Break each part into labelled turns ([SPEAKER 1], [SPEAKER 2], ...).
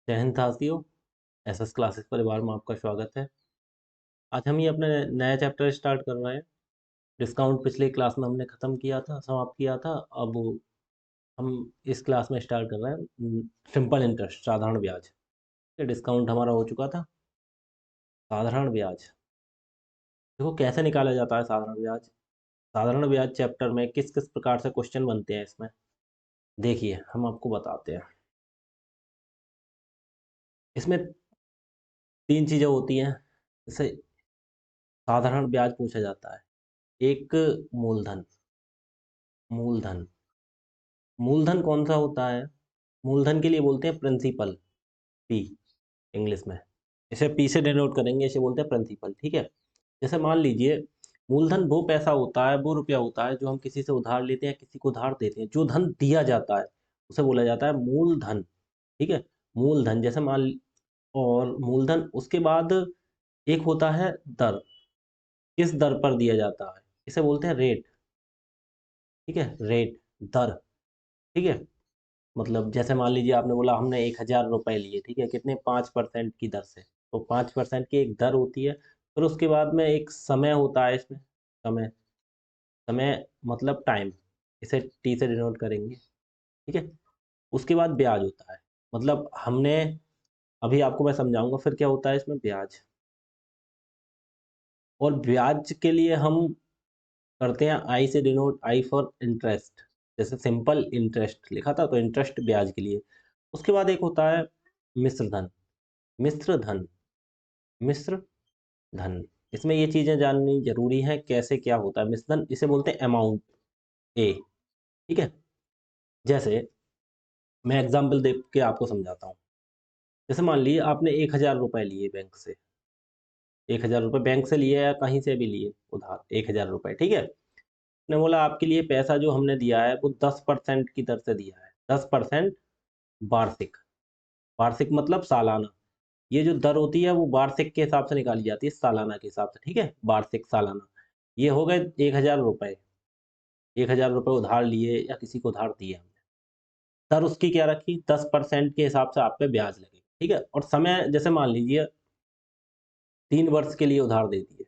[SPEAKER 1] जय हिंद साथियों। SS classes परिवार में आपका स्वागत है। आज हम ये अपने नया चैप्टर स्टार्ट कर रहे हैं। डिस्काउंट पिछले क्लास में हमने ख़त्म किया था, समाप्त किया था। अब हम इस क्लास में स्टार्ट कर रहे हैं सिंपल इंटरेस्ट, साधारण ब्याज। ये डिस्काउंट हमारा हो चुका था। साधारण ब्याज देखो कैसे निकाला जाता है साधारण ब्याज। साधारण ब्याज चैप्टर में किस किस प्रकार से क्वेश्चन बनते हैं इसमें देखिए हम आपको बताते हैं। इसमें तीन चीज़ें होती हैं। जैसे साधारण ब्याज पूछा जाता है। एक मूलधन। मूलधन मूलधन कौन सा होता है? मूलधन के लिए बोलते हैं प्रिंसिपल, पी इंग्लिश में। इसे पी से डिनोट करेंगे, इसे बोलते हैं प्रिंसिपल। ठीक है। जैसे मान लीजिए मूलधन वो पैसा होता है, वो रुपया होता है जो हम किसी से उधार लेते हैं, किसी को उधार देते हैं। जो धन दिया जाता है उसे बोला जाता है मूलधन। ठीक है। मूलधन जैसे और मूलधन उसके बाद एक होता है दर। किस दर पर दिया जाता है इसे बोलते हैं रेट। ठीक है, रेट, दर। ठीक है। मतलब जैसे मान लीजिए आपने बोला हमने 1,000 रुपए लिए, ठीक है, कितने 5% की दर से। तो 5% की एक दर होती है। फिर उसके बाद में एक समय होता है इसमें। समय, समय मतलब टाइम। इसे टी से डिनोट करेंगे। ठीक है। उसके बाद ब्याज होता है। मतलब हमने अभी आपको मैं समझाऊंगा फिर क्या होता है इसमें ब्याज। और ब्याज के लिए हम करते हैं आई से डिनोट, आई फॉर इंटरेस्ट। जैसे सिंपल इंटरेस्ट लिखा था तो इंटरेस्ट ब्याज के लिए। उसके बाद एक होता है मिश्र धन। मिश्र धन, मिश्र धन। इसमें ये चीजें जाननी जरूरी है कैसे क्या होता है मिश्र धन। इसे बोलते हैं अमाउंट ए। ठीक है। जैसे मैं एग्जांपल दे के आपको समझाता हूँ। जैसे मान लीजिए आपने 1,000 रुपए लिए बैंक से। 1,000 रुपए बैंक से लिए या कहीं से भी लिए उधार, 1,000 रुपए। ठीक है। ने बोला आपके लिए पैसा जो हमने दिया है वो 10% की दर से दिया है। 10% वार्षिक। वार्षिक मतलब सालाना। ये जो दर होती है वो वार्षिक के हिसाब से निकाली जाती है, सालाना के हिसाब से। ठीक है, वार्षिक, सालाना। ये हो गए 1,000 रुपए। 1,000 रुपए उधार लिए या किसी को उधार दिए हमने। दर उसकी क्या रखी? 10% के हिसाब से आप पे ब्याज लगे। ठीक है। और समय जैसे मान लीजिए 3 वर्ष के लिए उधार दे दिए।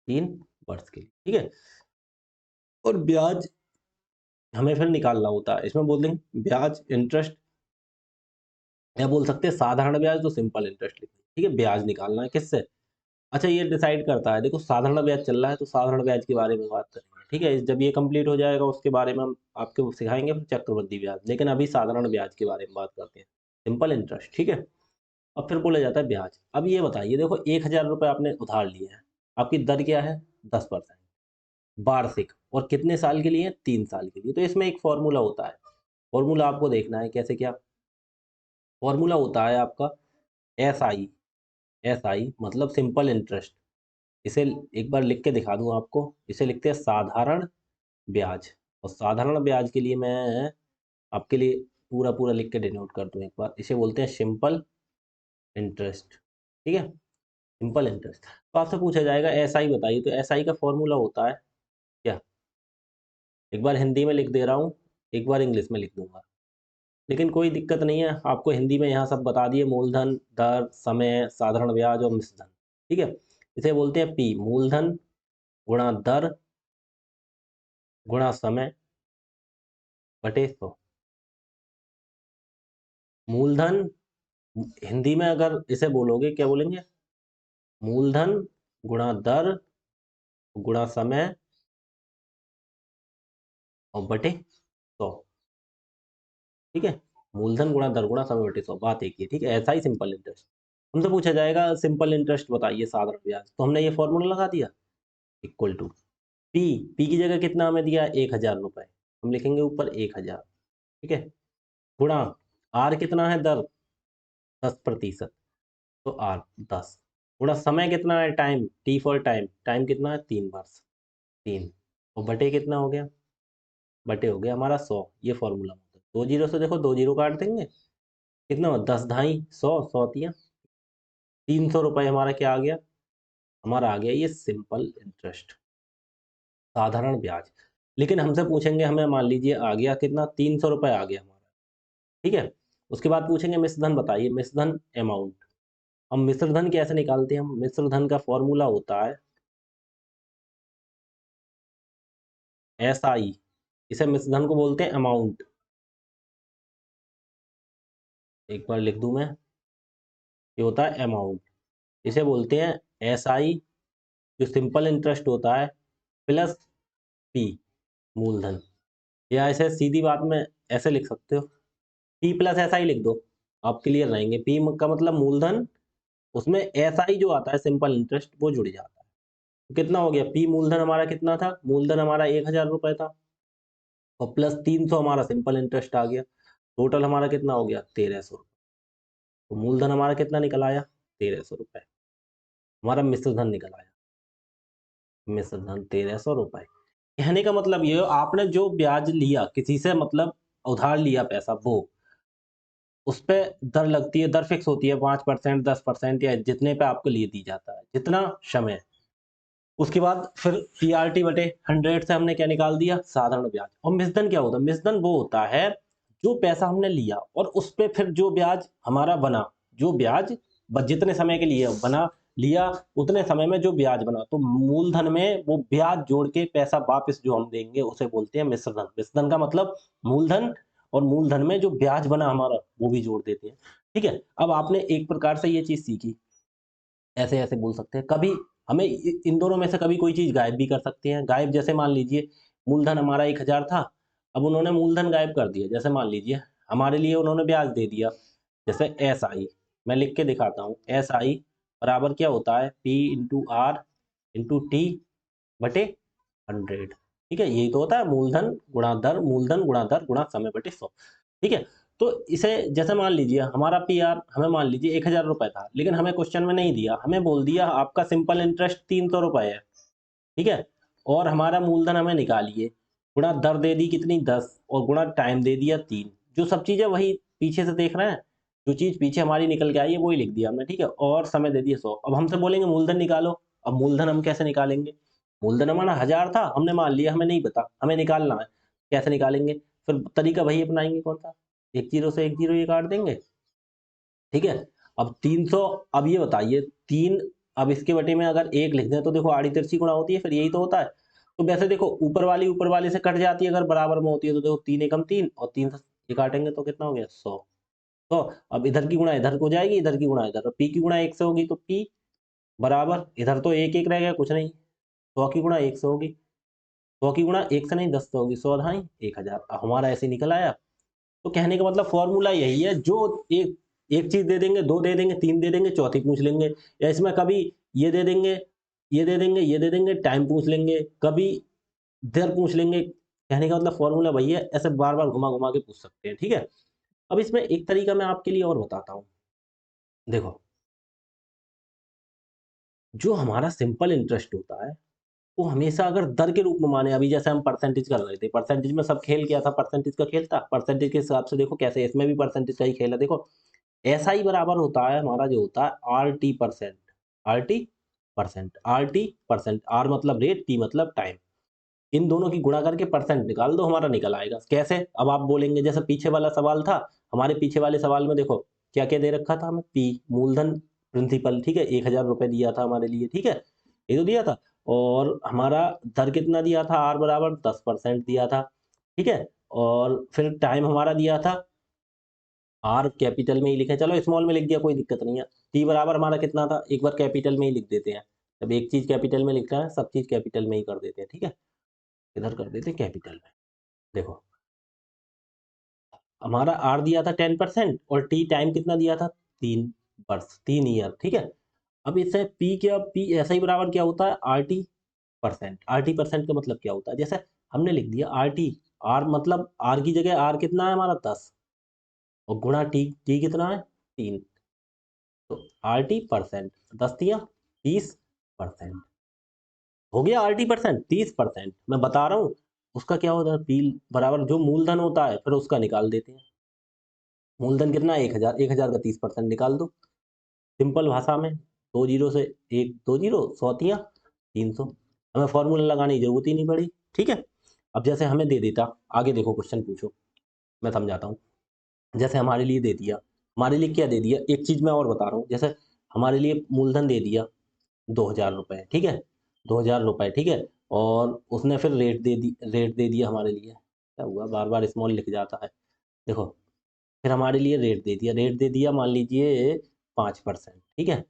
[SPEAKER 1] 3 वर्ष के लिए। ठीक है। और ब्याज हमें फिर निकालना होता है। इसमें बोल देंगे ब्याज, इंटरेस्ट, या बोल सकते हैं साधारण ब्याज, तो सिंपल इंटरेस्ट लिखेंगे। ठीक है। ब्याज निकालना है किससे? अच्छा, ये डिसाइड करता है, देखो साधारण ब्याज चल रहा है तो साधारण ब्याज के बारे में बात करेंगे। ठीक है। जब ये कंप्लीट हो जाएगा उसके बारे में हम आपको सिखाएंगे फिर चक्रवृद्धि ब्याज। लेकिन अभी साधारण ब्याज के बारे में बात करते हैं, सिंपल इंटरेस्ट। ठीक है। अब फिर बोला जाता है ब्याज। अब ये बताइए, देखो 1,000 रुपये आपने उधार लिए हैं, आपकी दर क्या है? 10%, वार्षिक। और कितने साल के लिए? 3 साल के लिए। तो इसमें एक फॉर्मूला होता है। फॉर्मूला आपको देखना है कैसे क्या। फॉर्मूला होता है आपका एस आई। एस आई मतलब सिंपल इंटरेस्ट। इसे एक बार लिख के दिखा दूं आपको। इसे लिखते हैं साधारण ब्याज। और साधारण ब्याज के लिए मैं आपके लिए पूरा पूरा लिख के डिनोट कर दूं एक बार। इसे बोलते हैं सिंपल इंटरेस्ट। ठीक है, सिंपल इंटरेस्ट। तो आपसे पूछा जाएगा एसआई बताइए, तो एसआई का फॉर्मूला होता है क्या? एक बार हिंदी में लिख दे रहा हूँ, एक बार इंग्लिश में लिख दूंगा। लेकिन कोई दिक्कत नहीं है, आपको हिंदी में यहाँ सब बता दिए। मूलधन, दर, समय, साधारण ब्याज और मिश्र धन। ठीक है। इसे बोलते हैं पी, मूलधन गुणा दर गुणा समय बटे 100। मूलधन हिंदी में अगर इसे बोलोगे क्या बोलेंगे? मूलधन गुणा दर गुणा समय और बटे 100। ठीक है। मूलधन गुणा दर गुणा समय बटे 100, बात एक ही है। ठीक है। ऐसा ही सिंपल इंटरेस्ट। हमसे पूछा जाएगा सिंपल इंटरेस्ट बताइए साधारण ब्याज, तो हमने ये फॉर्मूला लगा दिया। Equal to P. पी की जगह कितना हमें दिया? 1,000 रुपए। हम लिखेंगे ऊपर 1,000। ठीक है। गुणा आर कितना है? दर 10%, तो आर 10। गुणा समय कितना है? Time, T for time. Time कितना है? 3 वर्ष। 3। और बटे कितना हो गया? बटे हो गया हमारा 100। ये फॉर्मूला होता है। 2 जीरो से देखो 2 जीरो काट देंगे, कितना हुआ? 10 ढाई 100, 100 300 रुपये हमारा क्या आ गया? हमारा आ गया ये सिंपल इंटरेस्ट, साधारण ब्याज। लेकिन हमसे पूछेंगे, हमें मान लीजिए आ गया कितना? 300 रुपये आ गया हमारा। ठीक है। उसके बाद पूछेंगे मिश्र धन बताइए, मिश्र धन अमाउंट। हम मिश्र धन कैसे निकालते हैं? हम मिश्र धन का फॉर्मूला होता है SI, इसे मिश्र धन को बोलते हैं अमाउंट। एक बार लिख दूं मैं, ये होता है अमाउंट, इसे बोलते हैं SI, जो सिंपल इंटरेस्ट होता है, प्लस P, मूलधन। या ऐसे सीधी बात में ऐसे लिख सकते हो, P प्लस SI लिख दो, आप क्लियर रहेंगे। P का मतलब मूलधन, उसमें SI जो आता है सिंपल इंटरेस्ट, वो जुड़ जाता है। तो कितना हो गया? P मूलधन हमारा कितना था? मूलधन हमारा 1000 रुपए था, और प्लस 300 हमारा सिंपल इंटरेस्ट आ गया, टोटल हमारा कितना हो गया? 1300। तो मूलधन हमारा कितना निकल आया? 1300 रुपए, हमारा मिश्र धन निकल आया। मिश्र धन 1300 रुपए। कहने का मतलब ये, आपने जो ब्याज लिया किसी से, मतलब उधार लिया पैसा, वो उस पे दर लगती है, दर फिक्स होती है 5%, 10%, या जितने पे आपको लिए दी जाता है, जितना समय। उसके बाद फिर PRT बटे 100 से हमने क्या निकाल दिया? साधारण ब्याज। और मिश्रधन क्या होता है? मिश्रधन वो होता है जो पैसा हमने लिया और उस पे फिर जो ब्याज हमारा बना, जो ब्याज जितने समय के लिए बना लिया, उतने समय में जो ब्याज बना, तो मूलधन में वो ब्याज जोड़ के पैसा वापस जो हम देंगे, उसे बोलते हैं मिश्रधन। मिश्रधन का मतलब मूलधन, और मूलधन में जो ब्याज बना हमारा, वो भी जोड़ देते हैं। ठीक है, अब आपने एक प्रकार से ये चीज सीखी, ऐसे ऐसे बोल सकते हैं। कभी हमें इन दोनों में से कभी कोई चीज गायब भी कर सकते हैं। गायब जैसे मान लीजिए मूलधन हमारा 1000 था, अब उन्होंने मूलधन गायब कर दिया। जैसे मान लीजिए हमारे लिए उन्होंने ब्याज दे दिया, जैसे SI, मैं लिख के दिखाता हूँ। SI बराबर क्या होता है? P into R into T बटे 100। ठीक है, यही तो होता है मूलधन गुणा दर, मूलधन गुणा दर गुणा समय बटे 100। ठीक है, तो इसे जैसे मान लीजिए हमारा PR हमें मान लीजिए 1000 रुपए था, लेकिन हमें क्वेश्चन में नहीं दिया, हमें बोल दिया आपका सिंपल इंटरेस्ट 300 रुपए है। ठीक है, और हमारा मूलधन हमें निकालिए, गुणा दर दे दी कितनी? 10, और गुणा टाइम दे दिया 3। जो सब चीजें वही पीछे से देख रहे हैं, जो चीज पीछे हमारी निकल के आई है वही लिख दिया हमने। ठीक है, और समय दे दिया 100। अब हमसे बोलेंगे मूलधन निकालो। अब मूलधन हम कैसे निकालेंगे? मूलधन हमारा 1000 था, हमने मान लिया, हमें नहीं पता, हमें निकालना है, कैसे निकालेंगे? फिर तरीका वही अपनाएंगे, कौन सा? एक जीरो से एक जीरो ये काट देंगे। ठीक है, अब 300, अब ये बताइए तीन, अब इसके बटे में अगर एक लिख दें तो देखो आड़ी तिरछी गुणा होती है, फिर यही तो होता है। तो वैसे देखो ऊपर वाली से कट जाती है, अगर बराबर में होती है तो देखो 3 एकम 3, और 3 से ये काटेंगे तो कितना हो गया? 100। तो अब इधर की गुणा इधर को जाएगी, इधर की गुणा इधर, और पी की गुणा 1 से होगी, तो पी बराबर, इधर तो एक एक रह गया, कुछ नहीं, 100 की गुणा 1 से होगी, 100 की गुणा 1 से नहीं 10 से होगी, 100 ढाई 1000। हमारा ऐसे निकल आया। तो कहने का मतलब फॉर्मूला यही है, जो एक एक चीज दे देंगे, दो दे देंगे, तीन दे देंगे, चौथी पूछ लेंगे, या इसमें कभी ये दे देंगे, ये दे देंगे, ये दे देंगे, टाइम पूछ लेंगे, कभी दर पूछ लेंगे। कहने का मतलब फॉर्मूला वही है, ऐसे बार बार घुमा घुमा के पूछ सकते हैं। ठीक है, अब इसमें एक तरीका मैं आपके लिए और बताता हूँ। देखो, जो हमारा सिंपल इंटरेस्ट होता है, वो हमेशा अगर दर के रूप में माने, अभी जैसे हम परसेंटेज कर रहे थे, परसेंटेज में सब खेल क्या था? परसेंटेज का खेल था। परसेंटेज के हिसाब से देखो कैसे, इसमें भी परसेंटेज का ही खेल है। देखो SI बराबर होता है हमारा, जो होता है RT percent, RT percent, RT percent, R मतलब रेट, T मतलब टाइम। इन दोनों की गुणा करके परसेंट निकाल दो, हमारा निकल आएगा। कैसे? अब आप बोलेंगे जैसे पीछे वाला सवाल था, हमारे पीछे वाले सवाल में देखो क्या क्या दे रखा था हमें? P मूलधन, प्रिंसिपल, ठीक है, 1000 रुपए दिया था हमारे लिए। ठीक है, ये तो दिया था, और हमारा दर कितना दिया था? R बराबर 10% दिया था। ठीक है, और फिर टाइम हमारा दिया था, R कैपिटल में ही लिखे, चलो स्मॉल में लिख दिया, कोई दिक्कत नहीं है। T बराबर हमारा कितना था? एक बार कैपिटल में ही लिख देते हैं, जब एक चीज कैपिटल में लिखा है, सब चीज कैपिटल में ही कर देते हैं। ठीक है, इधर कर देते हैं कैपिटल में। देखो हमारा R दिया था 10%, और T टाइम कितना दिया था? 3 वर्ष, 3 ईयर। ठीक है, अब इससे P क्या, P ऐसा ही बराबर क्या होता है? RT percent. RT परसेंट का मतलब क्या होता है? जैसे हमने लिख दिया RT, R मतलब R की जगह R कितना है हमारा? 10, और गुणा T कितना है? 3। तो RT परसेंट, 10 दिया 30%, हो गया RT परसेंट 30%। मैं बता रहा हूँ उसका क्या होता है? P बराबर जो मूलधन होता है, फिर उसका निकाल देते हैं। मूलधन कितना? 1000, 1000 का 30% निकाल दो, सिंपल भाषा में। दो जीरो से एक, दो जीरो, 100 300। हमें फॉर्मूला लगाने की जरूरत ही नहीं पड़ी। ठीक है, अब जैसे हमें दे देता, आगे देखो क्वेश्चन पूछो, मैं समझाता हूँ। जैसे हमारे लिए दे दिया, हमारे लिए क्या दे दिया, एक चीज़ मैं और बता रहा हूँ, जैसे हमारे लिए मूलधन दे दिया ₹2000, ठीक है? ₹2000, ठीक है? और उसने फिर रेट दे दिया हमारे लिए। क्या हुआ? बार-बार स्मॉल लिख जाता है। देखो, फिर हमारे लिए रेट दे दिया मान लीजिए 5%, ठीक है?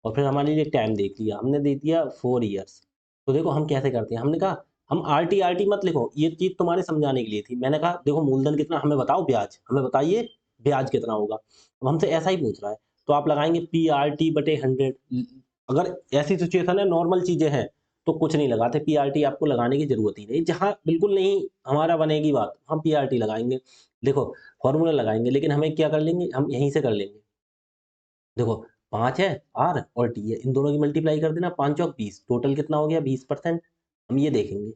[SPEAKER 1] और फिर हमारे लिए टाइम देख लिया, हमने दे दिया 4 ईयर्स। तो देखो हम कैसे करते हैं, हमने कहा हम आरटी मत लिखो, ये चीज़ तुम्हारे समझाने के लिए थी। मैंने कहा देखो मूलधन कितना हमें बताओ ब्याज, हमें बताइए ब्याज कितना होगा। अब हमसे ऐसा ही पूछ रहा है, तो आप लगाएँगे पीआरटी बटे 100। अगर ऐसी सिचुएशन है, नॉर्मल चीज़ें हैं, तो कुछ नहीं लगाते, पीआरटी आपको लगाने की ज़रूरत ही नहीं। जहाँ बिल्कुल नहीं हमारा बनेगी बात, हम पीआरटी लगाएँगे। देखो फ़ॉर्मूला लगाएँगे, लेकिन हमें क्या कर लेंगे, हम यहीं से कर लेंगे। देखो 5 है आर और टी है, इन दोनों की मल्टीप्लाई कर देना, 5 चौक 20, टोटल कितना हो गया 20%। हम ये देखेंगे।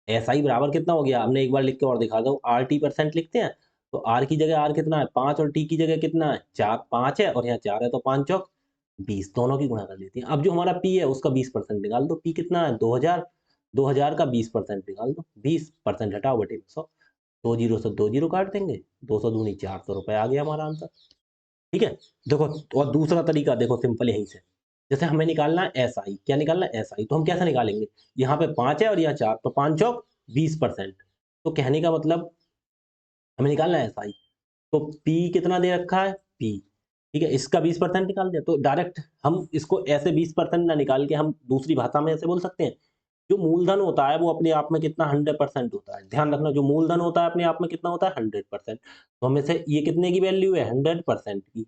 [SPEAKER 1] एसआई बराबर कितना हो गया, हमने एक बार लिख के और दिखा दूँ, आरटी परसेंट लिखते हैं, तो आर की जगह आर कितना है 5 और टी की जगह कितना है 4, 5 है और यहाँ 4 है, तो 5 चौक 20, दोनों की गुणा कर लेते हैं। अब जो हमारा पी है उसका 20% निकाल दो, पी कितना है 2000, 2000 का 20% निकाल दो, 20% हटाओ बटे 100, 2 जीरो से 2 जीरो काट देंगे, 200 दूनी 400 रुपए आ गया हमारा आंसर। ठीक है? देखो, और दूसरा तरीका देखो सिंपल यहीं से। जैसे हमें निकालना है एसआई, क्या निकालना है एसआई, तो हम कैसे निकालेंगे? यहाँ पे 5 है और यहाँ 4, तो 5 चौक 20%। तो कहने का मतलब हमें निकालना है एसआई। तो पी कितना दे रखा है? पी, ठीक है? इसका 20% निकाल दिया, तो डायरेक्ट हम इसको ऐसे 20% ना निकाल के हम दूसरी भाषा में ऐसे बोल सकते हैं, जो मूलधन होता है वो अपने आप में कितना 100% होता है। ध्यान रखना, जो मूलधन होता है अपने आप में कितना होता है 100%। तो हमें से ये कितने की वैल्यू है 100% की।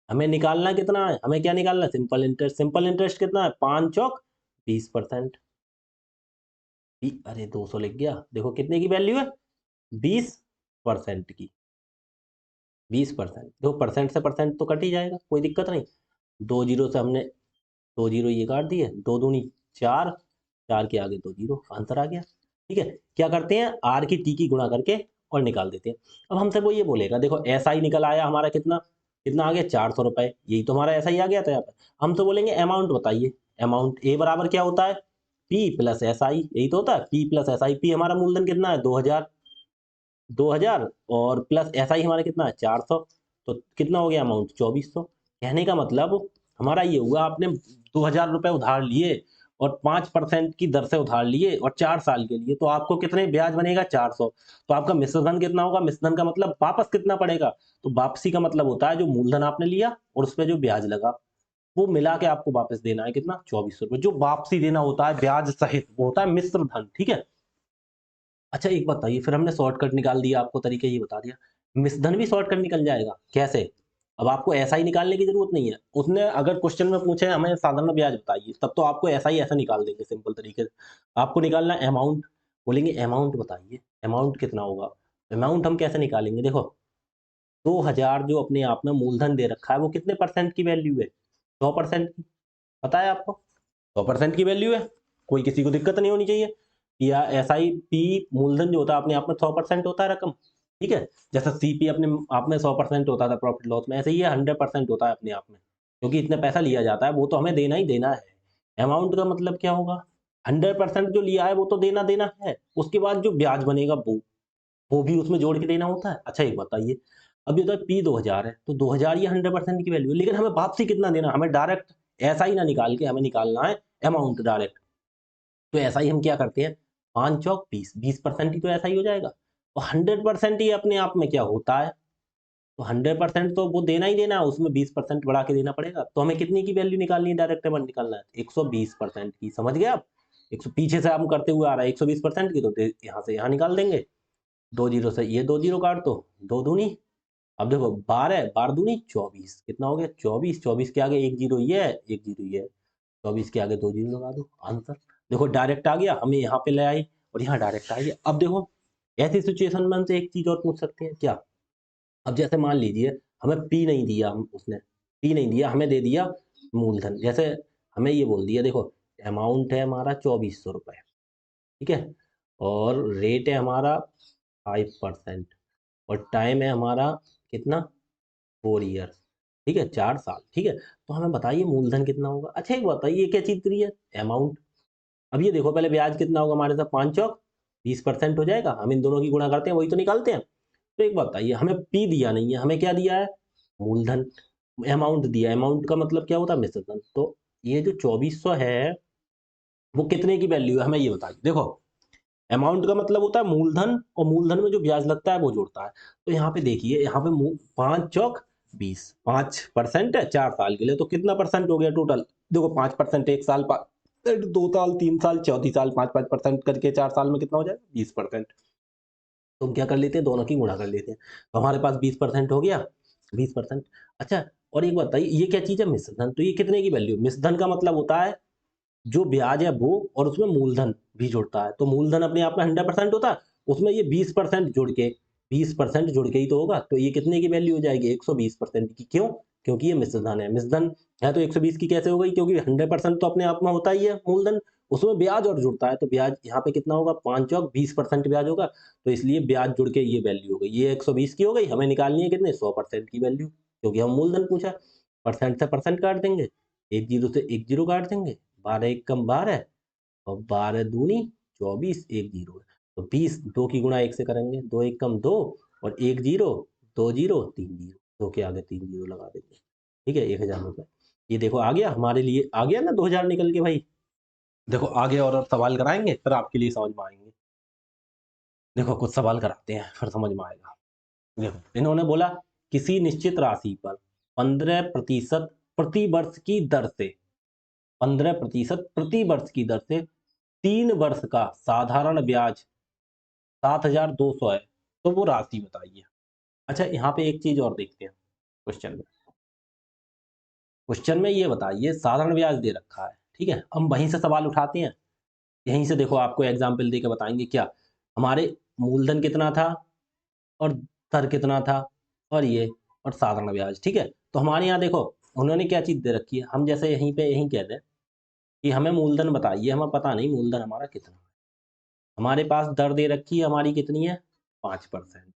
[SPEAKER 1] हमें निकालना कितना है, हमें क्या निकालना है सिंपल इंटरेस्ट। सिंपल इंटरेस्ट कितना है 5 चौक 20%। अरे 200 लिख गया, देखो कितने की वैल्यू है 20% की। 20%, देखो परसेंट से परसेंट तो कट ही जाएगा, कोई दिक्कत नहीं। दो जीरो से हमने 2 जीरो ये काट दिए, 2 दूनी 4, 4 के आगे 2 जीरो, आंसर आ गया। ठीक है? क्या करते हैं आर की टी की गुणा करके और निकाल देते हैं। अब हमसे वो ये बोलेगा, देखो एसआई निकल आया हमारा कितना, कितना आ गया 400 रुपए, यही तो हमारा एसआई आ गया था यहाँ पे। हम तो बोलेंगे अमाउंट बताइए, अमाउंट ए बराबर क्या होता है पी प्लस एसआई, यही तो होता है पी प्लस एसआई। पी हमारा मूलधन कितना है 2000, 2000 और प्लस एसआई हमारा कितना है 400, तो कितना हो गया अमाउंट 2400। कहने का मतलब हमारा ये हुआ, आपने 2000 रुपए उधार लिए और 5% की दर से उधार लिए और 4 साल के लिए, तो आपको कितने ब्याज बनेगा 400। तो आपका मिश्र धन कितना होगा, मिश्र धन का मतलब वापस कितना पड़ेगा, तो वापसी का मतलब होता है जो मूलधन आपने लिया और उस पे जो ब्याज लगा, वो मिला के आपको वापस देना है कितना 2400 रुपए। जो वापसी देना होता है ब्याज सहित, वो होता है मिश्र धन। ठीक है? अच्छा एक बताइए, फिर हमने शॉर्टकट निकाल दिया, आपको तरीका ये बता दिया, मिश्रधन भी शॉर्टकट निकल जाएगा कैसे? अब आपको ऐसा ही निकालने की जरूरत नहीं है, उसने अगर क्वेश्चन में पूछे हमें साधारण ब्याज बताइए, तब तो आपको ऐसा ही ऐसा निकाल देंगे सिंपल तरीके से। आपको निकालना है अमाउंट, बोलेंगे अमाउंट बताइए, अमाउंट कितना होगा। अमाउंट हम कैसे निकालेंगे, देखो 2000 जो अपने आप में मूलधन दे रखा है वो कितने परसेंट की वैल्यू है 100% की, पता है आपको 100% की वैल्यू है, कोई किसी को दिक्कत नहीं होनी चाहिए। या एसआईपी मूलधन जो होता है अपने आप में 100% होता है रकम, ठीक है? जैसा सीपी अपने आप में 100% होता था प्रॉफिट लॉस में, ऐसे ही ये 100% होता है अपने आप में, क्योंकि इतना पैसा लिया जाता है वो तो हमें देना ही देना है। अमाउंट का मतलब क्या होगा, 100% जो लिया है वो तो देना देना है, उसके बाद जो ब्याज बनेगा वो भी उसमें जोड़ के देना होता है। अच्छा एक बताइए, अब ये तो पी 2000 है, तो 2000 ये 100% की वैल्यू है, लेकिन हमें वापसी कितना देना, हमें डायरेक्ट ऐसा ही ना निकाल के हमें निकालना है अमाउंट डायरेक्ट। तो ऐसा ही हम क्या करते हैं 5 चौक 20, 20% ही तो ऐसा ही हो जाएगा। और 100% ही अपने आप में क्या होता है, तो 100% तो वो देना ही देना है, उसमें 20% बढ़ा के देना पड़ेगा। तो हमें कितनी की वैल्यू निकालनी है, डायरेक्ट अमाउंट निकालना है 120% की, समझ गए आप? 100 पीछे से हम करते हुए आ रहा है 120% की, तो यहाँ से यहाँ निकाल देंगे, 2 जीरो से ये 2 जीरो काट दो, 2 दूनी, अब देखो 12, 12 दूनी 24, कितना हो गया 24, 24 के आगे 1 जीरो ये है, 1 जीरो ये है, 24 के आगे 2 जीरो लगा दो, आंसर देखो डायरेक्ट आ गया, हमें यहाँ पे ले आई और यहाँ डायरेक्ट आ गया। अब देखो ऐसी सिचुएशन में हमसे एक चीज और पूछ सकते हैं क्या, अब जैसे मान लीजिए हमें पी नहीं दिया, हम उसने पी नहीं दिया, हमें दे दिया मूलधन, जैसे हमें ये बोल दिया देखो अमाउंट है हमारा 2400 रुपए, ठीक है? और रेट है हमारा 5% और टाइम है हमारा कितना 4 ईयर्स, ठीक है 4 साल, ठीक है? तो हमें बताइए मूलधन कितना होगा। अच्छा एक बताइए ये क्या चीज करी है अमाउंट, अब ये देखो पहले ब्याज कितना होगा हमारे साथ 5 चौक 20% हो जाएगा, हम इन दोनों की गुणा करते हैं वही तो निकालते हैं। तो एक बात बताइए, हमें पी दिया नहीं है, हमें क्या दिया है? मूलधन। अमाउंट दिया है, अमाउंट का मतलब क्या होता है? मिश्रधन। तो ये जो 2400 है, वो कितने की वैल्यू है, हमें ये बताइए। देखो, अमाउंट का मतलब होता है मूलधन, और मूलधन में जो ब्याज लगता है वो जोड़ता है। तो यहाँ पे देखिए, यहाँ पे 5 चौक 20, 5% है 4 साल के लिए, तो कितना परसेंट हो गया टोटल? देखो 5% एक साल, 2 साल, 3 साल, चौथी साल 5-5% करके 4 साल में कितना हो जाएगा? 20%। तो हम क्या कर लेते हैं, दोनों की गुणा कर लेते हैं, तो हमारे पास 20% हो गया, 20%। अच्छा, और एक बात बताइए, ये क्या चीज है? मिश्रधन। तो ये कितने की वैल्यू? मिश्रधन का मतलब होता है जो ब्याज है वो, और उसमें मूलधन भी जुड़ता है। तो मूलधन अपने आप में 100% होता है, उसमें ये 20% जुड़ के, 20% जुड़ के ही तो होगा। तो ये कितने की वैल्यू हो जाएगी? 120% की। क्यों? क्योंकि ये मिश्रधन है। मिश्रधन है तो 120 की कैसे हो गई? क्योंकि 100% तो अपने आप में होता ही है मूलधन, उसमें ब्याज और जुड़ता है। तो ब्याज यहाँ पे कितना होगा? 5 चौक 20% ब्याज होगा, तो इसलिए ब्याज जुड़ के ये वैल्यू हो गई। ये 120 की हो गई। हमें निकालनी है कितने? 100% की वैल्यू, क्योंकि हम मूलधन पूछा। परसेंट से परसेंट काट देंगे, एक जीरो से एक जीरो काट देंगे, 12 एक कम 12, और 12 दूनी 24, एक जीरो है। तो 20, दो की गुणा एक से करेंगे, 2 एक कम 2, और एक जीरो, 2 जीरो 3 जीरो, दो के आगे 3 जीरो लगा देंगे। ठीक है, 1000 रुपये। ये देखो आ गया हमारे लिए, आ गया ना 2000 निकल के भाई। देखो आगे और सवाल कराएंगे, फिर आपके लिए समझ में आएंगे। देखो कुछ सवाल कराते हैं, फिर समझ में आएगा। देखो इन्होंने बोला, किसी निश्चित राशि पर 15% प्रति वर्ष की दर से, 15% प्रति वर्ष की दर से 3 वर्ष का साधारण ब्याज 7200 है, तो वो राशि बताइए। अच्छा, यहाँ पे एक चीज और देखते हैं। क्वेश्चन में, क्वेश्चन में ये बताइए, साधारण ब्याज दे रखा है, ठीक है, हम वहीं से सवाल उठाते हैं। यहीं से देखो आपको एग्जाम्पल दे के बताएंगे। क्या हमारे मूलधन कितना था, और दर कितना था, और ये, और साधारण ब्याज, ठीक है। तो हमारे यहाँ देखो, उन्होंने क्या चीज दे रखी है, हम जैसे यहीं पे यहीं कह दें कि हमें मूलधन बताइए, हमें पता नहीं मूलधन हमारा कितना है। हमारे पास दर दे रखी है, हमारी कितनी है? 5%।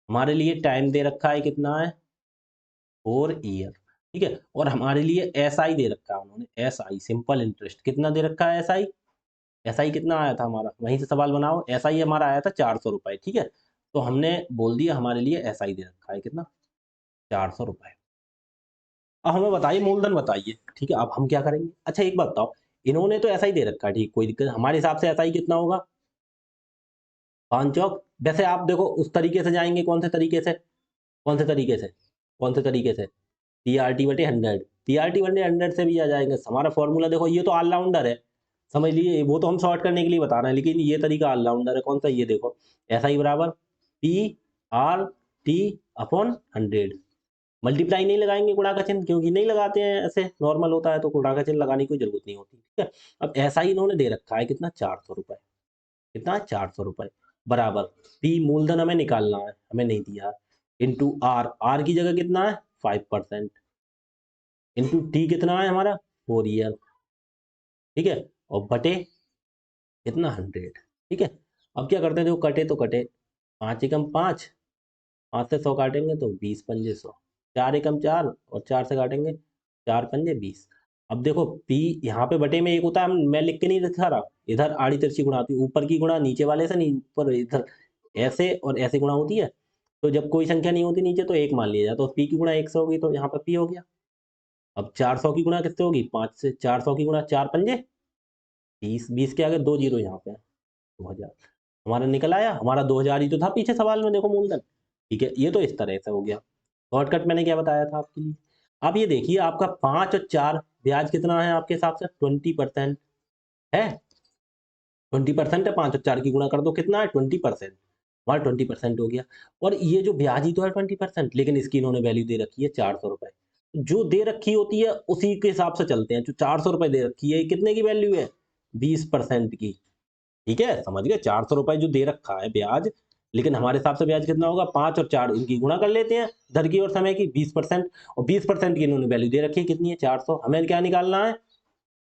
[SPEAKER 1] हमारे लिए टाइम दे रखा है, कितना है? 4 ईयर, ठीक है। और हमारे लिए एसआई दे रखा है उन्होंने, एसआई सिंपल इंटरेस्ट कितना दे रखा है? एसआई, एसआई कितना आया था हमारा? वहीं से सवाल बनाओ। एसआई हमारा आया था 400 रुपए, ठीक है। तो हमने बोल दिया हमारे लिए एसआई दे रखा है कितना? 400 रुपए। अब हमें बताइए मूलधन बताइए, ठीक है। अब हम क्या करेंगे? अच्छा एक बात बताओ, इन्होंने तो एसआई दे रखा है, ठीक, कोई दिक्कत। हमारे हिसाब से एसआई कितना होगा? 5 चौक। वैसे आप देखो उस तरीके से जाएंगे, कौन से तरीके से, कौन से तरीके से, कौन से तरीके से? टीआरटी बटे 100, टीआरटी बटे 100 से भी आ जाएंगे। हमारा फॉर्मूला देखो, ये तो ऑलराउंडर है, समझ लीजिए। वो तो हम शॉर्ट करने के लिए बता रहे हैं, लेकिन ये तरीका ऑलराउंडर है। कौन सा? ये देखो, ऐसा ही बराबर P R T upon 100। Multiply नहीं लगाएंगे गुणा का चिन्ह, क्योंकि नहीं लगाते हैं, ऐसे नॉर्मल होता है, तो गुणा का चिन्ह लगाने की कोई जरूरत नहीं होती, ठीक है। अब ऐसा ही इन्होंने दे रखा है कितना? 400 रुपए। कितना? 400 रुपए बराबर पी, मूलधन हमें निकालना है, हमें नहीं दिया, इंटू आर, आर की जगह कितना है? 5%, इंटू टी कितना है हमारा? 4 ईयर, ठीक है, और बटे कितना? 100, ठीक है। अब क्या करते हैं, जो कटे तो कटे, 5 एकम 5, 5 से 100 काटेंगे तो 20 पंजे 100, 4 एकम 4, और 4 से काटेंगे 4 पंजे 20। अब देखो पी यहाँ पे बटे में एक होता है, मैं लिख के नहीं दिखा रहा, इधर आड़ी तिरछी गुणा होती है, ऊपर की गुणा नीचे वाले से नहीं, ऊपर इधर ऐसे और ऐसे गुणा होती है। तो जब कोई संख्या नहीं होती नीचे तो एक मान लिया जाए, तो पी की गुणा 1 से होगी, तो यहाँ पर पी हो गया। अब 400 की गुणा किससे होगी? 5 से। 400 की गुणा 4 पंजे 20, 20 के आगे 2 जीरो यहाँ पे, 2000 हमारा निकल आया। हमारा 2000 ही तो था पीछे सवाल में, देखो मूलधन, ठीक है। ये तो इस तरह से हो गया। शॉर्टकट मैंने क्या बताया था आपके लिए। अब ये देखिए, आपका 5 और 4 ब्याज कितना है आपके हिसाब से? 20% है। 20% है, 5 और 4 की गुणा कर दो, कितना है? 20%। हमारा 20% हो गया। और ये जो ब्याज ही तो है 20%, लेकिन इसकी इन्होंने वैल्यू दे रखी है 400 रुपए। जो दे रखी होती है उसी के हिसाब से चलते हैं। जो 400 रुपए दे रखी है, कितने की वैल्यू है? 20% की, ठीक है, समझ गए। 400 रुपए जो दे रखा है ब्याज, लेकिन हमारे हिसाब से ब्याज कितना होगा? 5 और 4 इनकी गुणा कर लेते हैं, धर की और समय की 20%, और 20% की इन्होंने वैल्यू दे रखी है कितनी है? 400। हमें क्या निकालना है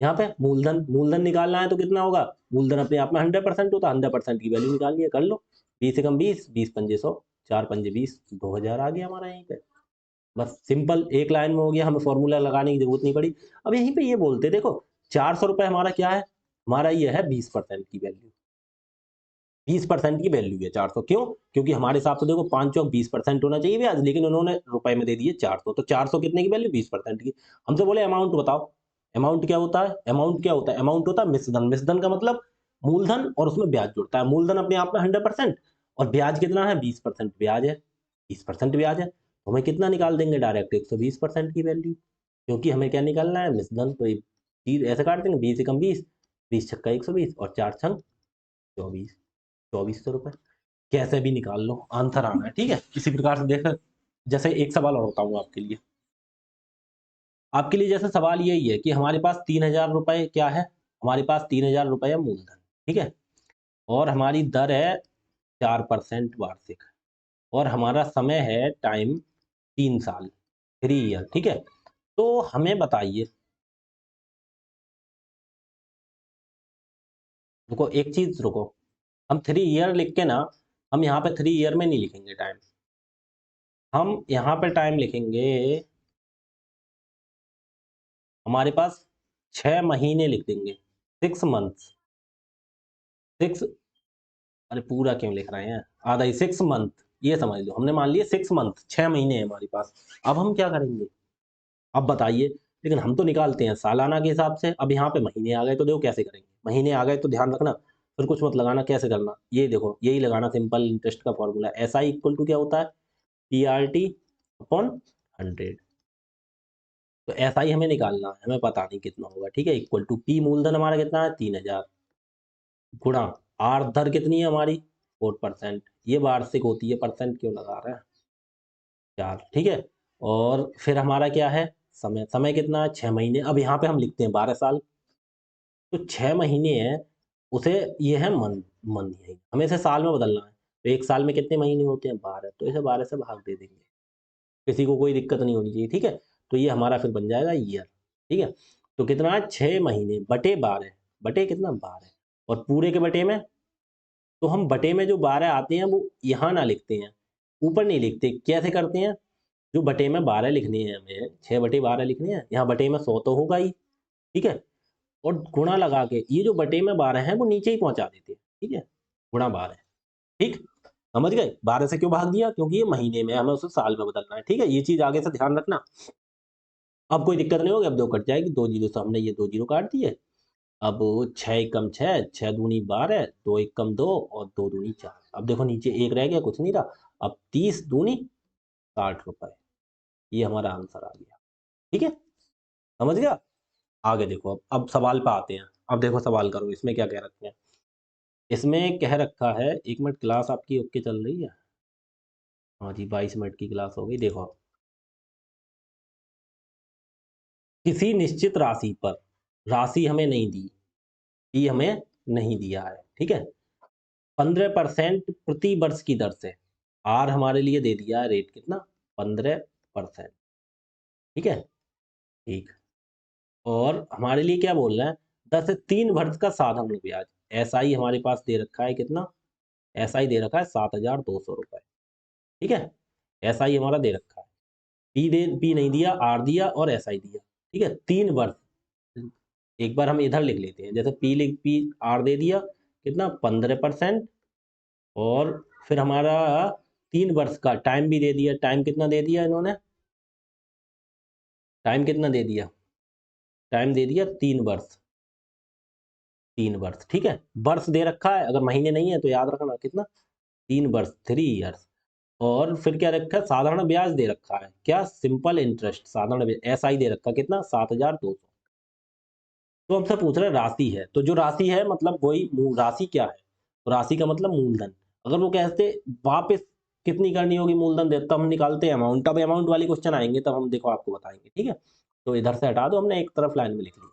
[SPEAKER 1] यहाँ पे? मूलधन। मूलधन निकालना है तो कितना होगा? मूलधन अपने आप में 100% होता है, 100% की वैल्यू निकालनी है, कर लो। 20 एकम 20, 20 पंजे 100, 4 पंजे 20, 2000 आ गया हमारा यहीं पे। बस सिंपल एक लाइन में हो गया, हमें फॉर्मूला लगाने की जरूरत नहीं पड़ी। अब यहीं पे ये बोलते देखो, 400 रुपए हमारा क्या है? हमारा ये है 20% की वैल्यू। 20% की वैल्यू है 400। क्यों? क्योंकि हमारे हिसाब से देखो 5 चौक 20% होना चाहिए ब्याज, लेकिन उन्होंने रुपए में दे दिए 400। तो 400 कितने की वैल्यू? 20% की। हमसे बोले अमाउंट बताओ। अमाउंट क्या होता है? अमाउंट क्या होता है? अमाउंट होता है मिश्रधन। मिश्रधन का मतलब मूलधन और उसमें ब्याज जुड़ता है। मूलधन अपने आप में 100% और ब्याज कितना है? 20% ब्याज है। 20% ब्याज है तो हमें कितना निकाल देंगे? डायरेक्ट 120% की वैल्यू, क्योंकि हमें क्या निकालना है? मिश्रधन। तो ये चीज ऐसे काट देंगे, 20 एकम 20, 20 छक्का 120 और 4 छंग 24, 2400 रुपए। कैसे भी निकाल लो, आंसर आना है। ठीक है, इसी प्रकार से देख, जैसे एक सवाल और बताऊंगा आपके लिए जैसे सवाल यही है कि हमारे पास 3000 रुपए क्या है? हमारे पास 3000 रुपए मूलधन, ठीक है, और हमारी दर है 4% वार्षिक, और हमारा समय है टाइम 3 साल, 3 ईयर, ठीक है। तो हमें बताइए, रुको एक चीज रुको, हम 3 ईयर लिख के ना, हम यहाँ पे 3 ईयर में नहीं लिखेंगे टाइम, हम यहाँ पे टाइम लिखेंगे, हमारे पास 6 महीने लिख देंगे, 6 मंथ्स। 6, अरे पूरा क्यों लिख रहे हैं? आधा ही, 6 मंथ, ये समझ लो, हमने मान लिया 6 मंथ, 6 महीने है हमारे पास। अब हम क्या करेंगे? अब बताइए, लेकिन हम तो निकालते हैं सालाना के हिसाब से। अब यहाँ पे महीने आ गए तो देखो कैसे करेंगे, महीने आ गए तो ध्यान रखना, फिर कुछ मत लगाना, कैसे करना ये देखो, यही लगाना, सिंपल इंटरेस्ट का formula. S I equal to क्या होता है? P R T upon 100। तो एस आई हमें निकालना है, हमें पता नहीं कितना होगा, ठीक है। इक्वल टू पी, मूलधन हमारा कितना है? 3000, गुणा आर, दर कितनी है हमारी? 4%। ये वार्षिक होती है, परसेंट क्यों लगा रहे हैं? 4, ठीक है। और फिर हमारा क्या है? समय, समय कितना है? 6 महीने। अब यहाँ पे हम लिखते हैं 12 साल। तो 6 महीने है, उसे ये है मन, मन है, हमें इसे साल में बदलना है। तो एक साल में कितने महीने होते हैं? 12, तो इसे 12 से भाग दे देंगे, किसी को कोई दिक्कत नहीं होनी चाहिए, ठीक है। तो ये हमारा फिर बन जाएगा ईयर, ठीक है। तो कितना है? 6 महीने बटे 12, बटे कितना? 12। और पूरे के बटे में, तो हम बटे में जो 12 आते हैं वो यहाँ ना लिखते हैं, ऊपर नहीं लिखते, कैसे करते हैं? जो बटे में 12 लिखने हैं, हमें 6/12 लिखने हैं, यहाँ बटे में 100 तो होगा ही, ठीक है। और गुणा लगा के ये जो बटे में 12 है वो नीचे ही पहुंचा देते हैं, ठीक है, गुणा 12, ठीक। समझ गए? 12 से क्यों भाग दिया? क्योंकि ये महीने में, हमें उसे साल में बदलना है, ठीक है। ये चीज आगे से ध्यान रखना। अब कोई दिक्कत नहीं होगी, अब 2 कट जाएगी, 2 जीरो से हमने ये 2 जीरो काट दिए। अब 6 एकम 6, 6 दूनी 12, 2 एकम 2 और 2 दूनी 4। अब देखो नीचे एक रह गया, कुछ नहीं रहा। अब 30 दूनी 60 रुपए, ये हमारा आंसर आ गया, ठीक है। समझ गया? आगे देखो, अब सवाल पे आते हैं। अब देखो सवाल करो, इसमें क्या कह रखे हैं? इसमें कह रखा है, 1 मिनट, क्लास आपकी ओके चल रही है? हाँ जी, 22 मिनट की क्लास हो गई। देखो, किसी निश्चित राशि पर, राशि हमें नहीं दी, ये हमें नहीं दिया है, ठीक है, 15% प्रति वर्ष की दर से, आर हमारे लिए दे दिया है रेट कितना? 15%, ठीक है, ठीक। और हमारे लिए क्या बोल रहे हैं? 10 से 3 वर्ष का साधारण ब्याज, एसआई हमारे पास दे रखा है कितना? एसआई दे रखा है 7200 रुपए, ठीक है। एसआई हमारा दे रखा है, पी नहीं दिया, आर दिया और एसआई दिया, ठीक है। 3 वर्ष, एक बार हम इधर लिख लेते हैं, जैसे पी आर दे दिया कितना? 15%, और फिर हमारा 3 वर्ष का टाइम भी दे दिया। टाइम कितना दे दिया इन्होंने? टाइम कितना दे दिया? टाइम दे दिया 3 वर्ष, 3 वर्ष, ठीक है। वर्ष दे रखा है, अगर महीने नहीं है तो याद रखना कितना? 3 वर्ष, 3 ईयर्स। और फिर क्या रखा है? साधारण ब्याज दे रखा है, क्या? सिंपल इंटरेस्ट, साधारण ब्याज, एसआई दे रखा है कितना? 7200। तो हमसे पूछ रहे हैं राशि है, तो जो राशि है मतलब वही राशि क्या है? तो राशि का मतलब मूलधन। अगर वो कहते वापस कितनी करनी होगी मूलधन दे, तब हम निकालते हैं अमाउंट। अब अमाउंट वाली क्वेश्चन आएंगे तब हम देखो आपको बताएंगे, ठीक है। तो इधर से हटा दो, हमने एक तरफ लाइन में लिख लिया।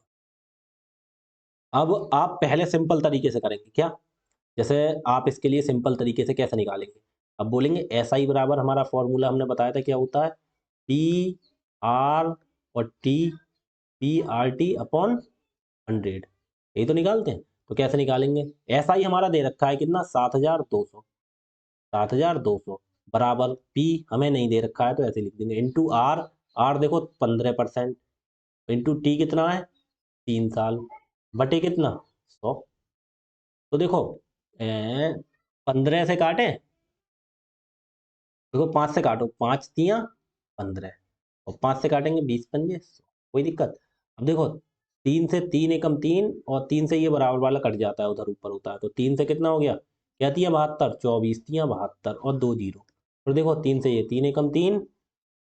[SPEAKER 1] अब आप पहले सिंपल तरीके से करेंगे क्या? जैसे आप इसके लिए सिंपल तरीके से कैसे निकालेंगे? अब बोलेंगे एस आई बराबर, हमारा फॉर्मूला हमने बताया था क्या होता है? पी आर और T, P R T upon 100, यही तो निकालते हैं। तो कैसे निकालेंगे? एस आई हमारा दे रखा है कितना? 7200, 7200 बराबर पी हमें नहीं दे रखा है तो ऐसे लिख देंगे, इंटू आर, आर देखो 15%, इंटू टी कितना है? 3 साल, बटे कितना? 100। तो देखो 15 से काटें, देखो 5 से काटो, 5 तियां 15, और 5 से काटेंगे 20 पंजे 100, कोई दिक्कत। अब देखो 3 से 3 एकम 3, और 3 से ये बराबर वाला कट जाता है, उधर ऊपर होता है, तो 3 से कितना हो गया, क्या तियां 72, 24 तियां 72 और 2 जीरो। और देखो 3 से ये 3 एकम 3,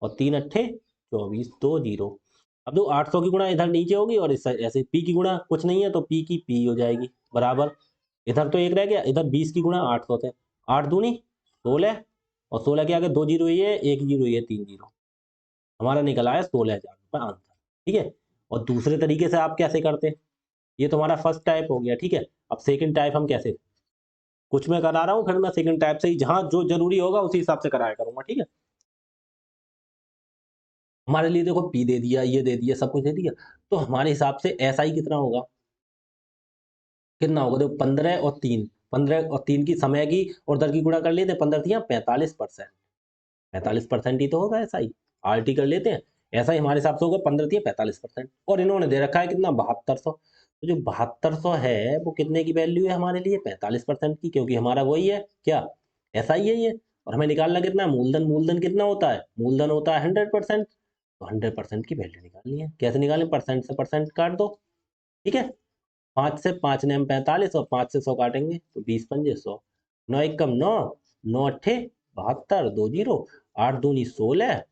[SPEAKER 1] और 3 अट्ठे 24, 2 जीरो। अब देखो 800 की गुणा इधर नीचे होगी, और इस ऐसे पी की गुणा कुछ नहीं है तो पी की पी हो जाएगी बराबर, इधर तो एक रह गया, इधर 20 की गुणा 800 से, 8 दूनी 16, और 16 के आगे 2 जीरो ही है, 1 जीरो ही है, 3 जीरो, हमारा निकला है 16,000 रुपये आंसर। ठीक है, और दूसरे तरीके से आप कैसे करते, ये तुम्हारा फर्स्ट टाइप हो गया। ठीक है, अब सेकंड टाइप हम कैसे, कुछ मैं करा रहा हूँ, फिर मैं सेकंड टाइप से ही जहां जो जरूरी होगा उसी हिसाब से कराया करूंगा। ठीक है, हमारे लिए देखो पी दे दिया, ये दे दिया, सब कुछ दे दिया, तो हमारे हिसाब से एसआई कितना होगा, कितना होगा, देखो 15 और 3, 15 और 3 की समय की और दर की गुणा कर लेते हैं, 15 दिया 45%, 45% ही तो होगा ऐसा ही, आरटी कर लेते हैं, ऐसा ही हमारे हिसाब से होगा 15 दिया 45%, और इन्होंने दे रखा है कितना 7200, तो जो 7200 है वो कितने की वैल्यू है हमारे लिए, 45% की, क्योंकि हमारा वही है क्या, ऐसा ही है ये। और हमें निकालना कितना है मूलधन, मूलधन कितना होता है, मूलधन होता है 100%, तो 100% की वैल्यू निकालनी है, कैसे निकालें, परसेंट से परसेंट काट दो। ठीक है, 5 से 5 ने हम 45, और 5 से 100 काटेंगे तो 20 पंजे 100, 9 एकम 9, 9 अट्ठे 72, 2 जीरो, 8 दूनी 16,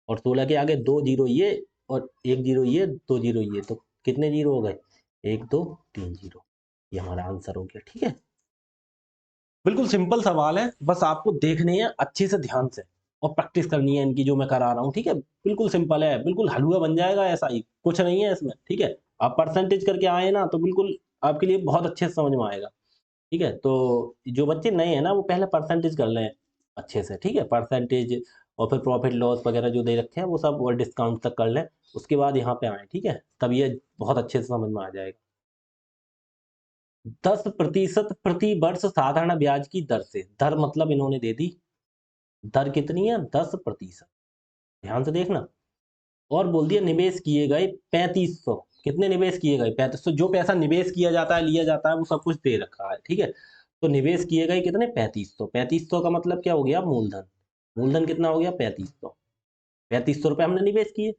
[SPEAKER 1] और 16 के आगे 2 जीरो ये, और 1 जीरो ये, 2 जीरो ये, तो कितने जीरो हो गए, 1 2 3 जीरो, ये हमारा आंसर हो गया। ठीक है, बिल्कुल सिंपल सवाल है, बस आपको देखने हैं अच्छे से ध्यान से, और प्रैक्टिस करनी है इनकी जो मैं करा रहा हूँ। ठीक है, बिल्कुल सिंपल है, बिल्कुल हलवा बन जाएगा ऐसा ही, कुछ नहीं है इसमें। ठीक है, आप परसेंटेज करके आए ना तो बिल्कुल आपके लिए बहुत अच्छे से समझ में आएगा। ठीक है, तो जो बच्चे नए हैं ना वो पहले परसेंटेज कर लें अच्छे से। ठीक है, परसेंटेज, और फिर प्रॉफिट लॉस वगैरह जो दे रखे हैं वो सब, और डिस्काउंट तक कर लें, उसके बाद यहाँ पे आए। ठीक है, तब ये बहुत अच्छे से समझ में आ जाएगा। 10% प्रति वर्ष साधारण ब्याज की दर से, दर मतलब इन्होंने दे दी, दर कितनी है 10%, ध्यान से देखना, और बोल दिया निवेश किए गए 3500, कितने निवेश किए गए 3500, जो पैसा निवेश किया जाता है लिया जाता है वो सब कुछ दे रखा है। ठीक है, तो निवेश किए गए कितने 3500, 3500 का मतलब क्या हो गया मूलधन, मूलधन कितना हो गया 3500, 3500 रुपए हमने निवेश किए,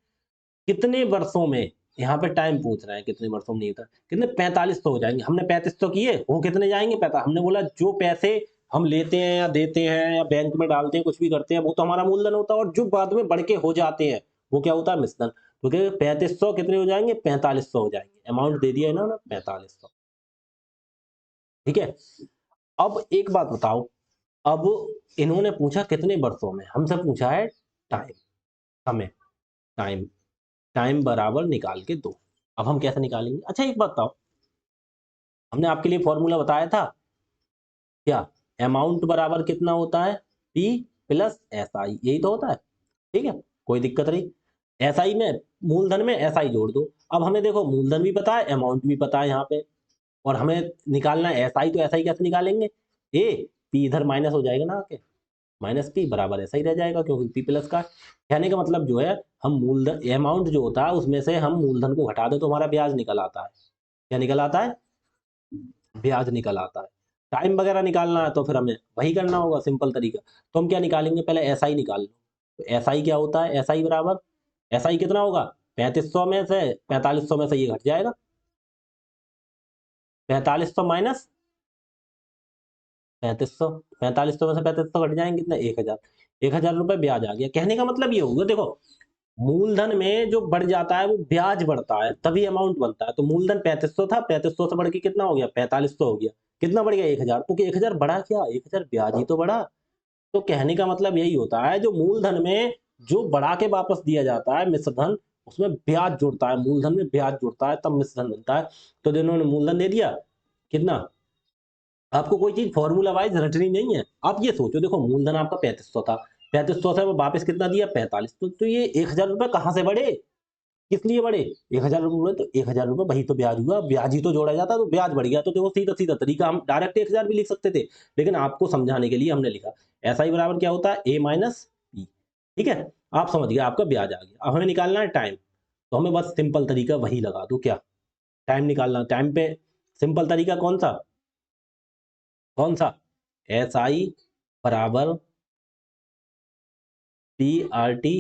[SPEAKER 1] कितने वर्षों में, यहाँ पे टाइम पूछ रहा है कितने वर्षों में, नहीं होता कितने 4500 हो जाएंगे, हमने 3500 किए, वो कितने जाएंगे पता, हमने बोला जो पैसे हम लेते हैं या देते हैं या बैंक में डालते हैं कुछ भी करते हैं वो तो हमारा मूलधन होता है, और जो बाद में बढ़ के हो जाते हैं वो क्या होता है मिश्रधन, तो क्या 3500 कितने हो जाएंगे 4500 हो जाएंगे, अमाउंट दे दिया इन्होंने 4500। ठीक है, अब एक बात बताओ, अब इन्होंने पूछा कितने वर्षों में, हमसे पूछा है टाइम, समय, टाइम, टाइम बराबर निकाल के दो, अब हम कैसे निकालेंगे, अच्छा एक बात बताओ, हमने आपके लिए फॉर्मूला बताया था क्या, अमाउंट बराबर कितना होता है पी प्लस एस आई, यही तो होता है। ठीक है, कोई दिक्कत नहीं, एस आई में, मूलधन में एस आई जोड़ दो, अब हमें देखो मूलधन भी पता है अमाउंट भी पता है यहाँ पे, और हमें निकालना है एस आई, तो एस आई कैसे निकालेंगे, ए पी इधर माइनस हो जाएगा ना आके, माइनस पी बराबर ऐसा ही रह जाएगा, क्योंकि पी प्लस का, कहने का मतलब जो है, हम मूलधन अमाउंट जो होता है उसमें से हम मूलधन को घटा दे तो हमारा ब्याज निकल आता है, क्या निकल आता है, ब्याज निकल आता है। टाइम वगैरह निकालना है तो फिर हमें वही करना होगा, सिंपल तरीका, तो हम क्या निकालेंगे, पहले एस आई निकाल लो, तो एस आई क्या होता है, एस आई बराबर, एस आई कितना होगा 3500 में से, 4500 में से ये घट जाएगा, 4500 माइनस 3500, 4500 में से 3500 घट जाएंगे कितना 1000, 1000 रुपये ब्याज आ गया, कहने का मतलब ये होगा, देखो मूलधन में जो बढ़ जाता है वो ब्याज बढ़ता है तभी अमाउंट बनता है, तो मूलधन 3500 था, 3500 से बढ़ के कितना हो गया 4500 हो गया, कितना बढ़ गया 1000, तो 1000 बढ़ा क्या, 1000 ब्याज ही तो बढ़ा, तो कहने का मतलब यही होता है, जो मूलधन में जो बढ़ा के वापस दिया जाता है मिश्रधन, उसमें ब्याज जुड़ता है, मूलधन में ब्याज जुड़ता है तब मिश्रधन बनता है, तो इन्होंने मूलधन दे दिया कितना, आपको कोई चीज फॉर्मूला वाइज रटनी नहीं है, आप ये सोचो, देखो मूलधन आपका 3500 था, 3500 से वो वापस कितना दिया 45, तो ये 1000 रुपये कहाँ से बढ़े, किस लिए बढ़े, 1000 रुपये, तो 1000 रुपये वही तो ब्याज हुआ, ब्याज ही तो जोड़ा जाता है, तो ब्याज बढ़ गया, तो देखो सीधा सीधा तरीका, हम डायरेक्ट 1000 भी लिख सकते थे, लेकिन आपको समझाने के लिए हमने लिखा, ऐसा ही बराबर क्या होता है ए माइनस बी। ठीक है, आप समझ गए, आपका ब्याज आ गया, अब हमें निकालना है टाइम, तो हमें बस सिंपल तरीका वही लगा दो, क्या टाइम निकालना, टाइम पे सिंपल तरीका कौन सा, कौन सा, एस आई बराबर P R T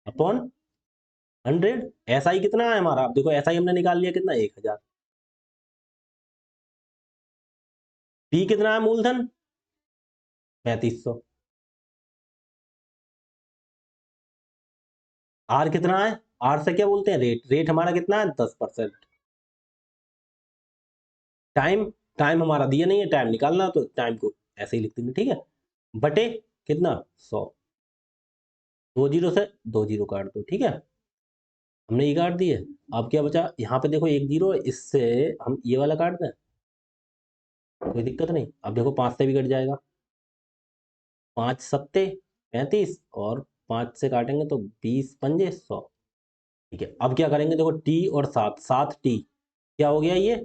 [SPEAKER 1] upon 100। S आई कितना है हमारा, आप देखो एस आई हमने निकाल लिया कितना, 1000। पी कितना है मूलधन, 3500। आर कितना है, आर से क्या बोलते हैं रेट, रेट हमारा कितना है 10%। टाइम, टाइम हमारा दिया नहीं है, टाइम निकालना तो टाइम को ऐसे ही लिख देंगे, ठीक है। बटे कितना 100, 20 से 20 काट दो, ठीक है। हमने ये काट दिए। अब क्या बचा यहाँ पे, देखो 1 0, इससे हम ये वाला काट दें, कोई दिक्कत नहीं। अब देखो 5 से भी कट जाएगा, 5 सत्ते 35, और 5 से काटेंगे तो 20 पंजे 100। ठीक है, अब क्या करेंगे, देखो टी और 7, 7 टी क्या हो गया ये,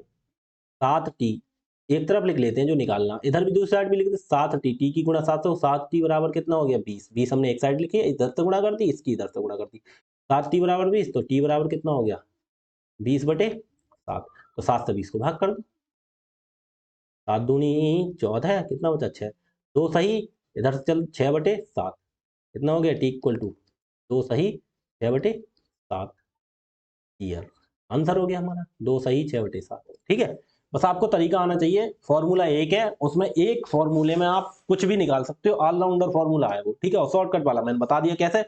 [SPEAKER 1] 7 टी एक तरफ लिख लेते हैं जो निकालना, इधर भी दूसरी साइड भी लिख देते 7 टी, टी की गुणा 7 से 7 टी बराबर कितना हो गया 20, 20 हमने एक साइड लिखी है, इधर से गुणा कर दी, इसकी इधर से गुणा कर दी, 7 टी बराबर 20, तो टी बराबर कितना हो गया 20/7। तो 7 से 20 को भाग कर दो, 7 दूनी 14, कितना बचा 6, दो सही, इधर से चल 6/7 कितना हो गया, टी इक्वल टू 2 सही 6/7 ईयर। आंसर हो गया हमारा 2 सही 6/7, ठीक है। बस आपको तरीका आना चाहिए, फॉर्मूला एक है, उसमें एक फॉर्मूले में आप कुछ भी निकाल सकते हो, ऑलराउंडर फॉर्मूला है वो, ठीक है। और शॉर्टकट वाला मैंने बता दिया कैसे,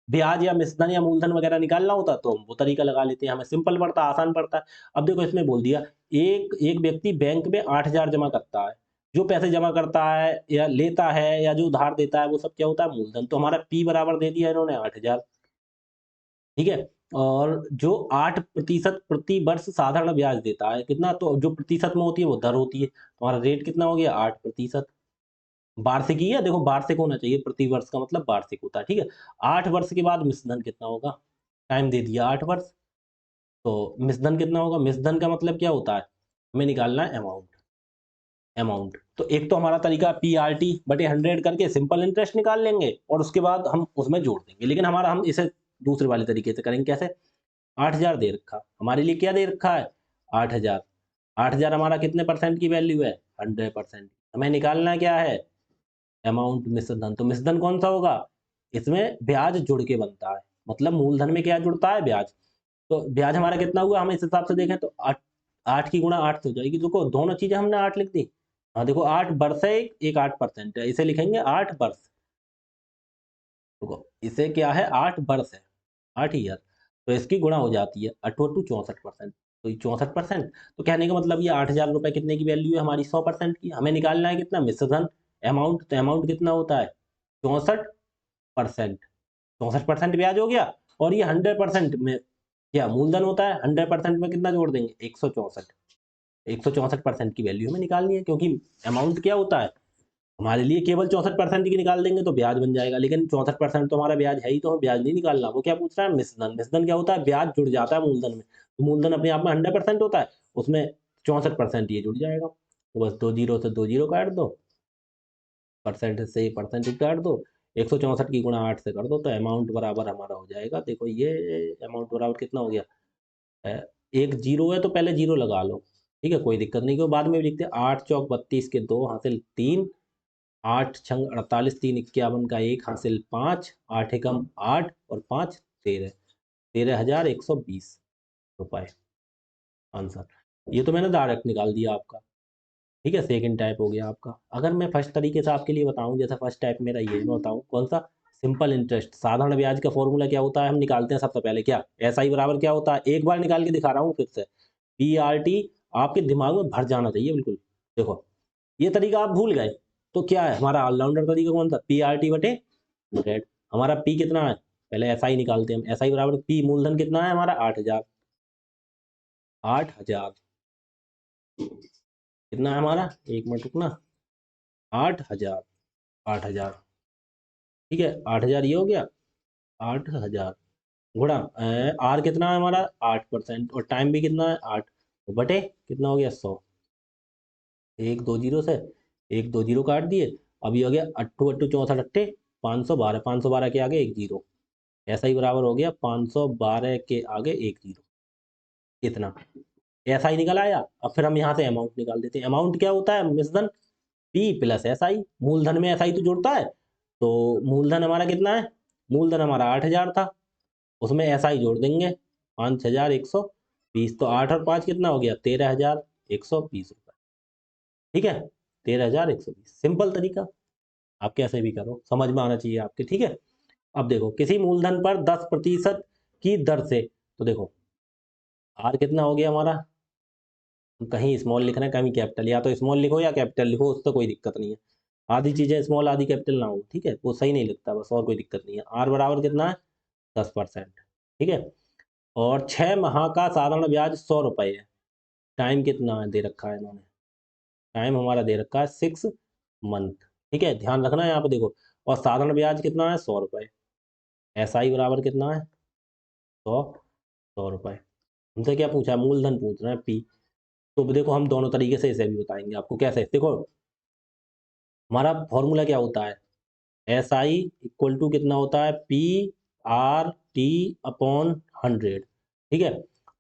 [SPEAKER 1] ब्याज या मिश्रधन या मूलधन वगैरह निकालना होता तो हम वो तरीका लगा लेते हैं, हमें सिंपल पड़ता है, आसान पड़ता है। अब देखो इसमें बोल दिया, एक एक व्यक्ति बैंक में 8000 जमा करता है, जो पैसे जमा करता है या लेता है या जो उधार देता है वो सब क्या होता है मूलधन, तो हमारा पी बराबर दे दिया इन्होंने 8000, ठीक है। और जो 8% प्रति वर्ष साधारण ब्याज देता है कितना, तो जो प्रतिशत में होती है वो दर होती है, हमारा रेट कितना हो गया 8%। वार्षिकी है, देखो वार्षिक होना चाहिए, प्रति वर्ष का मतलब वार्षिक होता है, ठीक है। 8 वर्ष के बाद मिश्रधन कितना होगा, टाइम दे दिया 8 वर्ष, तो मिश्रधन कितना होगा, मिश्रधन का मतलब क्या होता है, हमें निकालना है अमाउंट, अमाउंट। तो एक तो हमारा तरीका पी आर टी बटे 100 करके सिंपल इंटरेस्ट निकाल लेंगे, और उसके बाद हम उसमें जोड़ देंगे, लेकिन हमारा हम इसे दूसरे वाले तरीके से करेंगे, कैसे, 8000 दे रखा हमारे लिए, क्या दे रखा है 8000, 8000 हमारा कितने परसेंट की वैल्यू है 100%, हमें निकालना क्या है अमाउंट मिश्रधन। तो मिश्रधन कौन सा होगा, इसमें ब्याज जुड़ के बनता है, मतलब मूलधन में क्या जुड़ता है ब्याज, तो ब्याज हमारा कितना हुआ, हम इस हिसाब से देखें तो 8, 8 की गुणा 8 से हो जाएगी, देखो दोनों चीजें हमने 8 लिख दी। हाँ देखो 8 वर्ष है, एक 8% है, इसे लिखेंगे 8 वर्ष, देखो इसे क्या है 8 वर्ष है, 8 ईयर, तो इसकी गुणा हो जाती है 8×2 = 64%, तो 64%, तो कहने का मतलब ये 8000 रुपये कितने की वैल्यू है हमारी 100% की, हमें निकालना है कितना मिश्रधन अमाउंट, तो अमाउंट कितना होता है 64%, 64% ब्याज हो गया, और ये 100% में क्या मूलधन होता है, 100% में कितना जोड़ देंगे 164, 164% की वैल्यू हमें निकालनी है, क्योंकि अमाउंट क्या होता है हमारे लिए, केवल 64% की निकाल देंगे तो ब्याज बन जाएगा, लेकिन 64% तो हमारा ब्याज है ही, तो हमें ब्याज नहीं निकालना। वो क्या पूछ रहा है मिश्रधन, मिश्रधन क्या होता है ब्याज जुड़ जाता है मूलधन में, तो मूलधन अपने आप में 100% होता है, उसमें 64% ये जुड़ जाएगा, तो बस 2 0 से 2 0 काट दो, परसेंट से परसेंटेज काट दो, 164 की गुणा 8 से कर दो, तो अमाउंट बराबर हमारा हो जाएगा, देखो ये अमाउंट बराबर कितना हो गया, अ, एक जीरो है तो पहले जीरो लगा लो, ठीक है कोई दिक्कत नहीं, क्यों बाद में भी लिखते हैं, 8 चौक 32 के 2 हासिल 3, 8 छंग 48, 3 51 का 1 हासिल 5, 8 एकम 8 और 5 13, 13,120 रुपये आंसर। ये तो मैंने डायरेक्ट निकाल दिया आपका, ठीक है, सेकंड टाइप हो गया आपका। अगर मैं फर्स्ट तरीके से आपके लिए बताऊं, जैसे फर्स्ट टाइप मेरा ये मैं बताऊं कौन सा, सिंपल इंटरेस्ट, साधारण ब्याज का फॉर्मूला क्या होता है, हम निकालते हैं सबसे पहले क्या, एस आई बराबर क्या होता है, एक बार निकाल के दिखा रहा हूँ फिर से, पी आर टी आपके दिमाग में भर जाना चाहिए बिल्कुल। देखो ये तरीका आप भूल गए तो क्या है हमारा ऑलराउंडर तरीका कौन सा, पी आर टी बटे 100। हमारा पी कितना है, पहले एस आई निकालते हैं हम, एस आई बराबर पी मूलधन कितना है हमारा 8000, 8000 कितना है हमारा, एक मिनट रुकना, 8000, 8000, ठीक है 8000 ये हो गया, 8000 गुणा आर कितना है हमारा 8%, और टाइम भी कितना है 8, तो बटे कितना हो गया 100, एक दो जीरो से एक दो जीरो काट दिए, अब ये हो गया 8×8 = 64, 512, 512 के आगे एक जीरो, ऐसा ही बराबर हो गया 512 के आगे एक जीरो, इतना ऐसा ही निकल आया। अब फिर हम यहाँ से अमाउंट निकाल देते हैं, अमाउंट क्या होता है मिश्रधन, पी प्लस एस आई, मूलधन में एस आई तो जुड़ता है, तो मूलधन हमारा कितना है, मूलधन हमारा 8,000 था, उसमें एस आई जोड़ देंगे 5,120, तो 8 और 5 कितना हो गया, 13,120 रुपये। ठीक है, 13,120, सिंपल तरीका, आप कैसे भी करो, समझ में आना चाहिए आपके। ठीक है, अब देखो किसी मूलधन पर 10% की दर से, तो देखो आर कितना हो गया हमारा, कहीं स्मॉल लिख रहे हैं कहीं कैपिटल, या तो स्मॉल लिखो या कैपिटल लिखो, उससे कोई दिक्कत नहीं है। आधी चीजें स्मॉल आधी कैपिटल ना हो, ठीक है, वो सही नहीं लगता बस, और कोई दिक्कत नहीं है। आर बराबर कितना है, 10%। ठीक है, और 6 माह का साधारण ब्याज 100 रुपये है। टाइम कितना है दे रखा है इन्होंने, टाइम हमारा दे रखा है 6 मंथ। ठीक है, ध्यान रखना है यहाँ पे देखो, और साधारण ब्याज कितना है 100 रुपये, एस आई बराबर कितना है 100 रुपये। हमसे क्या पूछा है, मूलधन पूछ रहे हैं पी, तो देखो हम दोनों तरीके से इसे भी बताएंगे आपको कैसे। देखो हमारा फॉर्मूला क्या होता है, एस आई इक्वल टू कितना होता है, पी आर टी अपॉन 100। ठीक है,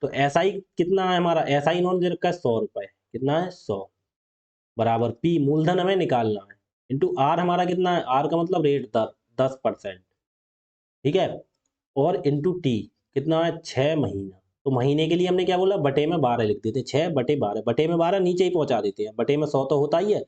[SPEAKER 1] तो एस आई कितना है हमारा, एस आई इन्होंने दे रखा है 100 रुपये, कितना है 100, बराबर पी मूलधन हमें निकालना है, इंटू आर हमारा कितना है, आर का मतलब रेट दर 10%। ठीक है, और इंटू टी कितना है 6 महीना, तो महीने के लिए हमने क्या बोला, बटे में 12 लिख देते हैं, 6/12, बटे में 12 नीचे ही पहुंचा देते हैं, बटे में 100 तो होता ही है,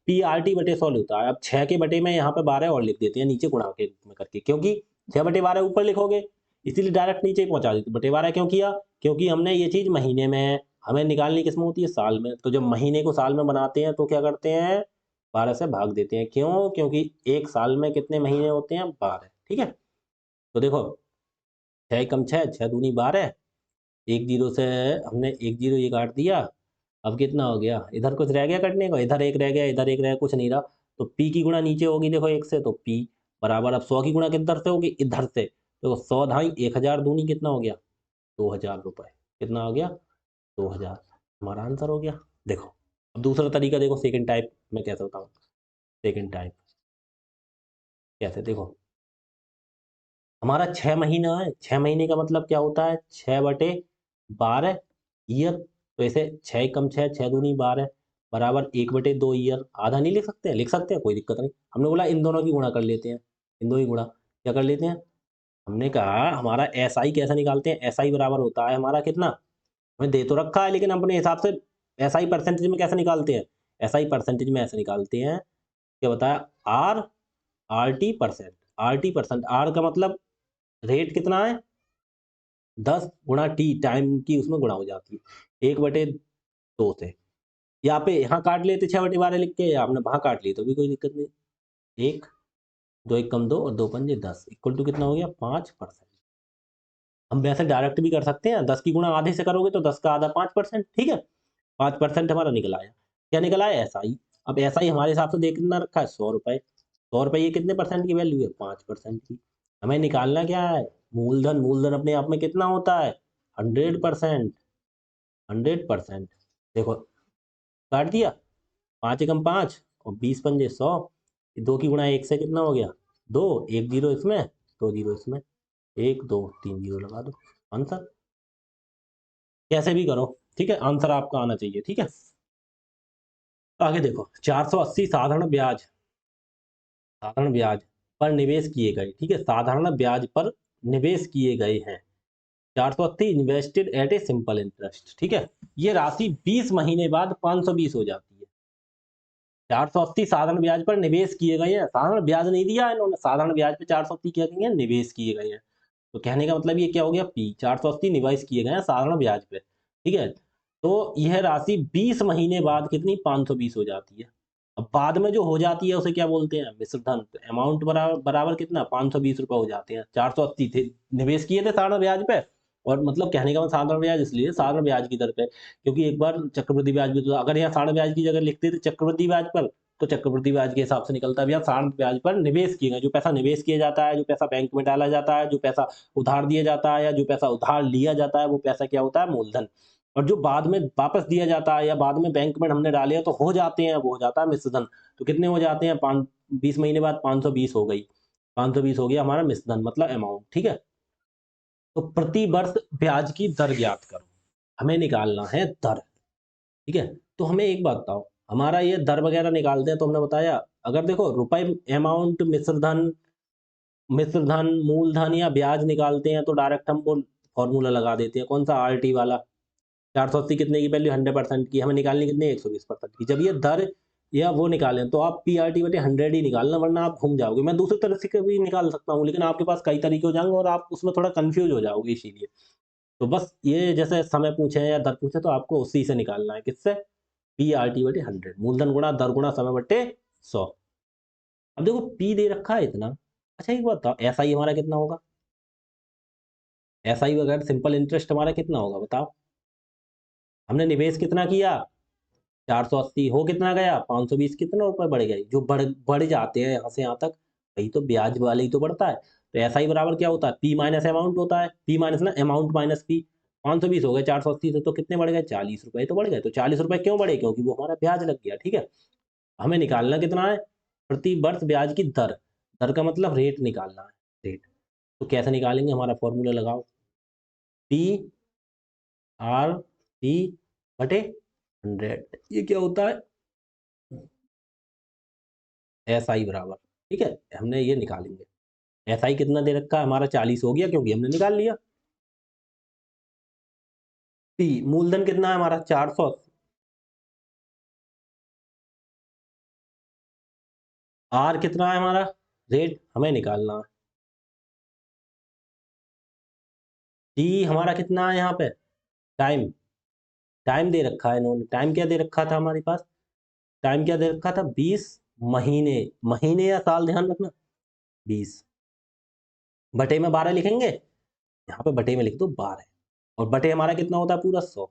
[SPEAKER 1] पी आर टी बटे 100 होता है। अब 6 के बटे में यहाँ पे 12 और लिख देते हैं नीचे गुणा के रूप में करके, क्योंकि 6/12 ऊपर लिखोगे, इसीलिए डायरेक्ट नीचे ही पहुंचा देते, बटे 12 क्यों किया, क्योंकि हमने ये चीज महीने में, हमें निकालनी किस में होती है, साल में, तो जब महीने को साल में बनाते हैं तो क्या करते हैं, 12 से भाग देते हैं, क्यों, क्योंकि एक साल में कितने महीने होते हैं, 12। ठीक है, तो देखो 6 × 6 6×2 12, एक जीरो से हमने एक जीरो ये काट दिया, अब कितना हो गया, इधर कुछ रह गया कटने को, इधर एक रह गया, इधर एक रह गया, कुछ नहीं रहा, तो पी की गुणा नीचे होगी देखो एक से, तो पी बराबर, अब 100 की गुणा किधर से होगी, इधर से, तो 100 ढाई 1,000 दूनी कितना हो गया, 2,000 रुपये, कितना हो गया 2,000, हमारा आंसर हो गया। देखो अब दूसरा तरीका देखो, सेकंड टाइप में कैसे बताऊँ, सेकंड टाइप कैसे, देखो हमारा 6 महीना है, 6 महीने का मतलब क्या होता है, 6/12 ईयर, तो ऐसे 6 × 6 6×2 12 बराबर 1/2 ईयर, आधा नहीं लिख सकते हैं, लिख सकते हैं कोई दिक्कत नहीं, हमने बोला इन दोनों की गुणा कर लेते हैं, इन दो की गुणा क्या कर लेते हैं, हमने कहा हमारा एस आई कैसे निकालते हैं, एस आई बराबर होता है हमारा कितना, हमें दे तो रखा है लेकिन अपने हिसाब से एस आई परसेंटेज में कैसे निकालते हैं, एस आई परसेंटेज में ऐसे निकालते हैं, क्या बताया, R R T percent, R T percent, R का मतलब रेट कितना है, 10 × टी, टाइम की उसमें गुणा हो जाती है 1/2 से, यहाँ पे यहाँ काट लेते 6/12 लिख के, या आपने वहां काट ली तो भी कोई दिक्कत नहीं, एक दो एक कम 2 और 2 × 5 = 10 इक्वल टू कितना हो गया 5%। हम वैसे डायरेक्ट भी कर सकते हैं, 10 की गुणा आधे से करोगे तो 10 का आधा 5%। ठीक है, 5% हमारा निकल आया, क्या निकल आया, एस आई। अब एस आई हमारे हिसाब से देख कितना रखा है, 100 रुपये, 100 रुपये ये कितने परसेंट की वैल्यू है, 5% की। हमें निकालना क्या है, मूलधन, मूलधन अपने आप में कितना होता है, 100%, 100%। देखो काट दिया, 5 × 5 और 20 × 5 = 100, दो की गुणा एक से कितना हो गया, दो, एक जीरो इसमें, दो जीरो इसमें, एक दो तीन जीरो लगा दो, आंसर, कैसे भी करो। ठीक है, आंसर आपका आना चाहिए। ठीक है, आगे देखो 480 साधारण ब्याज पर निवेश किए गए, ठीक है, साधारण ब्याज पर निवेश किए गए हैं, 480 invested at a simple interest. ठीक है, ये राशि 20 महीने बाद 520 हो जाती है। 480 साधारण ब्याज पर निवेश किए गए हैं, साधारण ब्याज नहीं दिया इन्होंने, साधारण ब्याज पे 480 क्या कहेंगे, निवेश किए गए हैं, तो कहने का मतलब ये क्या हो गया, पी 480 निवेश किए गए हैं साधारण ब्याज पे। ठीक है, तो यह राशि 20 महीने बाद कितनी 520 हो जाती है। अब बाद में जो हो जाती है उसे क्या बोलते हैं, मिश्रधन, तो अमाउंट बराबर बराबर कितना 520 रुपये हो जाते हैं, 480 थे निवेश किए थे साधारण ब्याज पे, और मतलब कहने का मतलब साधारण ब्याज इसलिए साधारण ब्याज की दर पे, क्योंकि एक बार चक्रवृद्धि ब्याज भी, तो अगर यहाँ साधारण ब्याज की जगह लिखते थे चक्रवृद्धि ब्याज पर, तो चक्रवृद्धि ब्याज के हिसाब से निकलता है, भैया साधारण ब्याज पर निवेश किए गए, जो पैसा निवेश किया जाता है, जो पैसा बैंक में डाला जाता है, जो पैसा उधार दिया जाता है, या जो पैसा उधार लिया जाता है, वो पैसा क्या होता है, मूलधन। और जो बाद में वापस दिया जाता है या बाद में बैंक में हमने डाले तो हो जाते हैं, वो हो जाता है मिश्रधन। तो कितने हो जाते हैं, 20 महीने बाद 520 हो गई, 520 हो गया हमारा मिश्रधन मतलब अमाउंट। ठीक है, तो प्रति वर्ष ब्याज की दर ज्ञात करो, हमें निकालना है दर। ठीक है, तो हमें एक बात बताओ, हमारा ये दर वगैरह निकालते हैं तो हमने बताया, अगर देखो रुपए अमाउंट मिश्रधन मूलधन या ब्याज निकालते हैं तो डायरेक्ट हम वो फॉर्मूला लगा देते हैं, कौन सा, आरटी वाला। 480 कितने की वैल्यू, 100% की, हमें निकालनी कितनी, 120% की। जब ये दर या वो निकालें तो आप पीआरटी बटे 100 ही निकालना, वरना आप घूम जाओगे। मैं दूसरी तरह से भी निकाल सकता हूँ, लेकिन आपके पास कई तरीके हो जाएंगे और आप उसमें थोड़ा कंफ्यूज हो जाओगे, इसीलिए। तो बस ये जैसे समय पूछे या दर पूछे तो आपको उसी से निकालना है, किससे, पीआरटी बटे 100, मूलधन गुणा दर गुणा समय बटे 100। अब देखो पी दे रखा है इतना। अच्छा एक बात बताओ, एसआई हमारा कितना होगा, एसआई वगैरह सिंपल इंटरेस्ट हमारा कितना होगा बताओ। हमने निवेश कितना किया, 480, हो कितना गया, 520, कितना रुपए बढ़ गए, जो बढ़ बढ़ जाते हैं यहाँ से यहाँ तक, वही तो ब्याज वाले ही तो बढ़ता है। तो एसआई बराबर क्या होता है, पी माइनस अमाउंट होता है, पी माइनस ना अमाउंट माइनस पी। 520 हो गए 480 से, तो कितने बढ़ गए, 40 रुपए तो बढ़ गए। तो 40 रुपए क्यों बढ़े, क्योंकि वो हमारा ब्याज लग गया, ठीक है। हमें निकालना कितना है, प्रति वर्ष ब्याज की दर, दर का मतलब रेट निकालना है, रेट। तो कैसे निकालेंगे, हमारा फॉर्मूला लगाओ, पी आर टी बटे 100, ये क्या होता है, एस आई बराबर, ठीक है, हमने ये निकालेंगे। एस आई कितना दे रखा है हमारा, 40 हो गया, क्योंकि हमने निकाल लिया। पी मूलधन कितना है हमारा, 400। आर कितना है हमारा, रेट हमें निकालना है। टी हमारा कितना है यहाँ पे, टाइम, टाइम दे रखा है इन्होंने, टाइम क्या दे रखा था हमारे पास, टाइम क्या दे रखा था, 20 महीने, महीने या साल, ध्यान रखना, 20 बटे में 12 लिखेंगे, यहाँ पे बटे में लिख दो 12, और बटे हमारा कितना होता है पूरा 100।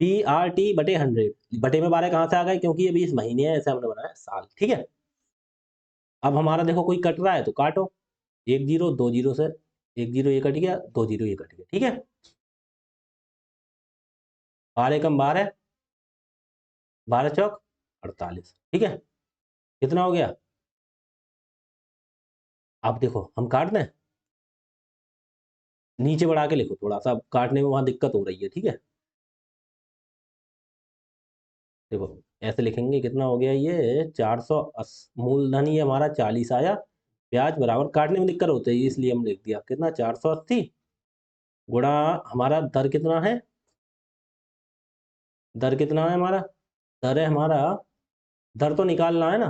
[SPEAKER 1] पी आर टी बटे 100, बटे में 12 कहाँ से आ गए, क्योंकि ये 20 महीने है, ऐसे हमने बनाया साल, ठीक है। अब हमारा देखो कोई कट रहा है तो काटो, एक जीरो, दो जीरो से, एक जीरो ये कट गया, दो जीरो ये कट गया, ठीक है। 12 कम 12, 12 चौक 48, ठीक है। कितना हो गया, अब देखो हम काट दें, नीचे बढ़ा के लिखो थोड़ा सा, काटने में वहां दिक्कत हो रही है, ठीक है। देखो ऐसे लिखेंगे, कितना हो गया ये, 480, मूलधन ये हमारा 40 आया, ब्याज बराबर, काटने में दिक्कत होती है इसलिए हम लिख दिया, कितना, 480 गुणा, हमारा दर कितना है, दर कितना है हमारा, दर है हमारा, दर तो निकालना है ना,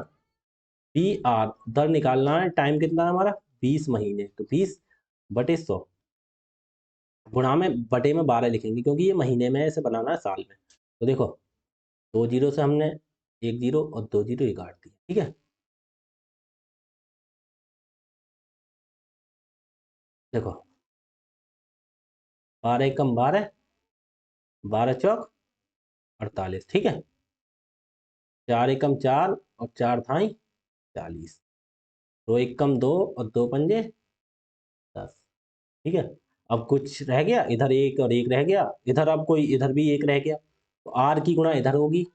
[SPEAKER 1] पी आर, दर निकालना है, टाइम कितना है हमारा, 20 महीने, तो 20 बटे 100, गुणा में बटे में 12 लिखेंगे, क्योंकि ये महीने में इसे बनाना है साल में। तो देखो दो जीरो से हमने एक जीरो और दो जीरो ये काट दिया, ठीक है। देखो 12 कम 12, 12 चौक 48, ठीक है। 4 एकम 4 और 4 थाई 40, दो एक कम 2 और 2 पंजे 10, ठीक है। अब कुछ रह गया, इधर एक और एक रह गया, इधर अब कोई, इधर भी एक रह गया, तो आर की गुणा इधर होगी,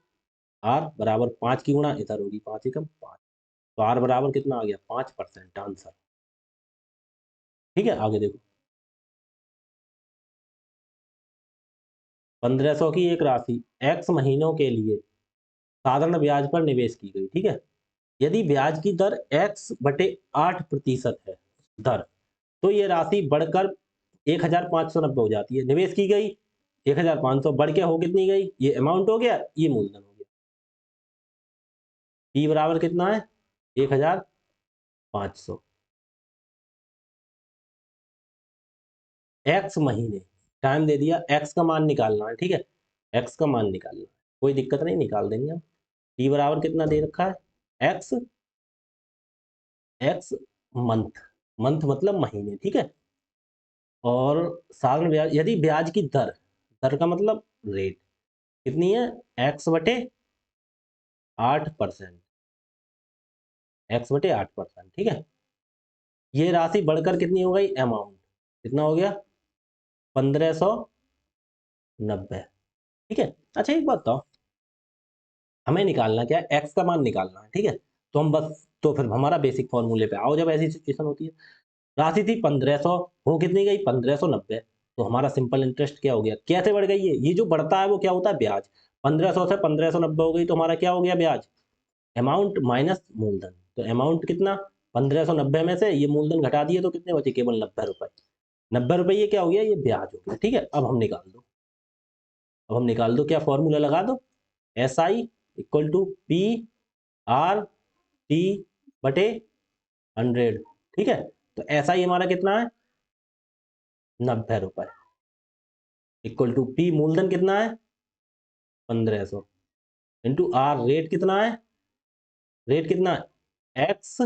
[SPEAKER 1] आर बराबर 5 की गुणा इधर होगी, 5 एकम 5, तो आर बराबर कितना आ गया, 5%, आंसर, ठीक है। आगे देखो, 1500 की एक राशि एक्स महीनों के लिए साधारण ब्याज पर निवेश की गई, ठीक है। यदि ब्याज की दर एक्स बटे 8% है दर, तो ये राशि बढ़कर 1590 हो जाती है, निवेश की गई 1500, बढ़ के हो कितनी गई, ये अमाउंट हो गया, ये मूलधन हो गया। पी बराबर कितना है, 1500, एक्स महीने, टाइम दे दिया, एक्स का मान निकालना है, ठीक है, एक्स का मान निकालना है, कोई दिक्कत नहीं, निकाल देंगे हम। पी बराबर कितना दे रखा है, एक्स, एक्स मंथ, मंथ मतलब महीने, ठीक है। और साधारण ब्याज, यदि ब्याज की दर, दर का मतलब रेट, कितनी है, x/8%, x/8%, ठीक है। ये राशि बढ़कर कितनी हो गई, अमाउंट कितना हो गया, 1590, ठीक है। अच्छा एक बात बताओ, हमें निकालना क्या है, एक्स का मान निकालना है, ठीक है। तो हम बस, तो फिर हमारा बेसिक फॉर्मूले पे आओ, जब ऐसी सिचुएशन होती है, राशि थी 1500, हो कितनी गई, 1590, तो हमारा सिंपल इंटरेस्ट क्या हो गया, कैसे बढ़ गई, ये जो बढ़ता है वो क्या होता है, ब्याज। 1500 से 1590 हो गई तो हमारा क्या हो गया ब्याज, अमाउंट माइनस मूलधन। तो अमाउंट कितना, 1590 में से ये मूलधन घटा दिए तो कितने बचे, केवल 90 रुपए। 90 रुपये ये क्या हो गया, ये ब्याज हो गया। ठीक है, अब हम निकाल दो, अब हम निकाल दो, क्या फॉर्मूला लगा दो, S I equal to P R T बटे 100। ठीक है, तो एस आई हमारा कितना है, 90 रुपए, इक्वल टू पी मूलधन कितना है 1500, इंटू आर रेट कितना है, रेट कितना है एक्स,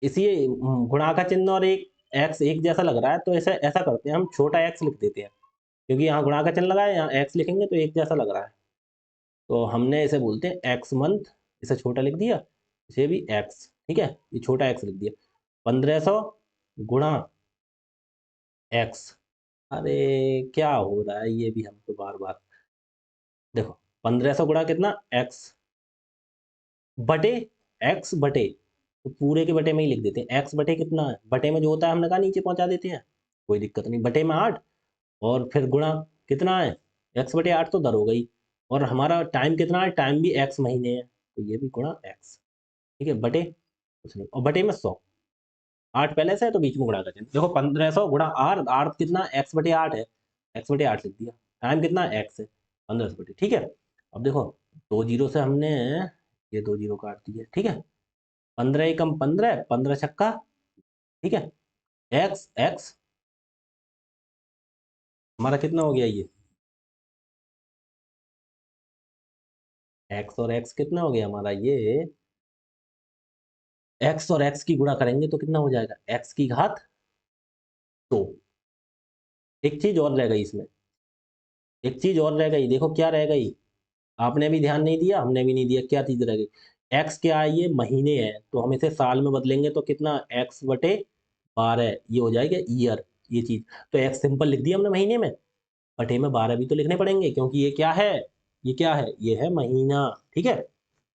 [SPEAKER 1] इसी गुणा का चिन्ह और एक एक्स एक जैसा लग रहा है, तो ऐसा ऐसा करते हैं हम, छोटा एक्स लिख देते हैं, क्योंकि यहाँ गुणा का चिन्ह लगा है, यहाँ एक्स लिखेंगे तो एक जैसा लग रहा है, तो हमने इसे बोलते हैं एक्स मंथ, इसे छोटा लिख दिया, इसे भी एक्स। ठीक है, ये छोटा एक्स लिख दिया, 1500 गुणा एक्स। अरे क्या हो रहा है, ये भी हमको बार बार, देखो 1500 गुणा कितना एक्स बटे एक्स बटे, तो पूरे के बटे में ही लिख देते हैं, एक्स बटे कितना है, बटे में जो होता है हमने कहा नीचे पहुंचा देते हैं, कोई दिक्कत नहीं, बटे में 8, और फिर गुणा कितना है, एक्स बटे 8 तो दर हो गई, और हमारा टाइम कितना है, टाइम भी एक्स महीने है, तो ये भी गुणा एक्स। ठीक है, बटे कुछ नहीं, और बटे में 100, 8 पहले से है तो बीच में गुणा कर देंगे। देखो 1500 गुणा आर, आर कितना एक्स बटे 8 है, एक्स बटे 8 लिख दिया, टाइम कितना एक्स है 1500 बटे। ठीक है, अब देखो दो जीरो से हमने ये दो जीरो काट दिए। ठीक है, 15 एकम 15, 15 छक्का, ठीक है, एक्स एक्स हमारा कितना हो गया, ये एक्स और एक्स कितना हो गया हमारा, ये एक्स और एक्स की गुणा करेंगे तो कितना हो जाएगा, एक्स की घात 2। एक चीज और रह गई इसमें, एक चीज और रह गई, देखो क्या रह गई, आपने भी ध्यान नहीं दिया, हमने भी नहीं दिया, क्या चीज रह गई, एक्स क्या है, ये महीने है, तो हम इसे साल में बदलेंगे तो कितना, एक्स बटे 12, ये हो जाएगा ईयर, ये चीज। तो एक्स सिंपल लिख दिया हमने महीने में, बटे में 12 भी तो लिखने पड़ेंगे, क्योंकि ये क्या है, ये क्या है, ये है महीना। ठीक है,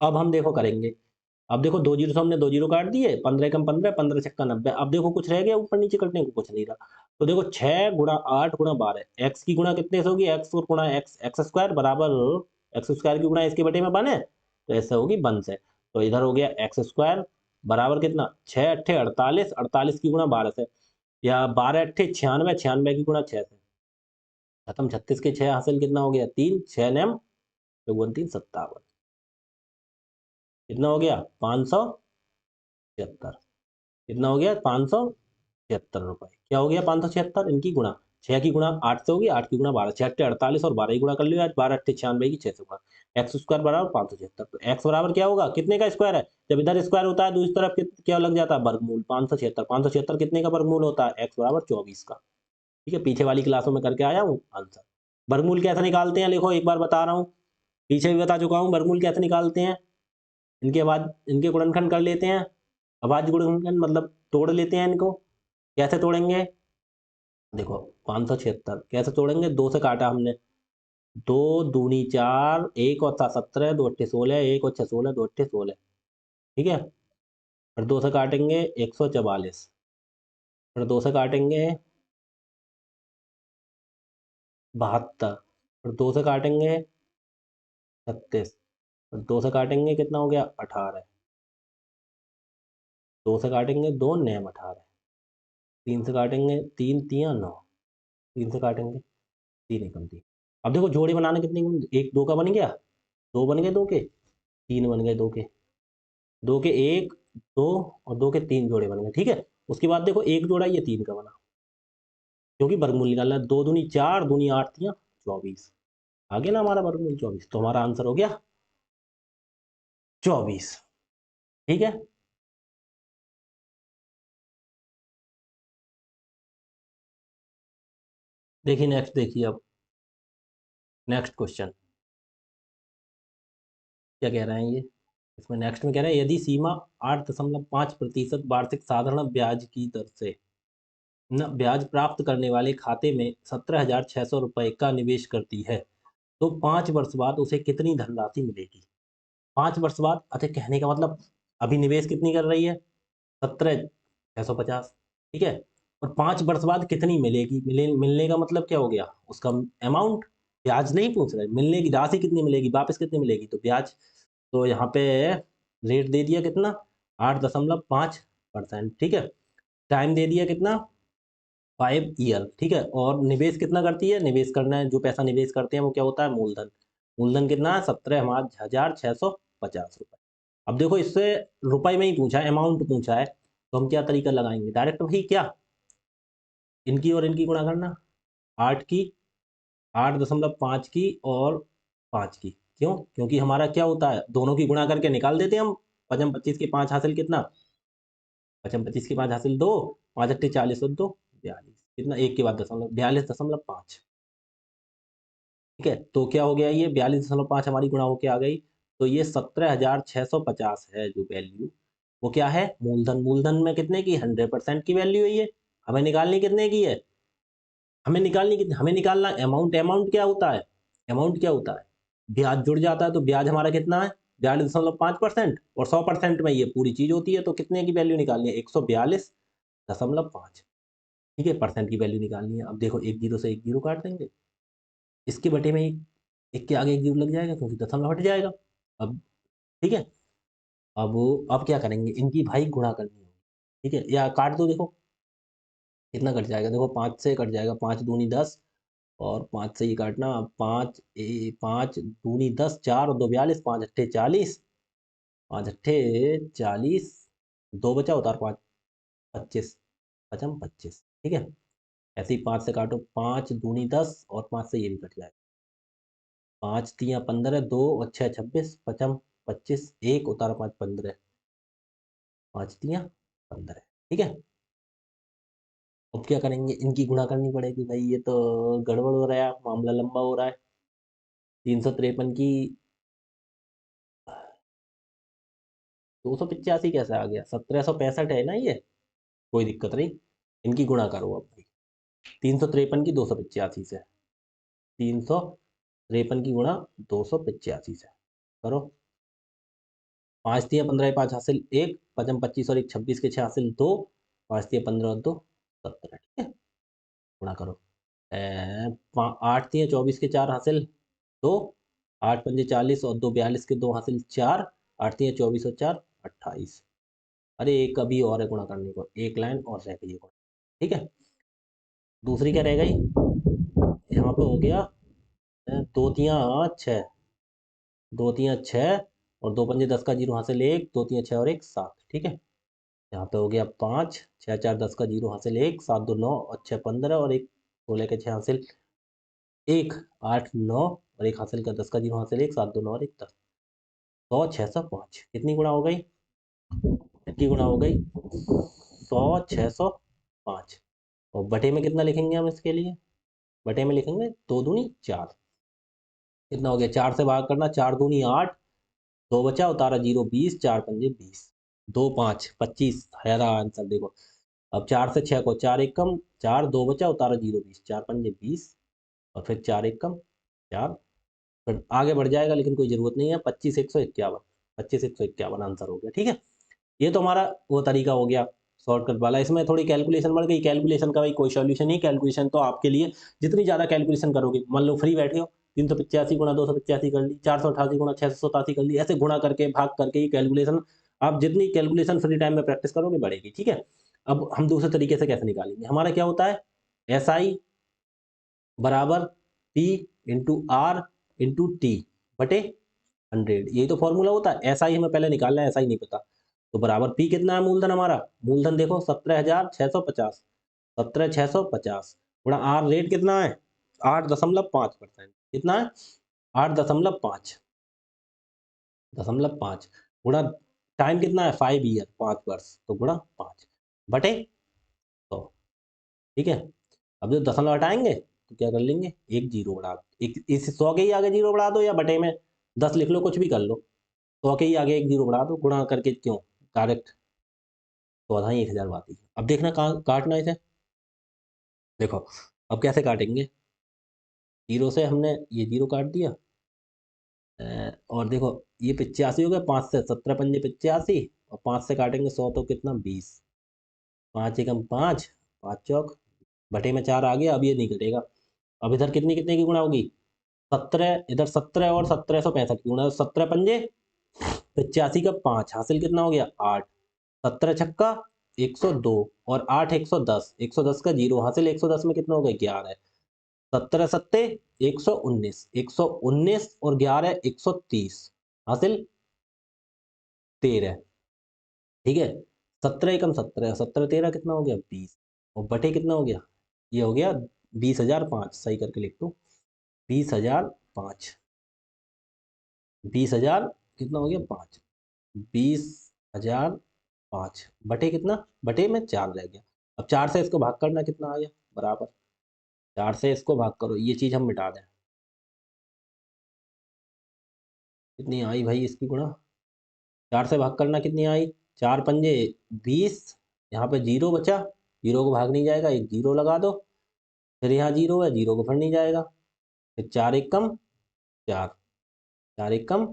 [SPEAKER 1] अब हम देखो करेंगे, अब देखो दो जीरो से हमने दो जीरो काट दिए, 15 कम 15, 15 छक्का 90, अब देखो कुछ रह गया ऊपर नीचे कटने को, कुछ नहीं रहा, तो देखो 6 गुणा 8 गुणा 12, एक्स की गुणा कितने से होगी, एक्स और गुणा एक्स, एक्स स्क्वायर बराबर एक्स स्क्वायर की गुणा इसके बटे में 1 है, तो ऐसे होगी 1 से, तो इधर हो गया एक्स स्क्वायर बराबर कितना, 6 अट्ठे 48, 48 की गुणा 12 से, या 12 अट्ठे 96, 96 की गुणा 6 से, खत्म, 36 के 6 हासिल, कितना हो गया 3, 6 नैम चौवन 3 57, कितना हो गया 576, कितना हो गया 576 रुपए, क्या हो गया 576, इनकी गुणा, 6 की गुणा 8 से होगी, 8 की गुणा 12, 6 अट्ठे 48, और 12 की गुणा कर लियो आज, 12 अट्ठे 96 की 6 से गुणा, एक्स स्क्वायर बराबर 576, तो एक्स बराबर क्या होगा, कितने का स्क्वायर है, जब इधर स्क्वायर होता है दूसरी तरफ क्या लग जाता है, वर्गमूल, 576, 576 कितने का वर्गमूल होता है, एक्स बराबर 24 का। ठीक है, पीछे वाली क्लासों में करके आया हूँ आंसर। वर्गमूल कैसे निकालते हैं, लिखो एक बार बता रहा हूँ, पीछे भी बता चुका हूँ, वर्गमूल कैसे निकालते हैं, इनके बाद इनके गुणनखंड कर लेते हैं, अभाज्य गुणनखंड मतलब तोड़ लेते हैं इनको, कैसे तोड़ेंगे, देखो 576 कैसे तोड़ेंगे, दो से काटा हमने, दो दूनी 4, एक और 7 17, दो अट्ठे 16, एक और 6 16, दो अट्ठे 16। ठीक है, फिर दो से काटेंगे 144, फिर दो से काटेंगे 72, फिर दो से काटेंगे 36, फिर दो से काटेंगे कितना हो गया 18, दो से काटेंगे दो नैम 18, तीन से काटेंगे तीन तिया 9, तीन से काटेंगे तीन एकम 3। अब देखो जोड़े बनाने कितने, एक दो का बन गया, दो बन गए दो के, तीन बन गए दो के, दो के एक, दो, और दो के तीन जोड़े बन गए। ठीक है, उसके बाद देखो एक जोड़ा ये तीन का बना, क्योंकि वर्गमूल निकालना है, दो दूनी 4, दूनी 8 तिया 24, आ गया ना हमारा वर्गमूल 24, तो हमारा आंसर हो गया 24। ठीक है, देखिए नेक्स्ट, देखिए अब नेक्स्ट क्वेश्चन क्या कह रहे हैं ये, इसमें नेक्स्ट में कह रहे हैं यदि सीमा 8.5% वार्षिक साधारण ब्याज की दर से न ब्याज प्राप्त करने वाले खाते में 17,600 रुपए का निवेश करती है, तो 5 वर्ष बाद उसे कितनी धनराशि मिलेगी। 5 वर्ष बाद, अच्छा कहने का मतलब अभी निवेश कितनी कर रही है, 17,650। ठीक है, और 5 वर्ष बाद कितनी मिलेगी, मिलने का मतलब क्या हो गया, उसका अमाउंट, ब्याज नहीं पूछ रहे, मिलने की राशि कितनी मिलेगी, वापस कितनी मिलेगी, तो ब्याज। तो यहाँ पे रेट दे दिया कितना, 8.5%, ठीक है। टाइम दे दिया कितना, 5 ईयर, ठीक है। और निवेश कितना करती है, निवेश करना है, जो पैसा निवेश करते हैं वो क्या होता है, मूलधन। मूलधन कितना है, 17,650 रुपये। अब देखो इससे रुपए में ही पूछा है, अमाउंट पूछा है, तो हम क्या तरीका लगाएंगे, डायरेक्ट वही क्या, इनकी और इनकी गुणा करना, 8 की, 8.5 की और 5 की। क्यों, क्योंकि हमारा क्या होता है, दोनों की गुणा करके निकाल देते हैं हम। 25 की 5 हासिल कितना, 25 की 5 हासिल 2, 5 अट्ठे 40 और 2 42, कितना, एक के बाद दशमलव, 42.5, ठीक है। तो क्या हो गया, ये 42.5 हमारी गुणा होके आ गई। तो ये 17,650 है जो वैल्यू, वो क्या है, मूलधन। मूलधन में कितने की, 100% की वैल्यू है ये। हमें निकालनी कितने की है, हमें निकालना अमाउंट। अमाउंट क्या होता है, अमाउंट क्या होता है, ब्याज जुड़ जाता है, तो ब्याज हमारा कितना है, 42.5%, और 100% में ये पूरी चीज होती है, तो कितने की वैल्यू निकालनी है, 142.5, ठीक है, परसेंट की वैल्यू निकालनी है। अब देखो एक जीरो से एक जीरो काट देंगे, इसके बटे में एक के आगे एक जीरो लग जाएगा, क्योंकि दशमलव हट जाएगा। अब ठीक है, अब क्या करेंगे, इनकी भाई गुणा करनी होगी, ठीक है, या काट दो, देखो कितना कट जाएगा, देखो 5 से कट जाएगा, 5 दूनी 10, और 5 से ही काटना, 5 दूनी 10, 4 और 2 42, 5 अट्ठे 40, 5 अट्ठे 40, 2 बचा, उतार 5 25, पचम 25, ठीक है। ऐसे ही 5 से काटो, 5 दूनी 10 और 5 से ये भी कट जाएगा, 5 तियाँ 15, 2 और 6 26, पचम 25, 1 उतारा 5 15, 5 तियाँ 15, ठीक है। अब क्या करेंगे, इनकी गुणा करनी पड़ेगी भाई, ये तो गड़बड़ हो रहा है, मामला लंबा हो रहा है। 353 की 285 कैसे आ गया, 1765 है ना ये, कोई दिक्कत नहीं, इनकी गुणा करो अब भाई। 353 की 285 से, 353 की गुणा 285 से करो। 5 तिया 15, 5 हासिल 1, पचम 25 और 1 26 के 6 हासिल 2, 5 तिया 15 और 2 17, ठीक है। गुणा करो, 8 तिया 24 के 4 हासिल 2, 8 पंजे 40 और 2 42 के 2 हासिल 4, 8 तिया 24 और 4 28। अरे एक अभी और है गुणा करने को, एक लाइन और रह गई है गुणा, ठीक है। दूसरी क्या रह गई, यहाँ पे हो गया, दो तिया 6, 2 तिया 6 और 2 पंजे 10 का जीरो हासिल 1, 2 तिया 6 और 1 7, ठीक है। यहाँ पे हो गया 5, 6 4 10 का जीरो हासिल 1, 7 2 9 और 6 15 और 1 16 के 6 हासिल 1, 8 9 और 1 हासिल का 10 का जीरो हासिल 1, 7 2 9 और 1 10, 100 605, कितनी गुणा हो गई, इनकी गुणा हो गई 100 605। और बटे में कितना लिखेंगे हम इसके लिए, बटे में लिखेंगे 2 दूनी 4, कितना हो गया, 4 से भाग करना, 4 दूनी 8, 2 बचा, उतारा जीरो 20, 4 पंजे 20, 2 5 25 है आंसर, देखो। अब 4 से 6 को 4 एक कम, 4 2 बचा, उतारा जीरो 20, 4 पंजे 20, और फिर 4 एक कम 4, फिर आगे बढ़ जाएगा लेकिन कोई जरूरत नहीं है, 25 151, 25 151 आंसर हो गया, ठीक है। ये तो हमारा वो तरीका हो गया शॉर्टकट वाला, इसमें थोड़ी कैलकुलेशन बढ़ गई, कैलकुलेशन का भाई कोई सॉल्यूशन नहीं, कैलकुलेशन तो आपके लिए जितनी ज़्यादा कैलकुलेशन करोगे, मान लो फ्री बैठे हो, 385 गुणा 285 कर ली, 488 गुणा 687 कर ली, ऐसे गुणा करके भाग करके ये कैलकुलेशन, आप जितनी कैलकुलेशन फ्री टाइम में प्रैक्टिस करोगे बढ़ेगी, ठीक है। अब हम दूसरे तरीके से कैसे निकालेंगे, हमारा क्या होता है, एस आई बराबर P into R into T बटे 100, यही तो फॉर्मूला होता है। ऐसा ही हमें पहले निकालना है, ऐसा ही नहीं पता, तो बराबर पी कितना है मूलधन हमारा, मूलधन देखो 17,650, 17,650 गुणा आर रेट कितना है, 8.5%, कितना है, 8.5 गुणा टाइम कितना है, 5 ईयर 5 वर्ष, तो गुणा 5 बटे 100, ठीक है। अब जो दशमलव हटाएंगे तो क्या कर लेंगे, एक जीरो बढ़ा, एक इस 100 के ही आगे जीरो बढ़ा दो, या बटे में 10 लिख लो, कुछ भी कर लो, 100 के ही आगे एक जीरो बढ़ा दो, गुणा करके क्यों, डायरेक्ट तो आधा ही 1000 बात ही। अब देखना कहाँ काटना है इसे, देखो अब कैसे काटेंगे, जीरो से हमने ये जीरो काट दिया, और देखो ये 85 हो गया, 5 से 17 पंजे 85, और 5 से काटेंगे 100 तो कितना 20, 5 एकम 5, 5 चौक, बटे में 4 आ गया, अब ये नहीं कटेगा। अब इधर कितनी कितने की गुणा होगी, 17 इधर 17 और 1765 की गुणा 17 पंजे 85 का 5 हासिल कितना हो गया 8। 17 छक्का 102 और 8 110, 110 का जीरो हासिल 110 में कितना हो गया 11। 17 सत्ते 119, 119 और 11 130 हासिल 13। ठीक है, 17 एकम 17, 17 13 कितना हो गया 20 और बटे कितना हो गया, ये हो गया 20,005। सही करके लिख दो 20,005, 20,000 कितना हो गया 5, 20,005 बटे कितना, बटे में 4 रह गया। अब 4 से इसको भाग करना कितना आ गया बराबर, 4 से इसको भाग करो, ये चीज हम मिटा दें। कितनी आई भाई इसकी गुणा, 4 से भाग करना कितनी आई, 4 पंजे 20, यहाँ पे जीरो बचा, जीरो को भाग नहीं जाएगा, एक जीरो लगा दो, फिर यहाँ जीरो है, जीरो को फिर नहीं जाएगा, फिर 4 एक कम 4, 4 एक कम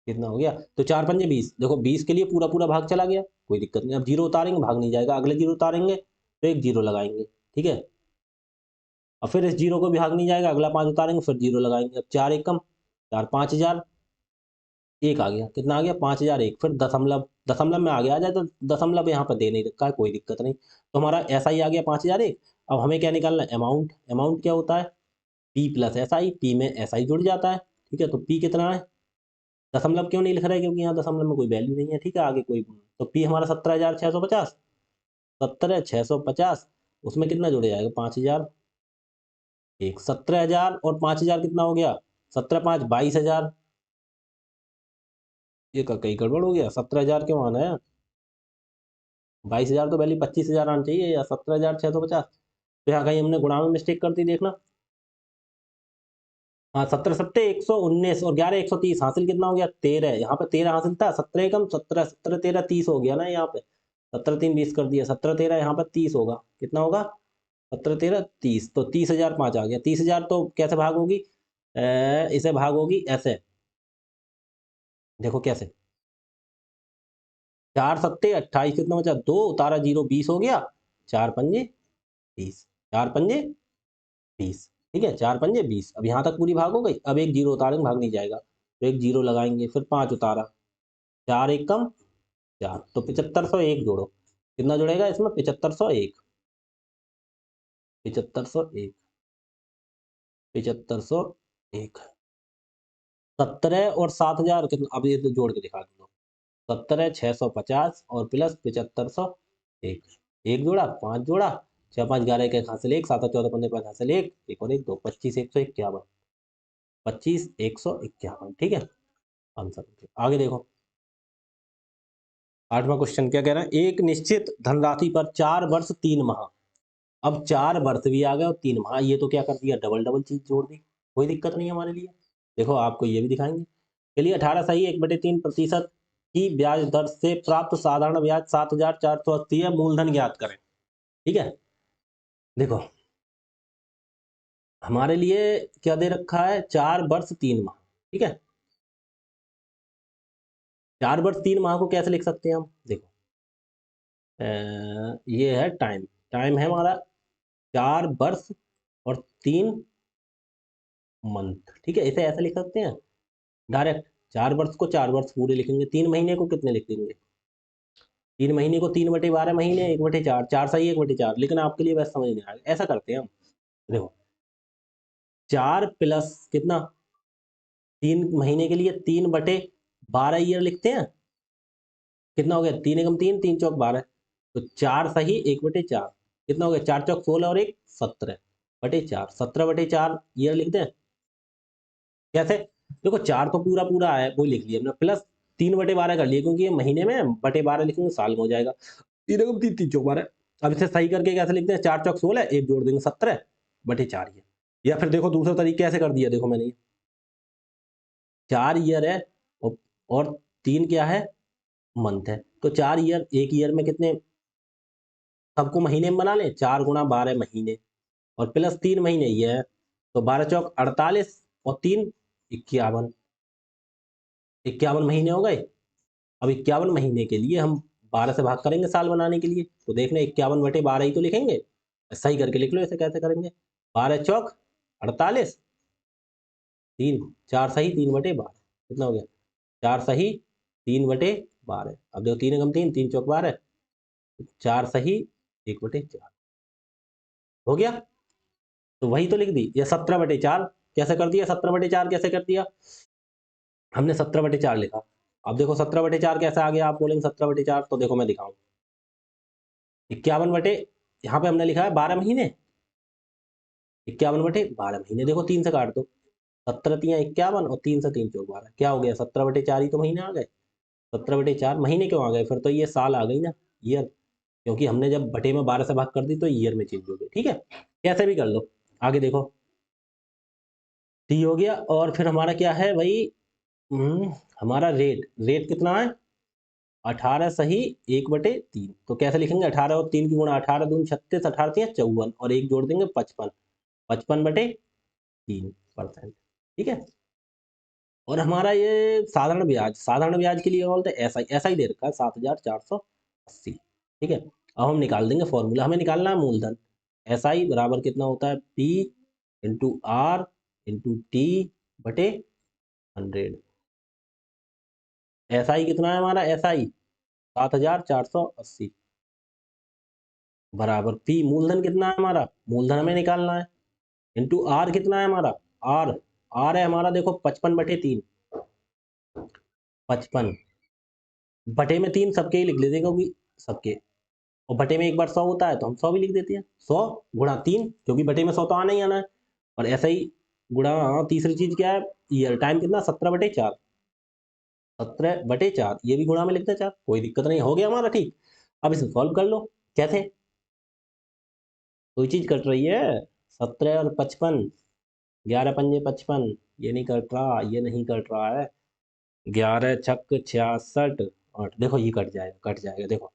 [SPEAKER 1] कितना हो गया, तो 4 पंजे 20, देखो 20 के लिए पूरा पूरा भाग चला गया, कोई दिक्कत नहीं। अब जीरो उतारेंगे भाग नहीं जाएगा, अगले जीरो उतारेंगे तो एक जीरो लगाएंगे, ठीक है। और फिर इस जीरो को भी भाग नहीं जाएगा, अगला 5 उतारेंगे फिर जीरो लगाएंगे। अब 4 एक कम 4, 5,000 एक आ गया, कितना आ गया 5,001, फिर दशमलव, दशमलव में आगे आ जाए तो दशमलव यहाँ पर दे नहीं रखा है, कोई दिक्कत नहीं। तो हमारा ऐसा ही आ गया 5,001। अब हमें क्या निकालना है अमाउंट, अमाउंट क्या होता है P plus S I, P में एस आई जुड़ जाता है, ठीक है। तो पी कितना है, दशमलव क्यों नहीं लिख रहे, क्योंकि यहाँ दशमलव में कोई वैल्यू नहीं है, ठीक है। आगे कोई, तो पी हमारा 17,650, 17,650 उसमें कितना जुड़ जाएगा 5,001, 17,000 और 5,000 कितना हो गया, 17 5 22,000, ये कहीं गड़बड़ हो गया, 17,000 क्यों आना है, 22,000 तो वैल्यू 25,000 आना चाहिए, या 17,650। तो यहाँ कहीं हमने गुणा में मिस्टेक कर दी, देखना। हाँ 17 सत्ते 119 और 11 130 हासिल कितना हो गया 13, यहाँ पे 13 हासिल था, 17 कम 17, 17 13 30 हो गया ना यहाँ पे, 17 3 20 कर दिया, 17 13 यहाँ पे 30 होगा, कितना होगा 17 13 30, तो 30,005 आ गया। 30,000 तो कैसे भाग होगी, इसे भाग होगी ऐसे, देखो कैसे, 4 सत्ते 28 कितना बचा, 2 उतारा जीरो 20 हो गया, 4 पंजे 20, 4 पंजे 20, ठीक है, 4 पंजे 20। अब यहाँ तक पूरी भाग हो गई, अब एक जीरो उतारेंगे भाग नहीं जाएगा, तो एक जीरो लगाएंगे, फिर 5 उतारा, 4 एक कम 4, तो 7501 जोड़ो, कितना जुड़ेगा इसमें 7501, 7501, 7501, 17 और 7,000 कितना, अब ये तो जोड़ के दिखा दो, 17,650 और प्लस 7501, एक जोड़ा 5 जोड़ा, 6 5 11 एक हासिल 1, 7 14 15 5 हासिल 1, एक और एक 2, 25 151, 25 151, ठीक है आंसर। आगे देखो 8वां क्वेश्चन क्या कह रहा है, एक निश्चित धनराशि पर 4 वर्ष 3 माह, अब 4 वर्ष भी आ गए और 3 माह, ये तो क्या कर दिया डबल डबल चीज जोड़ दी, कोई दिक्कत नहीं हमारे लिए। देखो आपको ये भी दिखाएंगे, चलिए 18 सही 1/3% की ब्याज दर से प्राप्त साधारण ब्याज 7,480 है, मूलधन ज्ञात करें, ठीक है। देखो हमारे लिए क्या दे रखा है 4 वर्ष 3 माह, ठीक है। 4 वर्ष 3 माह को कैसे लिख सकते हैं हम, देखो ये है टाइम, टाइम है हमारा 4 वर्ष और 3 मंथ, ठीक है। इसे ऐसे लिख सकते हैं डायरेक्ट, 4 वर्ष को 4 वर्ष पूरे लिखेंगे, 3 महीने को कितने लिख देंगे, 3 महीने को 3/12 महीने, 1/4, 4 सही 1/4, लेकिन आपके लिए बस समझ नहीं आएगा, ऐसा करते हैं हम। देखो 4 प्लस कितना, 3 महीने के लिए 3/12 ईयर लिखते हैं, कितना हो गया 3 एकम 3, 3 चौक 12, तो 4 सही 1/4, कितना हो गया 4 चौक 16 और 1 17/4, 17/4 ईयर लिखते हैं। कैसे, देखो 4 तो पूरा पूरा है वो लिख लिया हमने, प्लस 3/12 कर लिया, क्योंकि ये महीने में बटे 12 लिखेंगे साल में हो जाएगा, 3 एकम 3, 3 चौक 12। अब इसे सही करके कैसे लिखते हैं, 4 चौक 16, एक जोड़ देंगे 17/4 ये। या फिर देखो दूसरा तरीका कैसे कर दिया, देखो मैंने 4 ईयर है और 3 क्या है मंथ है, तो 4 ईयर, एक ईयर में कितने, सबको महीने में बना लें, 4 गुणा 12 महीने और प्लस 3 महीने ये है, तो 12 चौक 48 और 3 51, 51 महीने हो गए। अब 51 महीने के लिए हम 12 से भाग करेंगे साल बनाने के लिए, तो देखना 51/12 ही तो लिखेंगे, सही करके लिख लो, ऐसे कैसे करेंगे, 12 चौक 48 3 4 सही 3/12 कितना हो गया 4 सही 3/12। अब देखो 3 एकम 3 3 चौक 12 4 सही 1/4 हो गया। तो वही तो लिख दी। या 17/4 कैसे कर दिया 17/4 कैसे कर दिया हमने 17/4 लिखा। अब देखो 17/4 कैसे आ गया आप बोलेंगे 17/4 तो देखो मैं दिखाऊं 51 बटे यहाँ पे हमने लिखा है 12 महीने 51/12 महीने देखो 3 से काट दो 17×3 = 51 और 3 से 3 चौक 12 क्या हो गया 17/4 ही तो महीने आ गए 17/4 महीने क्यों आ गए फिर तो ये साल आ गई ना ईयर क्योंकि हमने जब बटे में 12 से भाग कर दी तो ईयर में चेंज हो गई ठीक है कैसे भी कर लो आगे देखो टी हो गया और फिर हमारा क्या है भाई हमारा रेट रेट कितना है 18 सही 1/3 तो कैसे लिखेंगे 18 और 3 की गुणा 18 दूनी 36 18 3 54 और एक जोड़ देंगे 55 55/3% ठीक है। और हमारा ये साधारण ब्याज के लिए बोलते हैं ऐसा ही दे रखा है 7,480 ठीक है। अब हम निकाल देंगे फॉर्मूला हमें निकालना है मूलधन SI बराबर कितना होता है P into R into T बटे 100 SI कितना है हमारा SI 7,480 बराबर P मूलधन कितना है हमारा मूलधन हमें निकालना है इंटू R कितना है हमारा R R है हमारा देखो 55/3 55 बटे में 3 सबके ही लिख लेते क्योंकि सबके और बटे में एक बार 100 होता है तो हम 100 भी लिख देते हैं 100 × 3 क्योंकि बटे में 100 तो आना ही आना है और ऐसा ही गुणा तीसरी चीज क्या है ईयर टाइम कितना 17/4 17/4 ये भी गुणा में लिखते हैं 4 कोई दिक्कत नहीं हो गया हमारा ठीक। अब इसे सॉल्व कर लो कैसे कोई चीज कट रही है 17 और 55 11 पंजे 55 ये नहीं कट रहा ये नहीं कट रहा है 11 छक 66 8 देखो ये कट जाएगा देखो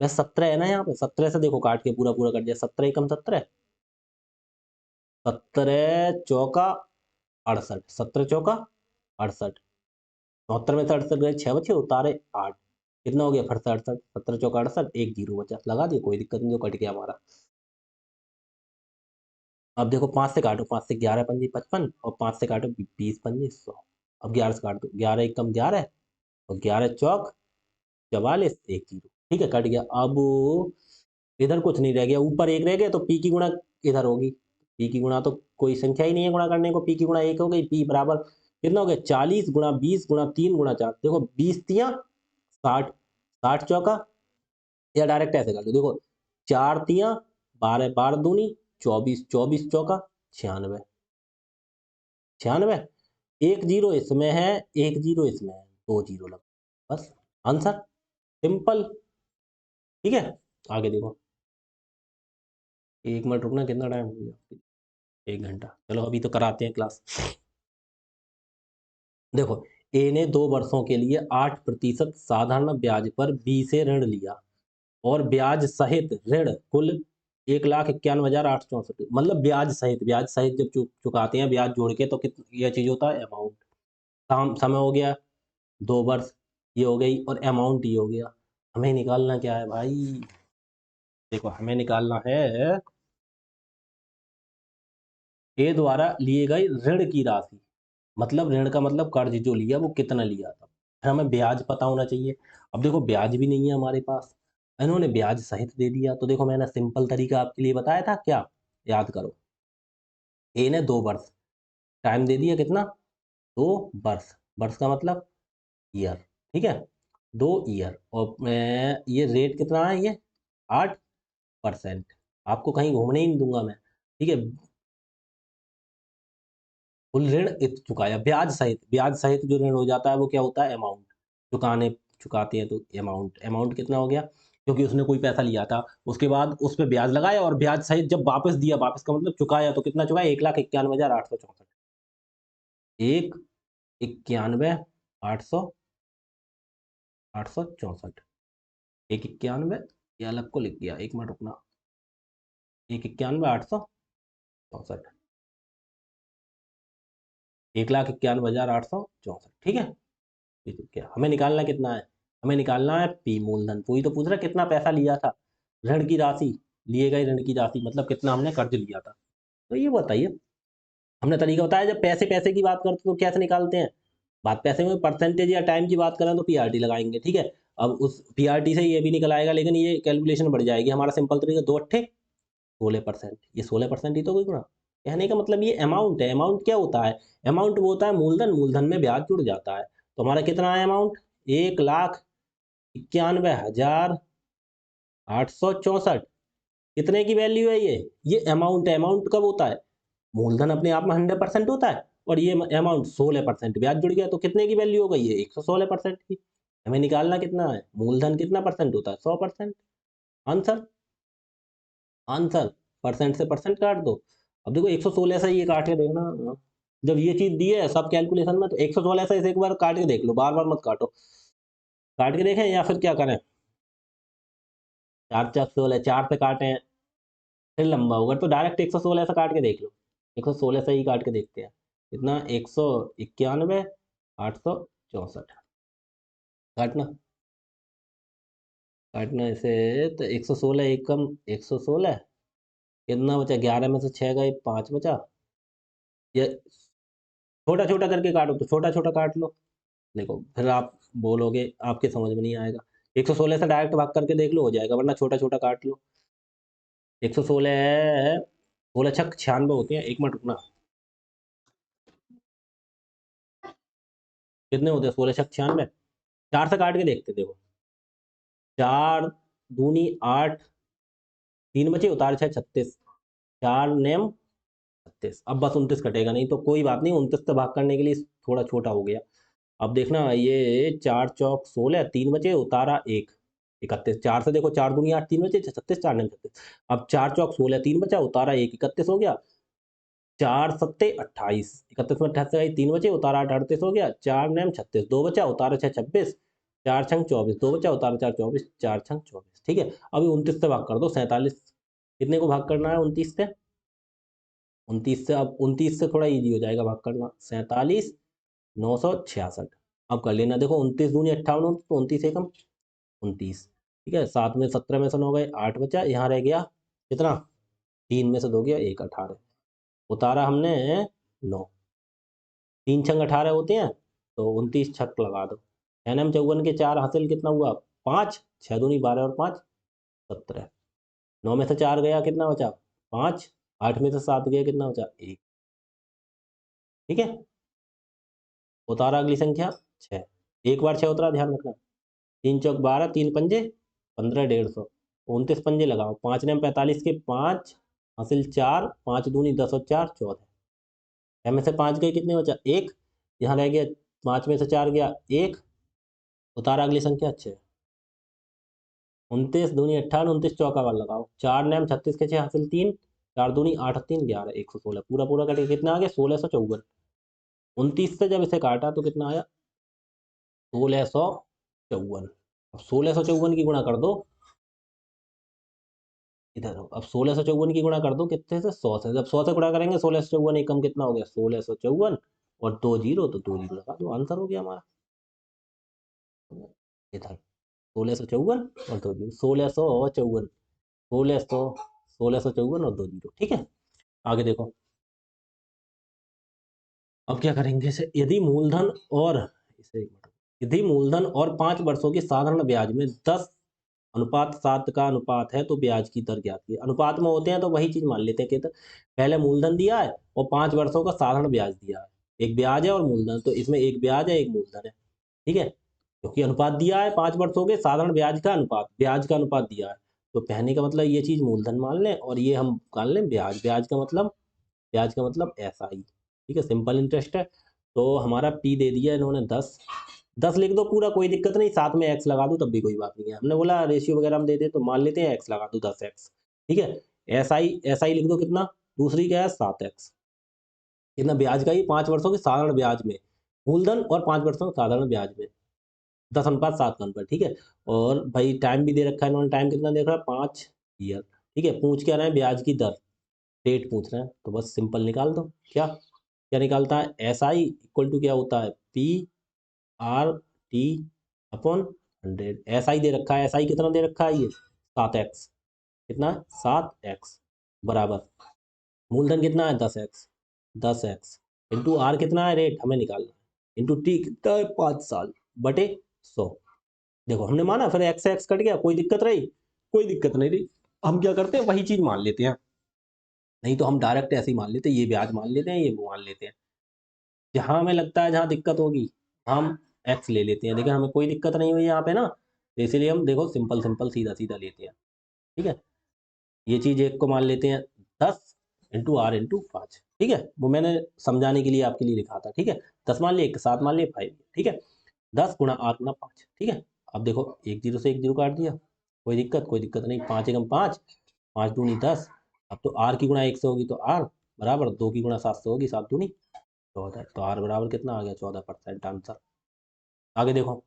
[SPEAKER 1] बस 17 है ना यहाँ पे 17 से देखो काट के पूरा पूरा कट जाए 17 एकम 17 17 चौका 68 17 चौका 68 74 में से 68 गए 6 बचे उतारे 8 कितना हो गया फिर से 68 17 चौका 68 एक जीरो बचा लगा दिया कोई दिक्कत नहीं जो कट गया हमारा। अब देखो 5 से काटो 5 से 11 पंजे 55 और 5 से काटो 20 पंजे 100 अब 11 से काट दो 11 एकम 11 और 11 चौक 44 एक जीरो ठीक है कट गया। अब इधर कुछ नहीं रह गया ऊपर एक रह गया तो पी की गुणा इधर होगी पी की गुणा तो कोई संख्या ही नहीं है गुणा करने को पी की गुणा एक हो गई पी बराबर कितना हो गया 40 × 20 × 3 × 4 देखो 20×3 = 60 60 चौका या डायरेक्ट ऐसे कर दो देखो 4×3 12 12 दूनी 24 24 चौका 96 96 एक जीरो इसमें है एक जीरो इसमें है दो जीरो लगा बस आंसर सिंपल ठीक है। आगे देखो 1 मिनट रुकना कितना टाइम हो गया 1 घंटा चलो अभी तो कराते हैं क्लास। देखो ए ने 2 वर्षों के लिए 8% साधारण ब्याज पर बी से ऋण लिया और ब्याज सहित ऋण कुल 1,91,864 मतलब ब्याज सहित जब चुकाते हैं ब्याज जोड़ के तो कितना यह चीज होता है अमाउंट समय हो गया 2 वर्ष ये हो गई और अमाउंट ये हो गया। हमें निकालना क्या है भाई देखो हमें निकालना है ए द्वारा लिए गए ऋण की राशि मतलब ऋण का मतलब कर्ज जो लिया वो कितना लिया था फिर हमें ब्याज पता होना चाहिए। अब देखो ब्याज भी नहीं है हमारे पास इन्होंने ब्याज सहित दे दिया तो देखो मैंने सिंपल तरीका आपके लिए बताया था क्या याद करो ए ने 2 वर्ष टाइम दे दिया कितना 2 वर्ष वर्ष का मतलब ईयर ठीक है 2 ईयर और ये रेट कितना है ये 8% आपको कहीं घूमने ही नहीं दूंगा मैं ठीक है। कुल ऋण चुकाया ब्याज सहित जो ऋण हो जाता है वो क्या होता है अमाउंट चुकाने चुकाते हैं तो अमाउंट अमाउंट कितना हो गया क्योंकि उसने कोई पैसा लिया था उसके बाद उस पर ब्याज लगाया और ब्याज सहित जब वापस दिया वापस का मतलब चुकाया तो कितना चुकाया 1,91,864 1,91,800 864 1,91 ये अलग को लिख दिया 1 मिनट रुकना 1,91,864 1,91,864 ठीक है। ठीक है हमें निकालना कितना है हमें निकालना है पी मूलधन वही तो पूछ रहा कितना पैसा लिया था ऋण की राशि लिए गए ऋण की राशि मतलब कितना हमने कर्ज लिया था तो ये बताइए, हमने तरीका बताया। जब पैसे पैसे की बात करते तो कैसे निकालते हैं, बात पैसे में परसेंटेज या टाइम की बात करें तो पीआरटी लगाएंगे, ठीक है। अब उस पीआरटी से ये भी निकल आएगा, लेकिन ये कैलकुलेशन बढ़ जाएगी। हमारा सिंपल तरीका, 2 अट्ठे 16%, ये 16% ही तो कोई गुणा। कहने का मतलब ये अमाउंट है। अमाउंट क्या होता है, अमाउंट वो होता है मूलधन, मूलधन में ब्याज जुड़ जाता है। तो हमारा कितना है अमाउंट, 1,91,864। कितने की वैल्यू है ये अमाउंट है। अमाउंट कब होता है, मूलधन अपने आप में 100% होता है, और ये अमाउंट 16% ब्याज जुड़ गया, तो कितने की वैल्यू हो गई है, 116% की। हमें निकालना कितना है, मूलधन कितना परसेंट होता है, 100%। आंसर, आंसर परसेंट से परसेंट काट दो। अब देखो 116 से ये काट के देखना, जब ये चीज दी है सब कैलकुलेशन में, तो 116 से इसे एक बार काट के देख लो, बार बार मत काटो। काट के देखें या फिर क्या करें, 4 4 16, 4 से काटें फिर लंबा होगा, तो डायरेक्ट 116 से काट के देख लो। 116 से ही काट के देखते हैं कितना, 191,864। काटना, काटना इसे। तो 116 एक कम 116, कितना बचा, 11 में से 6 गए, 5 बचा। ये छोटा छोटा करके काटो, तो छोटा छोटा काट लो। देखो फिर आप बोलोगे, आपके समझ में नहीं आएगा। 116 से डायरेक्ट भाग करके देख लो, हो जाएगा, वरना छोटा छोटा काट लो। 116 है, 16 छक 96 होते हैं। एक मिनट रुकना, कितने होते हैं 16 छक 96, 4 से काट के देखते, देखो 4 दूनी 8, 3 बचे, उतार 6 36, 4 नेम 36। अब बस 29 कटेगा नहीं, तो कोई बात नहीं, 29 से भाग करने के लिए थोड़ा छोटा हो गया। अब देखना, ये 4 चौक 16, 3 बचे, उतारा 1, 31। 4 से देखो, 4 दूनी 8, 3 बचे, 36, 4 नेम 36। अब 4 चौक 16, 3 बचा, उतारा 1, 31 हो गया। 4 सत्ते 28, 31 में 28 गई, 3 बचे, उतारा 8, 38 हो गया। 4 नेम 36, 2 बचा, उतारा 6 26, 4 छंग 24, 2 बचा, उतारा 4 24, 4 छंग 24, ठीक है। अभी 29 से भाग कर दो, 47। कितने को भाग करना है 29 से, 29 से, अब 29 से थोड़ा इजी हो जाएगा भाग करना, 47,966। अब कर लेना, देखो 29 दूनी 58, तो 29 एकम 29, ठीक है। 7 में 17 में से 9 गए, 8 बचा, यहाँ रह गया कितना, 3 में से 2 गया 1, 18। उतारा हमने 9, 3 छंग 18 होते हैं, तो 29 छक लगा दो। एन एम 54 के 4 हासिल कितना हुआ, 5, 6 दूनी 12 और 5 17। 9 में से 4 गया, कितना बचा 5, 8 में से 7 गया, कितना बचा 1, ठीक है। उतारा अगली संख्या 6, एक बार 6 उतरा, ध्यान रखना। 3 चौक 12, 3 पंजे 15, 150, 29 पंजे लगाओ। 5 ने 45 के 5 हासिल 4, 5 दूनी 10 और 4 14। में से 5 गए, कितने बचा 1, यहाँ रह गया 5 में से 4 गया 1, उतारा अगली संख्या 6। 29 दूनी 58, 29 चौका वाला लगाओ। 4 नैम 36 के 6 हासिल 3, 4 दूनी 8 3 11, 116। पूरा पूरा कटे, कितना आ गया 1654। 29 से जब इसे काटा तो कितना आया 1654। अब 1654 की गुणा कर दो, इधर हो। अब 1654 की गुणा कर दो कितने से, 100 से। जब 100 से गुणा करेंगे 1654 एकम कितना हो गया 1654, और 2 जीरो, तो 2 जीरो लगा दो, आंसर हो गया हमारा। इधर 1654 और 2 जीरो, 1654, 1654 और 2 जीरो, ठीक है। आगे देखो, अब क्या करेंगे इसे, यदि मूलधन और 5 वर्षों के साधारण ब्याज में 10:7 का अनुपात है, तो ब्याज की दर ज्ञात कीजिए। अनुपात में होते हैं तो वही चीज मान लेते हैं कि तो पहले मूलधन दिया है और 5 वर्षों का साधारण ब्याज दिया है। एक ब्याज है और मूलधन, तो इसमें एक ब्याज है एक मूलधन है, ठीक है। क्योंकि अनुपात दिया है 5 वर्षों के साधारण ब्याज का अनुपात दिया है, तो कहने का मतलब ये चीज मूलधन मान लें, और ये हम मान लें ब्याज। ब्याज का मतलब ऐसा ही, ठीक है, सिंपल इंटरेस्ट है। तो हमारा पी दे दिया इन्होंने 10, 10 लिख दो पूरा, कोई दिक्कत नहीं, साथ में एक्स लगा दो तब भी कोई बात नहीं है। हमने बोला रेशियो वगैरह हम देते तो मान लेते हैं, एक्स लगा दो 10x, ठीक है। ऐसा ही लिख दो, कितना, दूसरी क्या है 7x, कितना ब्याज का ही 5 वर्षों के साधारण ब्याज में, मूलधन और 5 वर्षों के साधारण ब्याज में 10:7 का अनुपात, ठीक है। और भाई टाइम भी दे रखा है इन्होंने, टाइम कितना देख रहा है 5 ईयर, ठीक है। पूछ क्या रहे हैं, ब्याज की दर, रेट पूछ रहे हैं, तो बस सिंपल निकाल दो। क्या क्या निकालता है, एस आई इक्वल टू क्या होता है, P R T upon 100। S I दे रखा है, एस आई कितना दे रखा है, ये 7x, कितना 7x बराबर मूलधन कितना है 10x, 10x इंटू आर कितना है रेट हमें निकालना है, इंटू टी कितना है 5 साल बटे 100। देखो हमने माना फिर एक्स एक्स कट गया, कोई दिक्कत रही? कोई दिक्कत नहीं रही। हम क्या करते हैं वही चीज मान लेते हैं, नहीं तो हम डायरेक्ट ऐसे ही मान लेते हैं, ये ब्याज मान लेते हैं, ये वो मान लेते हैं। जहां हमें लगता है जहां दिक्कत होगी हम एक्स ले लेते हैं, लेकिन हमें कोई दिक्कत नहीं हुई यहाँ पे ना, तो इसीलिए हम देखो सिंपल सिंपल सीधा सीधा लेते हैं। ठीक है, ये चीज एक को मान लेते हैं 10 इंटू आर इंटू 5। ठीक है, वो मैंने समझाने के लिए आपके लिए लिखा था। ठीक है, 10 मान लिए, 7 मान लिए, 5। ठीक है, 10 गुणा आर गुणा 5। ठीक है, अब देखो एक जीरो से एक जीरो काट दिया, कोई दिक्कत? कोई दिक्कत नहीं। 5 एकम 5, 5 दूनी 10। अब तो आर की गुणा 1 से होगी तो आर बराबर 2 की गुणा 7 से होगी, 7 दूनी 14। तो आर बराबर कितना आ गया? 14% आंसर। आगे देखो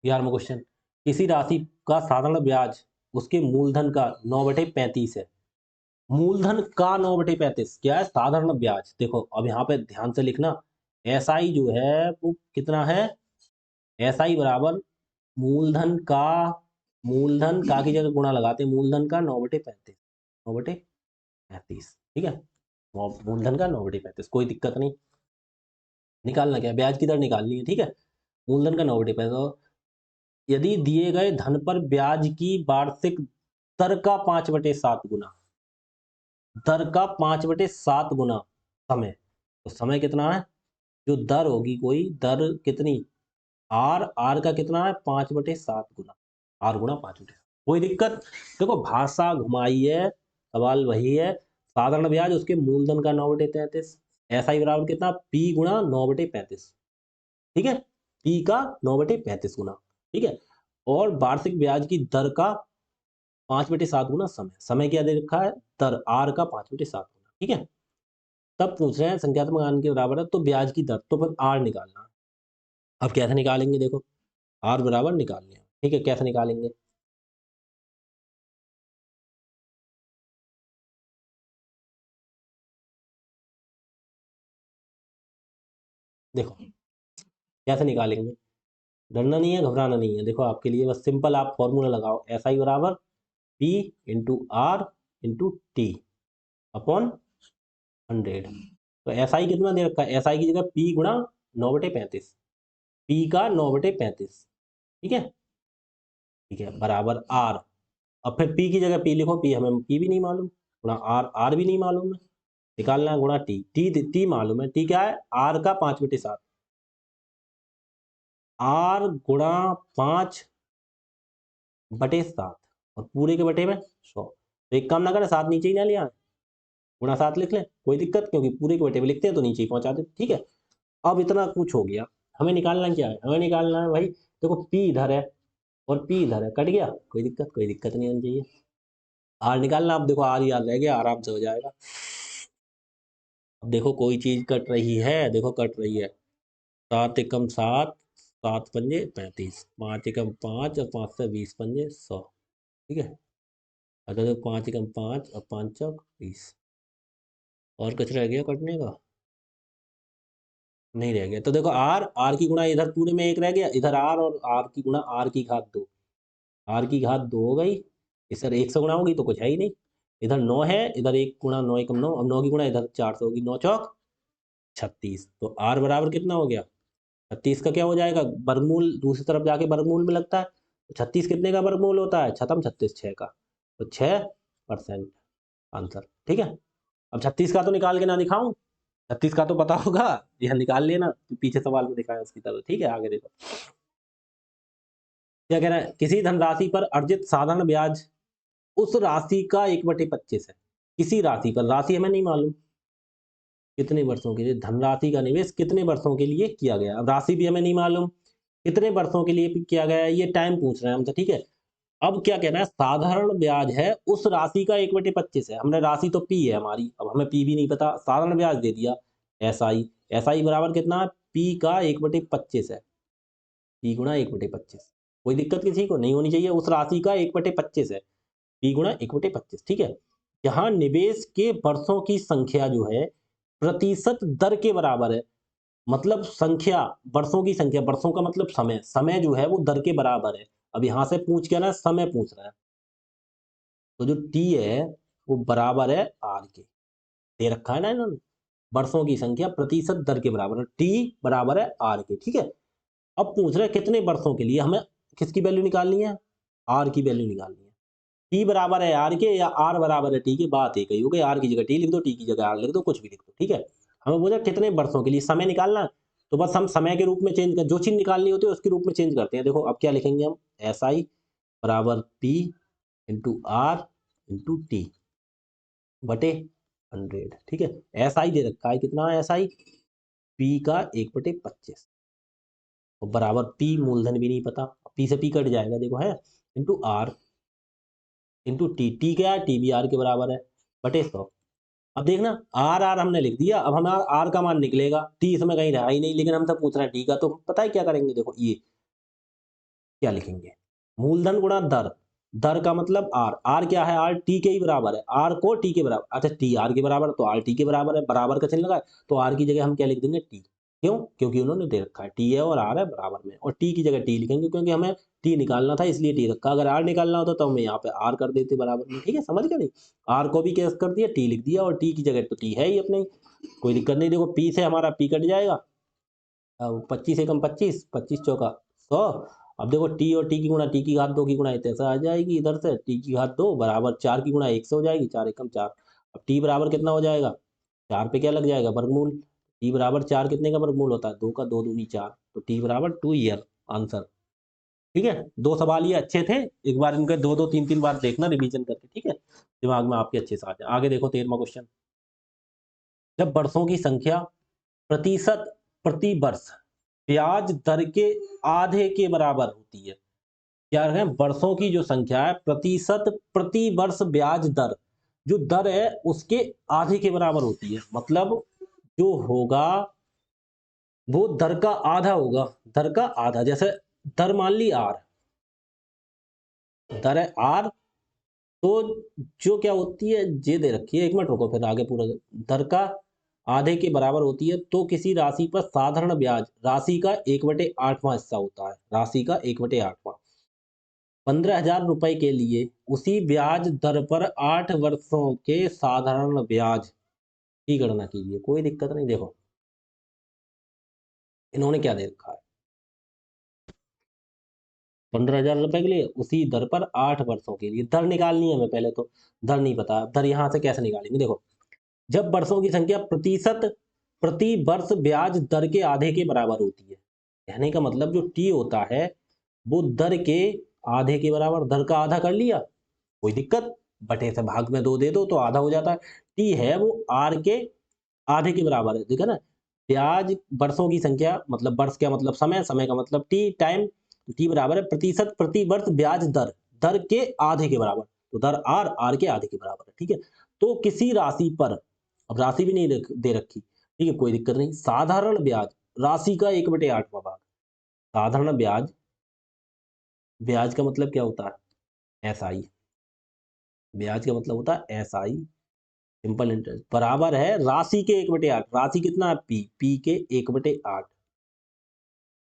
[SPEAKER 1] 11वां क्वेश्चन, किसी राशि का साधारण ब्याज उसके मूलधन का 9/35 है। मूलधन का 9/35 क्या है? साधारण ब्याज। देखो अब यहाँ पे ध्यान से लिखना, एसआई जो है वो कितना है? एसआई बराबर मूलधन का की जगह गुणा लगाते हैं, मूलधन का 9/35, 9/35। ठीक है, मूलधन का 9/35, कोई दिक्कत नहीं। निकालना क्या है? ब्याज की दर निकालनी है। ठीक है, मूलधन का 9/35। यदि दिए गए धन पर ब्याज की वार्षिक दर का 5/7 गुना, दर का 5/7 गुना समय, तो समय कितना है? जो दर होगी कोई दर कितनी? आर का कितना है? 5/7 गुना, आर गुणा 5/7। कोई दिक्कत? देखो भाषा घुमाई है, सवाल वही है। साधारण ब्याज उसके मूलधन का 9/33, ऐसा ही बराबर कितना? पी गुणा 9/35। ठीक है, पी का 9/35 गुना। ठीक है, और वार्षिक ब्याज की दर का 5/7 गुना समय, समय क्या दे रखा है? दर आर का 5/7 गुना। ठीक है, तब पूछ रहे हैं संख्यात्मक मान के बराबर है तो ब्याज की दर, तो फिर आर निकालना है। अब कैसे निकालेंगे? देखो आर बराबर निकाल लिया। ठीक है, कैसे निकालेंगे? देखो कैसे निकालेंगे, डरना नहीं है, घबराना नहीं है। देखो आपके लिए बस सिंपल आप फॉर्मूला लगाओ, एस आई बराबर P into R into T upon 100। तो एस आई कितना दे रखा है? एस आई की जगह पी गुणा 9/35, पी का 9/35। ठीक है, ठीक है, बराबर आर। अब फिर पी की जगह पी लिखो, पी हमें पी भी नहीं मालूम, गुणा आर, आर भी नहीं मालूम है, निकालना है गुणा टी, टी मालूम है। टी क्या है? आर का 5/7, आर गुणा 5/7 और पूरे के बटे में 100। तो एक काम ना करें, 7 नीचे ही ना ले आए, गुणा 7 लिख लें, कोई दिक्कत? क्योंकि पूरे के बटे में लिखते हैं तो नीचे ही पहुंचा देते। ठीक है, अब इतना कुछ हो गया, हमें निकालना क्या है? हमें निकालना है भाई, देखो पी इधर है और पी इधर है, कट गया, कोई दिक्कत? कोई दिक्कत नहीं होनी चाहिए। आर निकालना, अब देखो आर याद रह गया, आराम से हो जाएगा। अब देखो कोई चीज कट रही है, देखो कट रही है, 7 एकम 7, 7 पंजे 35, 5 एकम 5 और 5 से 20 पंजे 100। ठीक है, अच्छा तो 5 एकम 5 और 5 चौक 20, और कुछ रह गया कटने का? नहीं रह गया। तो देखो आर, आर की गुणा इधर पूरे में 1 रह गया, इधर आर, और आर की गुणा आर की घात 2, आर की घात 2 हो गई, इधर 1 से गुणा होगी तो कुछ है ही नहीं, इधर 9 है, इधर 1 गुणा 9 एकम 9, अब 9 की गुणा इधर 4 से होगी, 9 चौक 36। तो आर बराबर कितना हो गया? 36 का क्या हो जाएगा? वर्गमूल दूसरी तरफ जाके वर्गमूल में लगता है, तो 36 कितने का वर्गमूल होता है? छतम 36 6 का, तो 6% आंसर। ठीक है, अब 36 का तो निकाल के ना दिखाऊं, 36 का तो पता होगा, यह निकाल लेना, पीछे सवाल में दिखाया उसकी तरह। ठीक है, आगे देखो क्या कह रहा है, किसी धनराशि पर अर्जित साधारण ब्याज उस राशि का 1/25 है। किसी राशि पर, राशि हमें नहीं मालूम, कितने वर्षों के लिए धनराशि का निवेश कितने वर्षों के लिए किया गया, अब राशि भी हमें नहीं मालूम, कितने वर्षों के लिए किया गया है, ये टाइम पूछ रहे हैं हमसे। ठीक है, अब क्या कहना है, साधारण ब्याज है उस राशि का 1/25 है, हमने राशि तो पी है हमारी, अब हमें पी भी नहीं पता, साधारण ब्याज दे दिया एस आई, एस आई बराबर कितना है? पी का 1/25 है, पी गुणा 1/25। कोई दिक्कत किसी को नहीं होनी चाहिए, उस राशि का 1/25 है, पी गुणा 1/25। ठीक है, यहाँ निवेश के वर्षों की संख्या जो है प्रतिशत दर के बराबर है, मतलब संख्या, वर्षों की संख्या, वर्षों का मतलब समय, समय जो है वो दर के बराबर है। अब यहाँ से पूछ क्या रहा है? समय पूछ रहा है, तो जो टी है वो बराबर है आर के। दे रखा है ना इन्होंने, वर्षों की संख्या प्रतिशत दर के बराबर है, टी बराबर है आर के, ठीक है। अब पूछ रहे कितने वर्षों के लिए, हमें किसकी वैल्यू निकालनी है, आर की वैल्यू निकालनी है। टी बराबर है आर के या आर बराबर है टी की, बात एक ही हो गई, आर की जगह टी लिख दो, टी की जगह आर लिख दो, कुछ भी लिख दो, ठीक है। हमें बोला कितने वर्षों के लिए समय निकालना है, तो बस हम समय के रूप में चेंज कर, जो चीज निकालनी होती है उसके रूप में चेंज करते हैं। देखो अब क्या लिखेंगे हम, एस आई बराबर P into R into T बटे 100, ठीक है। एस आई दे रखा है, कितना है एस आई, पी का 1/25 और बराबर पी मूलधन भी नहीं पता, पी से पी कट जाएगा देखो है, into R into T, T क्या है, टी भी आर के बराबर है बटे 100। अब देखना आर आर हमने लिख दिया, अब हमारा आर का मान निकलेगा, टी इसमें कहीं रहा ही नहीं, लेकिन हम तो पूछ रहे हैं टी का, तो पता है क्या करेंगे, देखो ये क्या लिखेंगे, मूलधन गुणा दर, दर का मतलब आर, आर क्या है, आर टी के ही बराबर है, आर को टी के बराबर, अच्छा टी आर के बराबर तो आर टी के बराबर है, बराबर का चिन्ह लगा है, तो आर की जगह हम क्या लिख देंगे टी, क्यों, क्योंकि उन्होंने दे रखा है टी है और आर है बराबर में, और टी की जगह टी लिखेंगे क्योंकि हमें टी निकालना था इसलिए टी रखा, अगर आर निकालना होता तो हमें यहाँ पे आर कर देते बराबर में, ठीक है, समझ गए नहीं। आर को भी कैसे कर दिया, टी लिख दिया, और टी की जगह तो टी है ही अपने, कोई दिक्कत नहीं। देखो पी से हमारा पी कट जाएगा, 25 एकम 25, 25 चौका 100। अब देखो टी और टी की गुणा, टी की घात 2 की गुणा ऐसा आ जाएगी, इधर से टी की घात 2 बराबर 4 की गुणा 1 से हो जाएगी, 4 एकम 4। अब टी बराबर कितना हो जाएगा, 4 पे क्या लग जाएगा वर्गमूल, टी बराबर 4 कितने का वर्गमूल होता है, 2 का, 2 दूनी 4, तो टी बराबर 2 ईयर आंसर, ठीक है। दो सवाल ये अच्छे थे, एक बार इनके दो दो तीन तीन बार देखना रिवीजन करके, ठीक है, दिमाग में आपके अच्छे से आ जाए। आगे देखो 13वां क्वेश्चन, जब वर्षों की संख्या प्रतिशत प्रति वर्ष ब्याज दर के आधे के बराबर होती है, क्या है, वर्षों की जो संख्या है प्रतिशत प्रति वर्ष ब्याज दर, जो दर है उसके आधे के बराबर होती है, मतलब जो होगा वो दर का आधा होगा, दर का आधा, जैसे दर मान ली आर, दर है आर, तो जो क्या होती है जे दे रखी है, एक मिनट रुको फिर आगे पूरा, दर का आधे के बराबर होती है तो किसी राशि पर साधारण ब्याज राशि का 1/8वां हिस्सा होता है, राशि का 1/8वां, 15,000 रुपए के लिए उसी ब्याज दर पर 8 वर्षों के साधारण ब्याज की गणना कीजिए। कोई दिक्कत नहीं, देखो इन्होंने क्या दे रखा है, 15,000 रुपए के लिए उसी दर पर 8 वर्षों के लिए, दर निकालनी है हमें, पहले तो दर नहीं पता, दर यहां से कैसे निकालेंगे, देखो जब वर्षों की संख्या प्रतिशत प्रति वर्ष ब्याज दर के आधे के बराबर होती है, कहने का मतलब जो टी होता है वो दर के आधे के बराबर, दर का आधा कर लिया, कोई दिक्कत, बटे से भाग में 2 दे दो तो आधा हो जाता है, टी है वो आर के आधे के बराबर है, ठीक है ना। ब्याज वर्षों की संख्या मतलब वर्ष क्या मतलब समय, समय का मतलब टी टाइम, टी बराबर है प्रतिशत प्रति वर्ष ब्याज दर, दर के आधे के बराबर, तो दर आर, आर के आधे के बराबर है, ठीक है। तो किसी राशि पर, अब राशि भी नहीं दे रखी, ठीक है, कोई दिक्कत नहीं, साधारण ब्याज राशि का 1/8वां भाग, साधारण ब्याज, ब्याज का मतलब क्या होता है, एस आई, ब्याज का मतलब होता है एस आई, सिंपल इंटरेस्ट, बराबर है राशि के 1/8, राशि कितना है पी, पी के 1/8,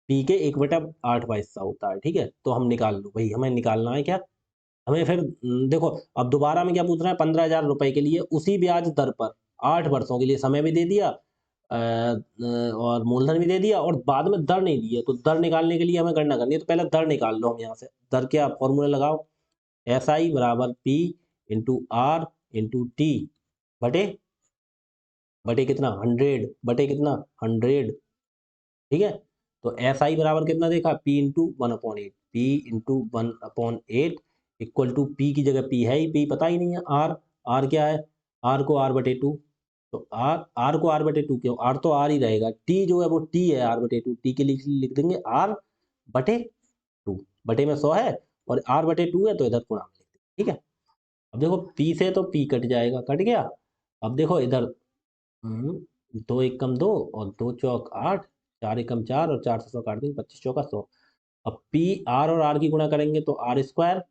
[SPEAKER 1] पी के 1/8वां हिस्सा होता है, ठीक है। तो हम निकाल लो भाई, हमें निकालना है क्या, हमें फिर देखो अब दोबारा में क्या पूछ रहा है, 15,000 रुपए के लिए उसी ब्याज दर पर 8 वर्षों के लिए, समय भी दे दिया और मूलधन भी दे दिया, और बाद में दर नहीं दी है, तो दर निकालने के लिए हमें गणना करनी है, तो पहले दर निकाल लो हम यहाँ से, दर क्या फॉर्मूला लगाओ, एस आई बराबर P into R into T बटे, बटे कितना 100, बटे कितना 100, ठीक है। तो एस आई बराबर कितना देखा, P into 1/8, P into 1/8 equal to P की जगह पी है ही, पी पता ही नहीं है, आर, आर क्या है, आर को r/2, तो आर, आर को r/2 क्यों, आर तो आर ही रहेगा, टी जो है वो टी है r/2, टी के लिए लिख देंगे r/2, बटे में 100 है और r/2 है तो इधर गुणा में लिख देंगे, ठीक है। अब देखो पी से तो पी कट जाएगा, कट गया, अब देखो इधर 2 एकम 2 और 2 चौक 8, 4 एकम 4 और 4 से 100 काट देंगे, 25 चौका 100। अब पी आर और आर की गुणा करेंगे तो आर स्क्वायर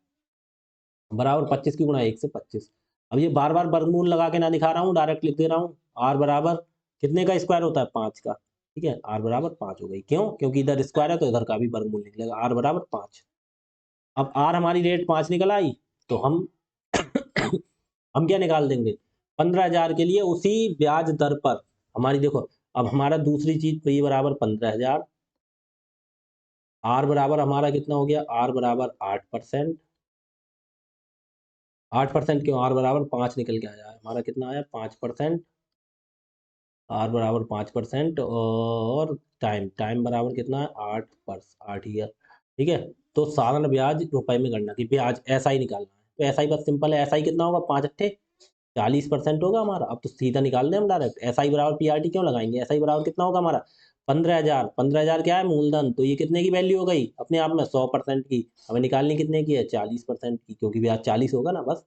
[SPEAKER 1] बराबर 25 की गुणा 1 से 25। अब ये बार बार वर्गमूल लगा के ना दिखा रहा हूँ, डायरेक्ट लिख दे रहा हूँ, आर बराबर कितने का स्क्वायर होता है 5 का, ठीक है, आर बराबर 5 हो गई, क्यों, क्योंकि इधर स्क्वायर है तो इधर का भी वर्गमूल निकलेगा, आर बराबर 5। अब आर हमारी रेट 5 निकल आई, तो हम हम क्या निकाल देंगे 15,000 के लिए उसी ब्याज दर पर हमारी देखो, अब हमारा दूसरी चीज पी बराबर 15,000, आर बराबर हमारा कितना हो गया, आर बराबर 8%। 8% क्यों, आर बराबर 5 निकल के आया, हमारा कितना आया 5%, आर बराबर 5% और टाइम टाइम बराबर कितना है 8 ईयर, ठीक है। तो साधारण ब्याज रुपए में गणना की, ब्याज ऐसा ही निकालना है, तो ऐसा ही बस सिंपल है, ऐसा ही कितना होगा 5 अट्ठे 40% होगा हमारा। अब तो सीधा निकाल दें हम डायरेक्ट, एस आई बराबर पी आर टी क्यों लगाएंगे, एस आई बराबर कितना होगा हमारा 15,000। 15,000 क्या है मूलधन, तो ये कितने की वैल्यू हो गई अपने आप में 100% की, हमें निकालनी कितने की है 40% की, क्योंकि ब्याज 40 होगा ना, बस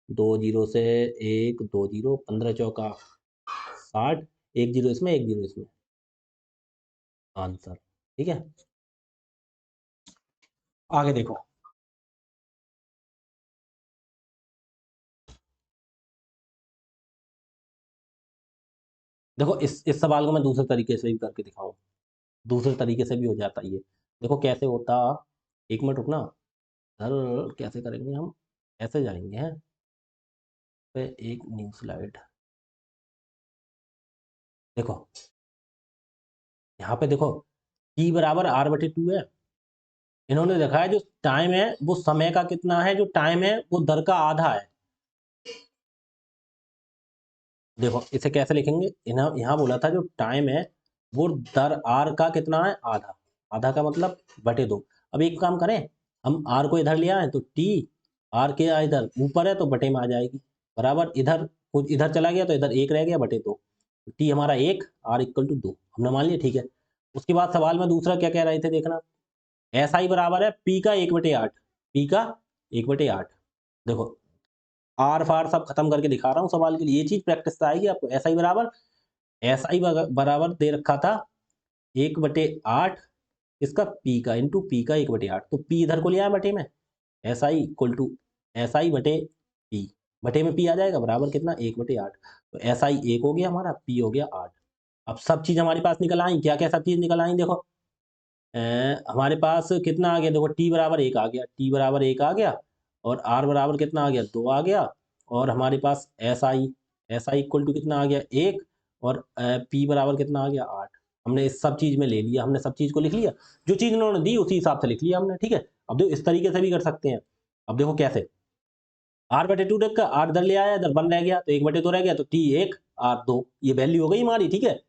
[SPEAKER 1] 2 जीरो से 1 2 जीरो, 15 चौका 60, 1 जीरो इसमें 1 जीरो इसमें, आंसर, ठीक है। आगे देखो, देखो इस सवाल को मैं दूसरे तरीके से भी करके दिखाऊं, दूसरे तरीके से भी हो जाता है ये, देखो कैसे होता, एक मिनट रुकना सर, कैसे करेंगे हम, ऐसे जाएंगे हैं पे एक न्यू स्लाइड, देखो यहाँ पे देखो t बराबर आर बटे 2 है, इन्होंने देखा है जो टाइम है वो समय का कितना है, जो टाइम है वो दर का आधा है। देखो इसे कैसे लिखेंगे, यहाँ बोला था जो टाइम है वो दर आर का कितना है आधा, आधा का मतलब बटे 2। अब एक काम करें, हम आर को इधर ले आए तो टी, आर के इधर ऊपर है तो बटे में आ जाएगी, बराबर इधर कुछ इधर चला गया तो इधर एक रह गया बटे 2, टी हमारा 1, आर इक्वल टू 2 हमने मान लिया, ठीक है। उसके बाद सवाल में दूसरा क्या कह रहे थे देखना, एस आई बराबर है पी का 1/8, पी का 1/8। देखो आर फार सब खत्म करके दिखा रहा हूँ सवाल के लिए, ये चीज प्रैक्टिस आएगी आपको। एस आई बराबर, एस आई बराबर दे रखा था 1/8 इसका पी का, इंटू पी का 1/8, तो पी इधर को ले आया बटे में, S I equal to S I बटे पी, बटे में पी आ जाएगा बराबर कितना 1/8, तो एस आई 1 हो गया हमारा, पी हो गया 8। अब सब चीज हमारे पास निकल आई, क्या क्या सब चीज निकल आई देखो, हमारे पास कितना आ गया देखो, टी बराबर 1 आ गया, टी बराबर 1 आ गया, और आर बराबर कितना आ गया 2 आ गया, और हमारे पास एस आई इक्वल टू कितना आ गया 1, और पी बराबर कितना आ गया 8। हमने इस सब चीज में ले लिया, हमने सब चीज को लिख लिया, जो चीज उन्होंने दी उसी हिसाब से लिख लिया हमने, ठीक है। अब देखो इस तरीके से भी कर सकते हैं, अब देखो कैसे, आर बटे 2 का आर इधर ले आया, इधर 1 रह गया तो 1/2 रह गया, तो टी 1 आर 2, ये वैल्यू हो गई हमारी, ठीक है।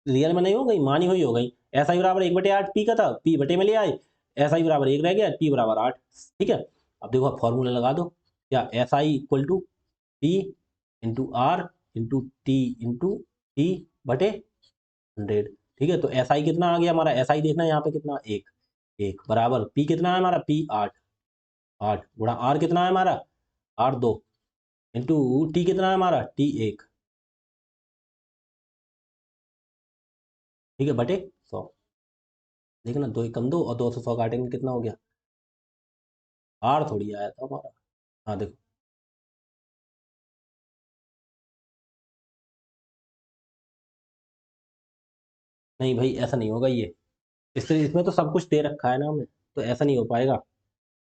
[SPEAKER 1] रियल में नहीं हो गई, मानी हुई हो गई। एस आई बराबर 1/8 पी का था, पी बटे में ले आए, एस आई बराबर 1 रह गया, पी बराबर 8, ठीक है। अब देखो आप फॉर्मूला लगा दो, क्या S I equal to P into R into T into T बटे 100, ठीक है। तो एस आई कितना आ गया हमारा, एस आई देखना यहाँ पे कितना, एक, एक बराबर पी कितना है हमारा, पी 8, 8 गुणा आर कितना है हमारा, आर 2 इंटू टी कितना है हमारा, टी 1, ठीक है, बटे 100। देखना 2 एकम 2 और 2 से 100 काटेंगे कितना हो गया, आर थोड़ी आया था हमारा, हाँ देखो, नहीं भाई ऐसा नहीं होगा ये, इसमें तो सब कुछ दे रखा है ना हमें, तो ऐसा नहीं हो पाएगा,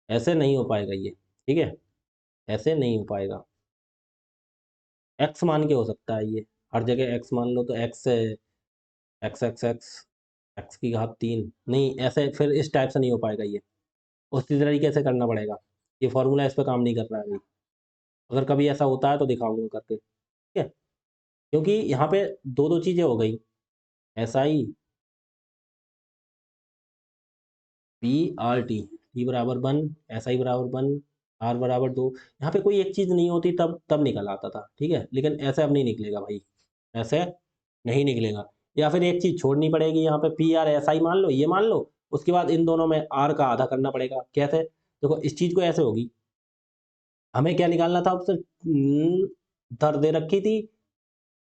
[SPEAKER 1] ऐसे नहीं हो पाएगा ये, ठीक है, ऐसे नहीं हो पाएगा। एक्स मान के हो सकता है ये, हर जगह एक्स मान लो तो x, x x x x की घात 3, नहीं ऐसे फिर इस टाइप से नहीं हो पाएगा ये, उसी तरीके से करना पड़ेगा, ये फॉर्मूला इस पर काम नहीं कर रहा है अभी, अगर कभी ऐसा होता है तो दिखाऊंगा करके, ठीक है। क्योंकि यहाँ पे दो दो चीजें हो गई, S I P R T, T बराबर 1, एस आई बराबर 1, आर बराबर 2, यहाँ पे कोई एक चीज नहीं होती तब तब निकल आता था, ठीक है, लेकिन ऐसे अब नहीं निकलेगा भाई, ऐसे नहीं निकलेगा, या फिर एक चीज छोड़नी पड़ेगी, यहाँ पे पी आर एस आई मान लो, ये मान लो, उसके बाद इन दोनों में आर का आधा करना पड़ेगा, कैसे, देखो इस चीज को ऐसे होगी, हमें क्या निकालना था उससे, दर दे रखी थी,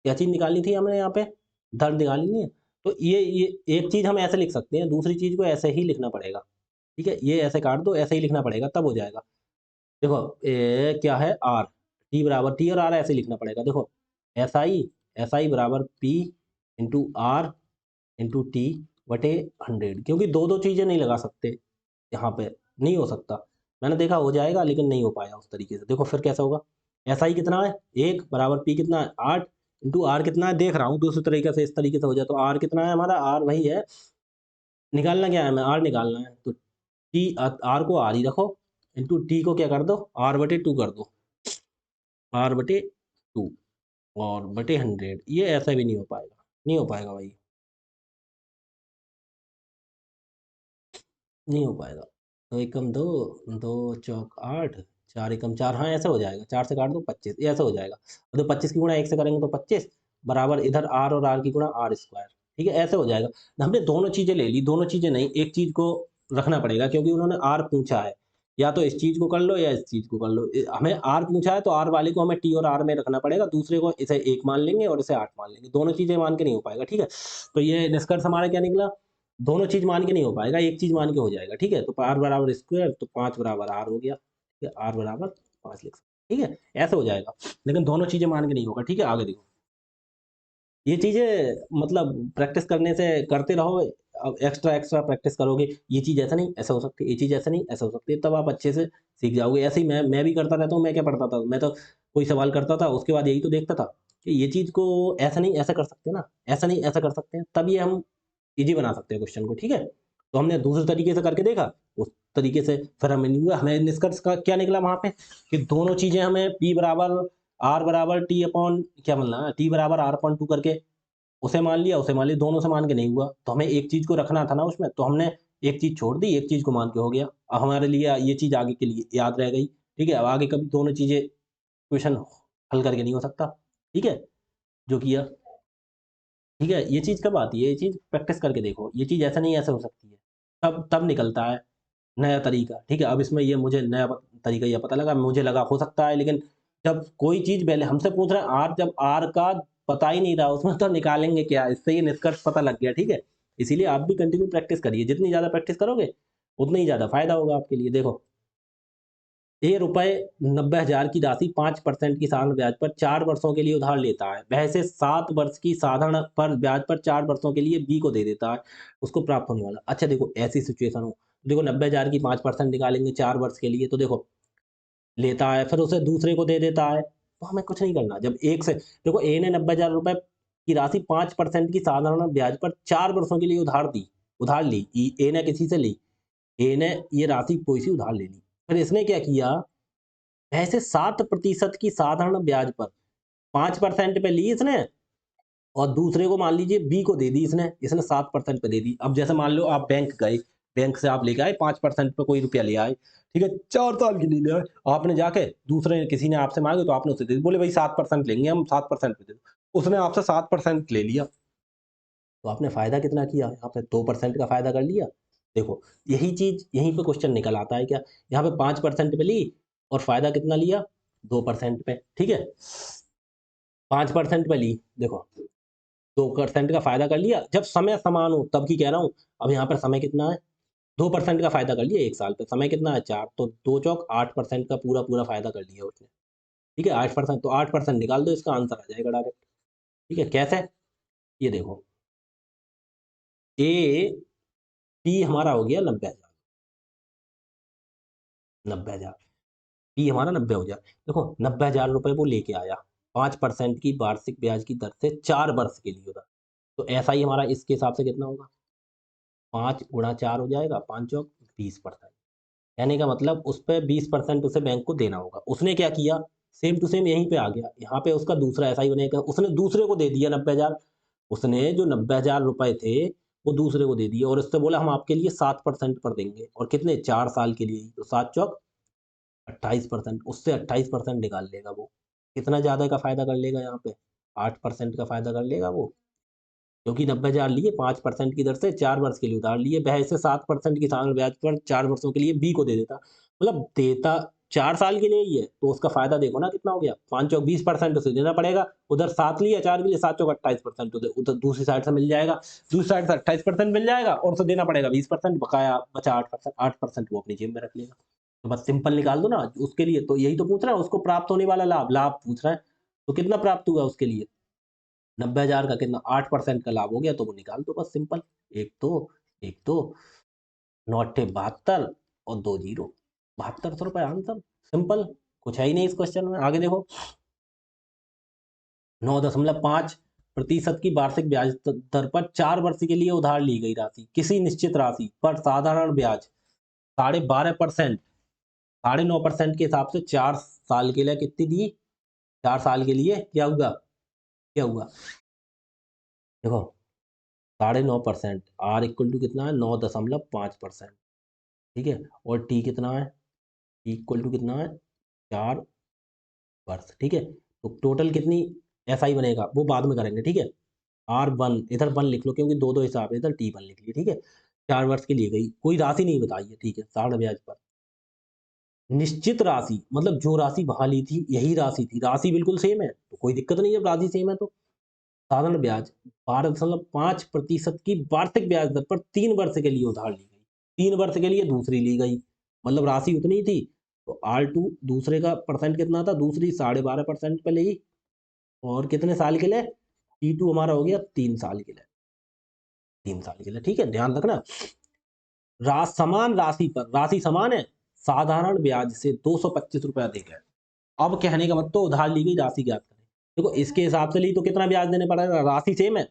[SPEAKER 1] क्या चीज निकालनी थी हमें यहाँ पे, दर निकालनी है, तो ये एक चीज हम ऐसे लिख सकते हैं, दूसरी चीज को ऐसे ही लिखना पड़ेगा, ठीक है, ये ऐसे काट दो, ऐसे ही लिखना पड़ेगा तब हो जाएगा। देखो क्या है आर, टी बराबर टी और आर ऐसे लिखना पड़ेगा, देखो एस आई बराबर P into R into T बटे 100, क्योंकि दो दो चीजें नहीं लगा सकते यहाँ पे, नहीं हो सकता, मैंने देखा हो जाएगा लेकिन नहीं हो पाया उस तरीके से, देखो फिर कैसा होगा, SI कितना है 1 बराबर P कितना है 8 इंटू R कितना है देख रहा हूँ दूसरे तरीके से, इस तरीके से हो जाए तो R कितना है हमारा, R वही है, निकालना क्या है हमें, R निकालना है तो T R को R ही रखो इंटू T को क्या कर दो R/2 कर दो, R/2 और बटे 100। ये ऐसा भी नहीं हो पाएगा, नहीं हो पाएगा भाई, नहीं हो पाएगा। 2 एकम 2, 2 चौक 8, 4 एकम 4, हाँ ऐसे हो जाएगा, 4 से काट दो 25, ये ऐसे हो जाएगा। तो 25 की गुणा 1 से करेंगे तो 25 बराबर इधर R और R की गुणा R², ठीक है, ऐसे हो जाएगा। हमने दोनों चीज़ें ले ली, दोनों चीज़ें नहीं, एक चीज़ को रखना पड़ेगा क्योंकि उन्होंने R पूछा है, या तो इस चीज़ को कर लो या इस चीज़ को कर लो। हमें R पूछा है तो R वाले को हमें T और R में रखना पड़ेगा, दूसरे को इसे 1 मान लेंगे और इसे 8 मान लेंगे, दोनों चीज़ें मान के नहीं हो पाएगा, ठीक है। तो ये निष्कर्ष हमारा क्या निकला, दोनों चीज़ मान के नहीं हो पाएगा, एक चीज़ मान के हो जाएगा, ठीक है। तो R बराबर स्क्वायर तो 5 बराबर R हो गया, ठीक है, R बराबर 5 लिख सकते, ठीक है, ऐसे हो जाएगा। लेकिन दोनों चीज़ें मान के नहीं होगा, ठीक है। आगे देखो, ये चीज़ें मतलब प्रैक्टिस करने से करते रहो, अब एक्स्ट्रा प्रैक्टिस करोगे, ये चीज़ ऐसा नहीं ऐसा हो सकती है, ये चीज़ ऐसा नहीं ऐसा हो सकती है, तब आप अच्छे से सीख जाओगे। ऐसे ही मैं भी करता रहता हूँ, मैं क्या पढ़ता था, मैं तो कोई सवाल करता था, उसके बाद यही तो देखता था कि ये चीज़ को ऐसा नहीं ऐसा कर सकते हैं ना, ऐसा नहीं ऐसा कर सकते हैं, तब ये हम ईज़ी बना सकते हैं क्वेश्चन को, ठीक है। तो हमने दूसरे तरीके से करके देखा, उस तरीके से फिर हमें निष्कर्ष का क्या निकला वहाँ पे कि दोनों चीज़ें हमें P बराबर R बराबर T अपॉन क्या मिलना है, T बराबर R अपॉन 2 करके उसे मान लिया, दोनों से मान के नहीं हुआ, तो हमें एक चीज़ को रखना था ना उसमें, तो हमने एक चीज़ छोड़ दी, एक चीज़ को मान के हो गया। अब हमारे लिए ये चीज़ आगे के लिए याद रह गई, ठीक है। अब आगे कभी दोनों चीज़ें क्वेश्चन हल करके नहीं हो सकता, ठीक है, जो किया, ठीक है। ये चीज़ कब आती है, ये चीज़ प्रैक्टिस करके देखो, ये चीज़ ऐसा नहीं ऐसे हो सकती है, तब निकलता है नया तरीका, ठीक है। अब इसमें ये मुझे नया तरीका ये पता लगा, मुझे लगा हो सकता है, लेकिन जब कोई चीज़ पहले हमसे पूछ रहा है आर, जब आर का पता ही नहीं रहा उसमें तो निकालेंगे क्या, इससे ये निष्कर्ष पता लग गया, ठीक है। इसीलिए आप भी कंटिन्यू प्रैक्टिस करिए, जितनी ज़्यादा प्रैक्टिस करोगे उतना ही ज़्यादा फायदा होगा आपके लिए। देखो, ये रुपए 90,000 की राशि 5% की साधारण ब्याज पर 4 वर्षों के लिए उधार लेता है। वह इसे 7 वर्ष की साधारण पर ब्याज पर 4 वर्षों के लिए बी को दे देता है, उसको प्राप्त होने वाला। अच्छा देखो, ऐसी सिचुएशन हो, देखो 90,000 की 5% निकालेंगे 4 वर्ष के लिए, तो देखो लेता है, फिर उसे दूसरे को दे देता है, तो हमें कुछ नहीं करना। जब एक से देखो, ए ने 90,000 रुपए की राशि 5% की साधारण ब्याज पर 4 वर्षों के लिए उधार ली, ए ने किसी से ली, ए ने ये राशि कोई सी उधार ले ली। फिर इसने क्या किया, ऐसे 7% की साधारण ब्याज पर 5% पे ली इसने, और दूसरे को मान लीजिए बी को दे दी इसने 7% पे दे दी। अब जैसे मान लो आप बैंक गए, बैंक से आप लेके आए 5% पे कोई रुपया ले आए, ठीक है, 4 साल के लिए ले आए। आपने जाके दूसरे किसी ने आपसे माँगे तो आपने उसे दे दी, बोले भाई 7% लेंगे हम, 7% पे दे दो। उसने आपसे 7% ले लिया, तो आपने फ़ायदा कितना किया? यहाँ पे 2% का फ़ायदा कर लिया। देखो, यही चीज़ यहीं पे क्वेश्चन निकल आता है क्या? यहाँ पे 5% पे ली और फ़ायदा कितना लिया? 2% पे, ठीक है? 5% पे ली, देखो 2% का फ़ायदा कर लिया, जब समय समान हो तब की कह रहा हूँ। अब यहाँ पर समय कितना है? 2% का फ़ायदा कर लिया 1 साल पे, समय कितना है 4, तो 2 चौक 8% का पूरा फ़ायदा कर लिया उसने, ठीक है? 8%, तो 8% निकाल दो, इसका आंसर आ जाएगा डायरेक्ट, ठीक है? कैसे? ये देखो, ए पी हमारा हो गया 90,000, 90,000, पी हमारा 90 हो गया। देखो 90,000 रुपए वो लेके आया, 5% की वार्षिक ब्याज की दर से 4 वर्ष के लिए उधार, तो एसआई हमारा इसके हिसाब से कितना होगा? 5 गुणा 4 हो जाएगा, 5 चौक 20%, कहने का मतलब उस पे 20% उसे बैंक को देना होगा। उसने क्या किया? सेम टू सेम यहीं पे आ गया, यहाँ पे उसका दूसरा एसआई बनेगा, उसने दूसरे को दे दिया 90,000, उसने जो 90,000 रुपए थे, वो दूसरे को दे दिए और उससे बोला हम आपके लिए 7% पर देंगे, और कितने 4 साल के लिए ही, तो 7 चौक 28%, उससे 28% निकाल लेगा वो। कितना ज़्यादा का फ़ायदा कर लेगा यहाँ पे? 8% का फ़ायदा कर लेगा वो। क्योंकि 90,000 लिए 5% की दर से 4 वर्ष के लिए उधार लिए, वह इसे 7% की साधारण ब्याज पर 4 वर्षों के लिए बी को दे देता। मतलब देता 4 साल के लिए ही है, तो उसका फ़ायदा देखो ना कितना हो गया, 5 चौक 20% उसे देना पड़ेगा, उधर 7 लिया 4 के लिए, 7 चौक 28% उधर उधर दूसरी साइड से मिल जाएगा, दूसरी साइड से 28% मिल जाएगा और उसे देना पड़ेगा 20%, बकाया बचा 8%, 8% वो अपनी जेब में रख लेगा। तो बस सिंपल निकाल दो ना उसके लिए, तो यही तो पूछ रहा है, उसको प्राप्त होने वाला लाभ पूछ रहा है, तो कितना प्राप्त हुआ उसके लिए? 90,000 का कितना 8% का लाभ हो गया, तो वो निकाल दो बस सिंपल। एक तो 9 अट्ठे 72 और 2 जीरो, ₹7200 आंसर, सिंपल। कुछ है ही नहीं इस क्वेश्चन में। आगे देखो, 9.5% की वार्षिक ब्याज दर पर 4 वर्ष के लिए उधार ली गई राशि किसी निश्चित राशि पर साधारण ब्याज 12.5%, 9.5% के हिसाब से 4 साल के लिए कितनी दी? 4 साल के लिए क्या हुआ? क्या हुआ? देखो 9.5%, आर इक्वल टू कितना है? 9.5%। ठीक है, और टी कितना है? टी इक्वल टू कितना है? 4 वर्ष। ठीक है, तो टोटल कितनी एफ आई बनेगा वो बाद में करेंगे। ठीक है, R1 इधर 1 लिख लो क्योंकि दो दो हिसाब है, इधर T1 लिख लिया। ठीक है, 4 वर्ष के लिए गई, कोई राशि नहीं बताई है। ठीक है, साधारण ब्याज पर निश्चित राशि मतलब जो राशि वहां ली थी यही राशि थी, राशि बिल्कुल सेम है तो कोई दिक्कत नहीं है, जब राशि सेम है तो। साधारण ब्याज 12.5% की वार्षिक ब्याज दर पर 3 वर्ष के लिए उधार ली गई, 3 वर्ष के लिए दूसरी ली गई, मतलब राशि उतनी ही थी। तो R2 दूसरे का परसेंट कितना था? दूसरी 12.5% पे ली, और कितने साल के लिए? T2 हमारा हो गया 3 साल के लिए, 3 साल के लिए। ठीक है, ध्यान रखना। समान राशि पर, राशि समान है, साधारण ब्याज से 225 रुपये अधिक है। अब कहने का मतलब तो उधार ली गई राशि ज्ञात करें। देखो इसके हिसाब से ली तो कितना ब्याज देने पड़ेगा? राशि सेम है।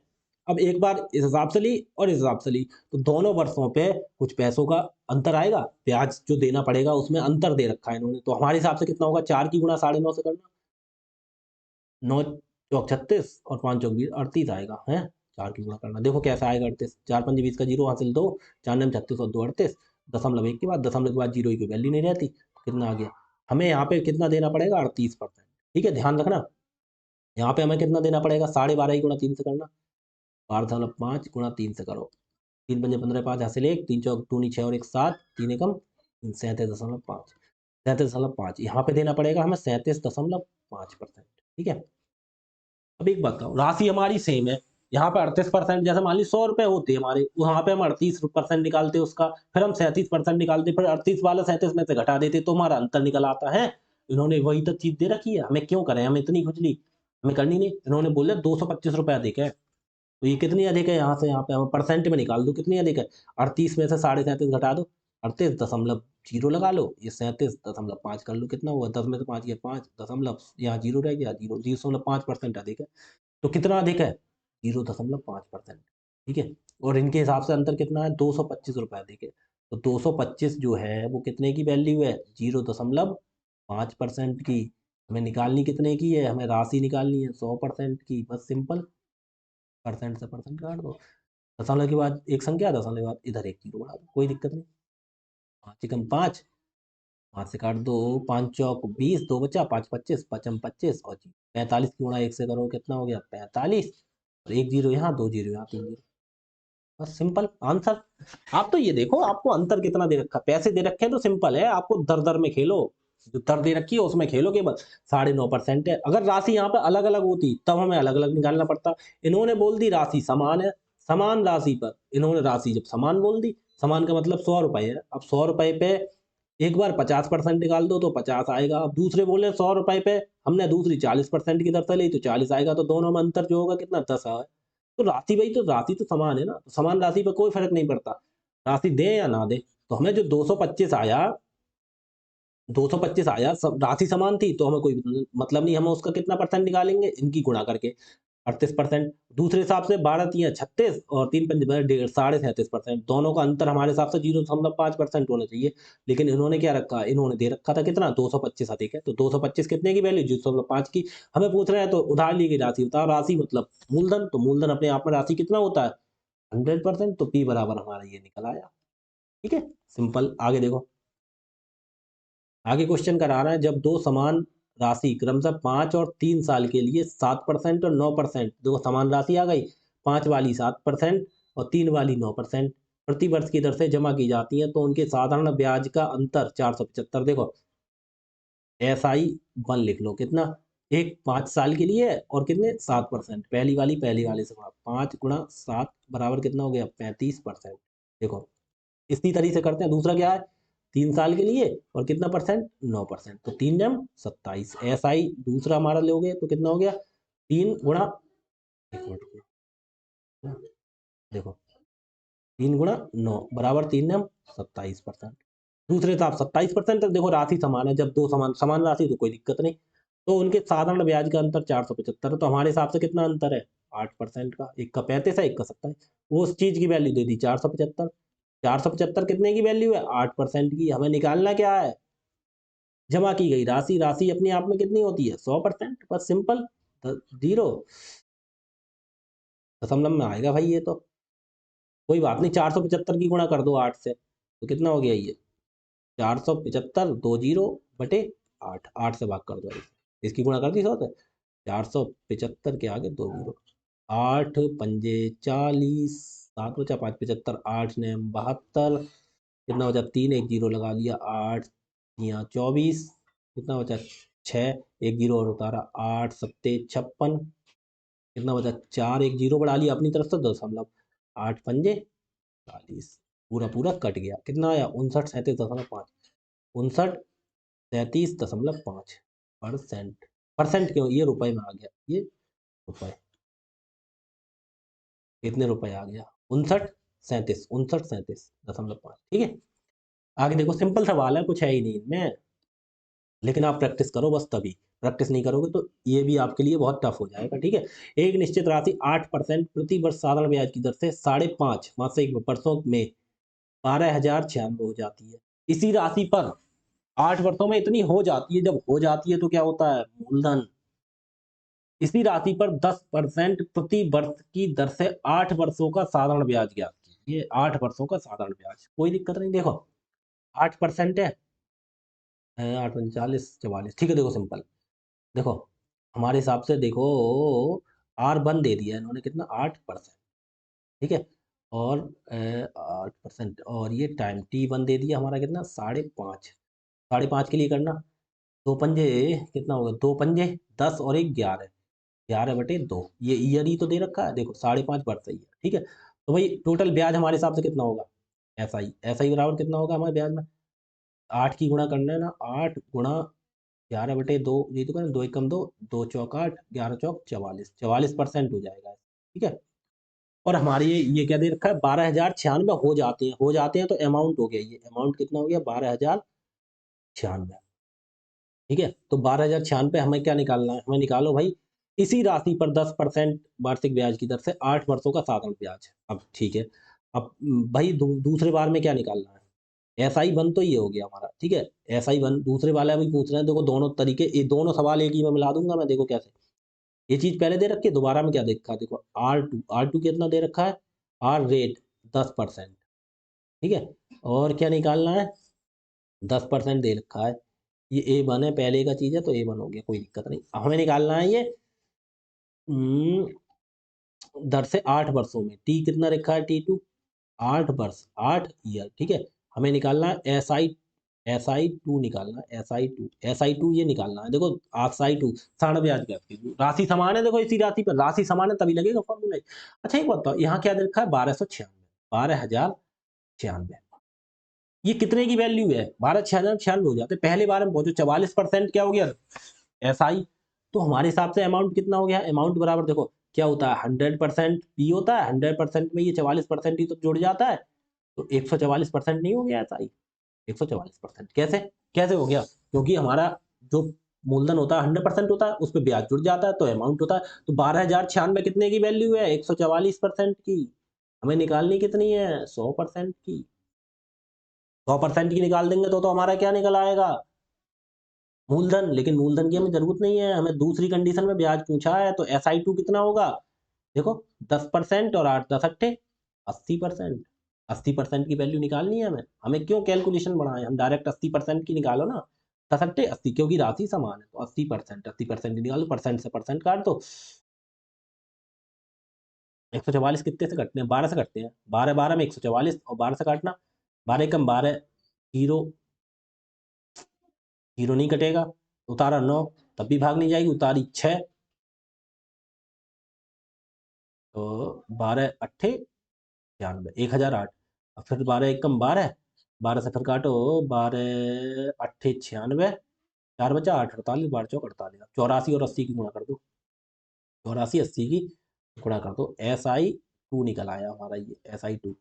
[SPEAKER 1] अब एक बार इस हिसाब से ली और इस हिसाब से ली तो दोनों वर्षों पे कुछ पैसों का अंतर आएगा, ब्याज जो देना पड़ेगा उसमें अंतर दे रखा है इन्होंने। तो हमारे हिसाब से कितना होगा? 4 की गुणा 9.5 से करना, 9 चौक 36 और 5 चौक 20, 38 आएगा है। 4 की गुणा करना, देखो कैसा आएगा? 38, 4 पंजे 20 का जीरो हासिल 2, 4 9 36 और 2 38, दशमलव एक के बाद, दशमलव के बाद जीरो की वैल्यू नहीं रहती। कितना आ गया? हमें यहाँ पे कितना देना पड़ेगा? 38%। ठीक है, ध्यान रखना, यहाँ पे हमें कितना देना पड़ेगा? 12.5 ही गुणा 3 से करना, 12.5 गुणा 3 से करो, 3 पंजे 15, 5 हासिल 1, 3 चौक 2 6 और 1 7, 3 एकम 37.5, 37.5 यहाँ पे देना पड़ेगा हमें 37.5%। ठीक है, अब एक बात बताओ, राशि हमारी सेम है, यहाँ पे 38%, जैसे मान ली 100 रुपए होते हमारे, वहां पे हम 38% निकालते उसका, फिर हम 37% निकालते, फिर 38 वाला 37 में से घटा देते तो हमारा अंतर निकल आता है। इन्होंने वही तो चीज दे रखी है, हमें क्यों करें? हमें इतनी खुजली हमें करनी नहीं। इन्होंने बोले 225 रुपए अधिक है, तो ये कितनी अधिक है? यहाँ से यहाँ पे हम परसेंट में निकाल दो कितनी अधिक है। 38 में से 37.5 घटा दो, 38.0 लगा लो, ये 37.5 कर लो, कितना हुआ? 10 में से 5 गया 5 दशमलव, यहाँ जीरो रह गया, 0.5% अधिक है। तो कितना अधिक है? 0.5%। ठीक है, और इनके हिसाब से अंतर कितना है? 225 रुपए अधिक है। तो 225 जो है वो कितने की वैल्यू है? 0.5% की। हमें निकालनी कितने की है? हमें राशि निकालनी है 100% की, बस सिंपल, परसेंट से परसेंट काट दो, दशमलव के बाद एक संख्या, दशमलव के बाद इधर एक जीरो बढ़ा दो, कोई दिक्कत नहीं। 5 एकम 5, 5 से काट दो, 5 चौक 20, 2 बचा, 5 25, 5 25 और 45 की गुणा 1 से करो, कितना हो गया? 45, और एक जीरो यहाँ, 2 जीरो यहाँ, 3 जीरो, बस सिंपल आंसर। आप तो ये देखो आपको अंतर कितना दे रखा, पैसे दे रखे हैं तो सिंपल है, आपको दर दर में खेलो, जो दर दे रखी है उसमें खेलो केवल। 9.5% है, अगर राशि यहाँ पे अलग अलग होती तब हमें अलग अलग निकालना पड़ता। इन्होंने बोल दी राशि समान है, समान राशि पर इन्होंने राशि जब समान बोल दी, समान का मतलब 100 रुपए है, अब 100 रुपए पे एक बार 50% निकाल दो तो 50 आएगा। अब दूसरे बोले 100 रुपए पे, हमने दूसरी 40% की दर से ली तो 40 आएगा, तो दोनों में अंतर जो होगा कितना? 10 है। तो राशि भाई, तो राशि तो समान है ना, तो समान राशि पर कोई फर्क नहीं पड़ता, राशि दे या ना दे। तो हमें जो 225 आया, 225 आया, सब राशि समान थी तो हमें कोई मतलब नहीं, हम उसका कितना परसेंट निकालेंगे? इनकी गुणा करके 38%। दूसरे हिसाब से 12 तियां 36 और 3 पंजे 1.5, 37.5%, दोनों का अंतर हमारे हिसाब से 0.5% होना चाहिए। लेकिन इन्होंने क्या रखा? इन्होंने दे रखा था कितना? 225 अधिक है, तो 225 कितने की वैल्यू? 0.5 की। हमें पूछ रहे हैं तो उधार ली गई राशि बताओ, राशि मतलब मूलधन, तो मूलधन अपने आप में राशि कितना होता है? 100%, तो P बराबर हमारा ये निकल आया। ठीक है, सिंपल। आगे देखो, आगे क्वेश्चन करा रहा है, जब दो समान राशि क्रमशः 5 और 3 साल के लिए 7% और 9%, दो समान राशि आ गई, 5 वाली 7% और 3 वाली 9% प्रति वर्ष की दर से जमा की जाती है, तो उनके साधारण ब्याज का अंतर 475। देखो SI1 लिख लो, कितना? एक 5 साल के लिए है और कितने? 7%, पहली वाली से गुणा, 5 गुणा 7 बराबर कितना हो गया? 35%। देखो इसी तरीके से करते हैं। दूसरा क्या है? 3 साल के लिए और कितना परसेंट? 9%, तो 3 जम 27, SI दूसरा हमारा लोगे तो कितना हो गया? 3 गुणा, एक मिनट रुको, देखो 3 गुणा 9 बराबर 3 जम 27%। दूसरे हिसाब 27%। देखो राशि समान है, जब दो समान समान राशि तो कोई दिक्कत नहीं। तो उनके साधारण ब्याज का अंतर 475 है, तो हमारे हिसाब से कितना अंतर है? 8% का। एक का 35 है, एक का 27। वो उस चीज की वैल्यू दे दी 475। 475 कितने की वैल्यू है? 8% की। हमें निकालना क्या है? जमा की गई राशि। राशि अपने आप में कितनी होती है? 100%। बस सिंपल। जीरो दशमलव में आएगा भाई ये तो। कोई बात नहीं, 475 की गुणा कर दो 8 से, तो कितना हो गया ये? 475 दो जीरो बटे 8। 8 से भाग कर दो इसकी गुणा कर दी 100 से। 475 के आगे दो जीरो। 8 पंजे 40, 7 बचा 5 75, 8 ने 72, कितना बचा? 3 एक जीरो लगा लिया, 8 यहाँ 24, कितना बचा? 6 एक जीरो और उतारा, 8 सत्ते 56, कितना बचा? 4 एक जीरो बढ़ा लिया अपनी तरफ से, 2.8 पंजे 40। पूरा पूरा कट गया, कितना आया? 59 37.5। 59 37.5%। परसेंट क्यों? ये रुपए में आ गया, ये रुपए। कितने रुपए आ गया? 59 37 ठीक है। आगे देखो, सिंपल सवाल है, कुछ है ही नहीं इनमें, लेकिन आप प्रैक्टिस करो बस तभी। प्रैक्टिस नहीं करोगे तो ये भी आपके लिए बहुत टफ हो जाएगा, ठीक है। एक निश्चित राशि 8% प्रति वर्ष साधारण ब्याज की दर से 5.5 मासिक वर्षों में 12,096 हो जाती है। इसी राशि पर 8 वर्षों में इतनी हो जाती है। जब हो जाती है तो क्या होता है? मूलधन। इसी राशि पर 10% प्रति वर्ष की दर से 8 वर्षों का साधारण ब्याज ज्ञात कीजिए। 8 वर्षों का साधारण ब्याज, कोई दिक्कत नहीं। देखो 8% है, 8 39 44, ठीक है। देखो सिंपल, देखो हमारे हिसाब से देखो, R1 दे दिया इन्होंने कितना? 8%, ठीक है। और 8% और ये टाइम T1 दे दिया हमारा कितना? 5.5। 5.5 के लिए करना, दो पंजे कितना होगा? दो पंजे 10 और एक 11, 11/2। ये ईयर ही तो दे रखा है, देखो 5.5 वर्ष ही है, ठीक है। तो भाई टोटल ब्याज हमारे हिसाब से कितना होगा? SI बराबर कितना होगा हमारे ब्याज में? 8 की गुणा करना है ना, 8 गुणा 11/2, ये तो करें, दो एकम दो, दो चौक 8, 11 चौक 44, 44% हो जाएगा, ठीक है। और हमारे ये क्या दे रखा है? 12,096 हो जाते हैं तो अमाउंट हो गया, ये अमाउंट कितना हो गया? 12,096, ठीक है। तो 12,096 हमें क्या निकालना है? हमें निकालो भाई इसी राशि पर 10% वार्षिक ब्याज की दर से 8 वर्षों का साधारण ब्याज। अब ठीक है, अब भाई दूसरे बार में क्या निकालना है? SI1 तो ये हो गया हमारा, ठीक है। SI1 दूसरे वाले अभी पूछ रहे हैं, देखो दोनों तरीके, ये दोनों सवाल एक ही में मिला दूंगा मैं, देखो कैसे। ये चीज पहले दे रखी है, दोबारा में क्या देखा है? देखो R2 कितना दे रखा है? R रेट 10%, ठीक है। और क्या निकालना है? 10% दे रखा है। ये A1 है, पहले का चीज है तो A1 हो गया, कोई दिक्कत नहीं। अब हमें निकालना है ये हम्म, दर से 8 वर्षों में। T कितना रखा है? T2 8 वर्ष, 8 ईयर, ठीक है। हमें निकालना है SI2 निकालना है, SI2 ये निकालना है। देखो SI2 साढ़े ब्याज की राशि समान है, देखो इसी राशि पर राशि समान है तभी लगेगा फॉर्मूला। अच्छा एक बात बताओ, यहाँ क्या दे रखा है? 12,096। ये कितने की वैल्यू है? 12,096 हो जाते, पहले बार में पहुंचो। 44% क्या हो गया? SI। तो हमारे हिसाब से अमाउंट कितना हो गया? अमाउंट बराबर देखो क्या होता है? 100% P होता है, 100% में ये 44% ही तो जुड़ जाता है, तो 144% नहीं हो गया SI? 144% कैसे? कैसे हो गया? क्योंकि हमारा जो मूलधन होता है 100% होता है, उस पर ब्याज जुड़ जाता है तो अमाउंट होता है। तो 12,096 कितने की वैल्यू है? 144% की। हमें निकालनी कितनी है? 100% की। 100% की निकाल देंगे तो हमारा क्या निकल आएगा? मूलधन। लेकिन मूलधन की हमें जरूरत नहीं है, हमें दूसरी कंडीशन में ब्याज पूछा है, तो SI2 कितना होगा? देखो 10% और 8 10 अट्ठे 80%। 80% की वैल्यू निकालनी है हमें। हमें क्यों कैलकुलेशन बढ़ाएं, हम डायरेक्ट 80% की निकालो ना। 10 अट्ठे 80, क्योंकि राशि समान है तो 80%। 80% की निकालो, परसेंट से परसेंट काट दो। 144 कितने से कटते हैं? 12 से कटते हैं। 12 12 में 144 और 12 से काटना, 12 कम 12, जीरो। जीरो नहीं कटेगा। उतारा 9, तब भी भाग नहीं जाएगी, उतारी 6, तो 12 अट्ठे 96, 1,008। और फिर 12 एकम 12, 12 से फिर काटो, 12 अट्ठे 96, 4 बचा 8 48, 12 चौक 48, 84 और 80 की गुणा कर दो। 84 80 की गुणा कर दो, SI2 निकल आया हमारा, ये SI2।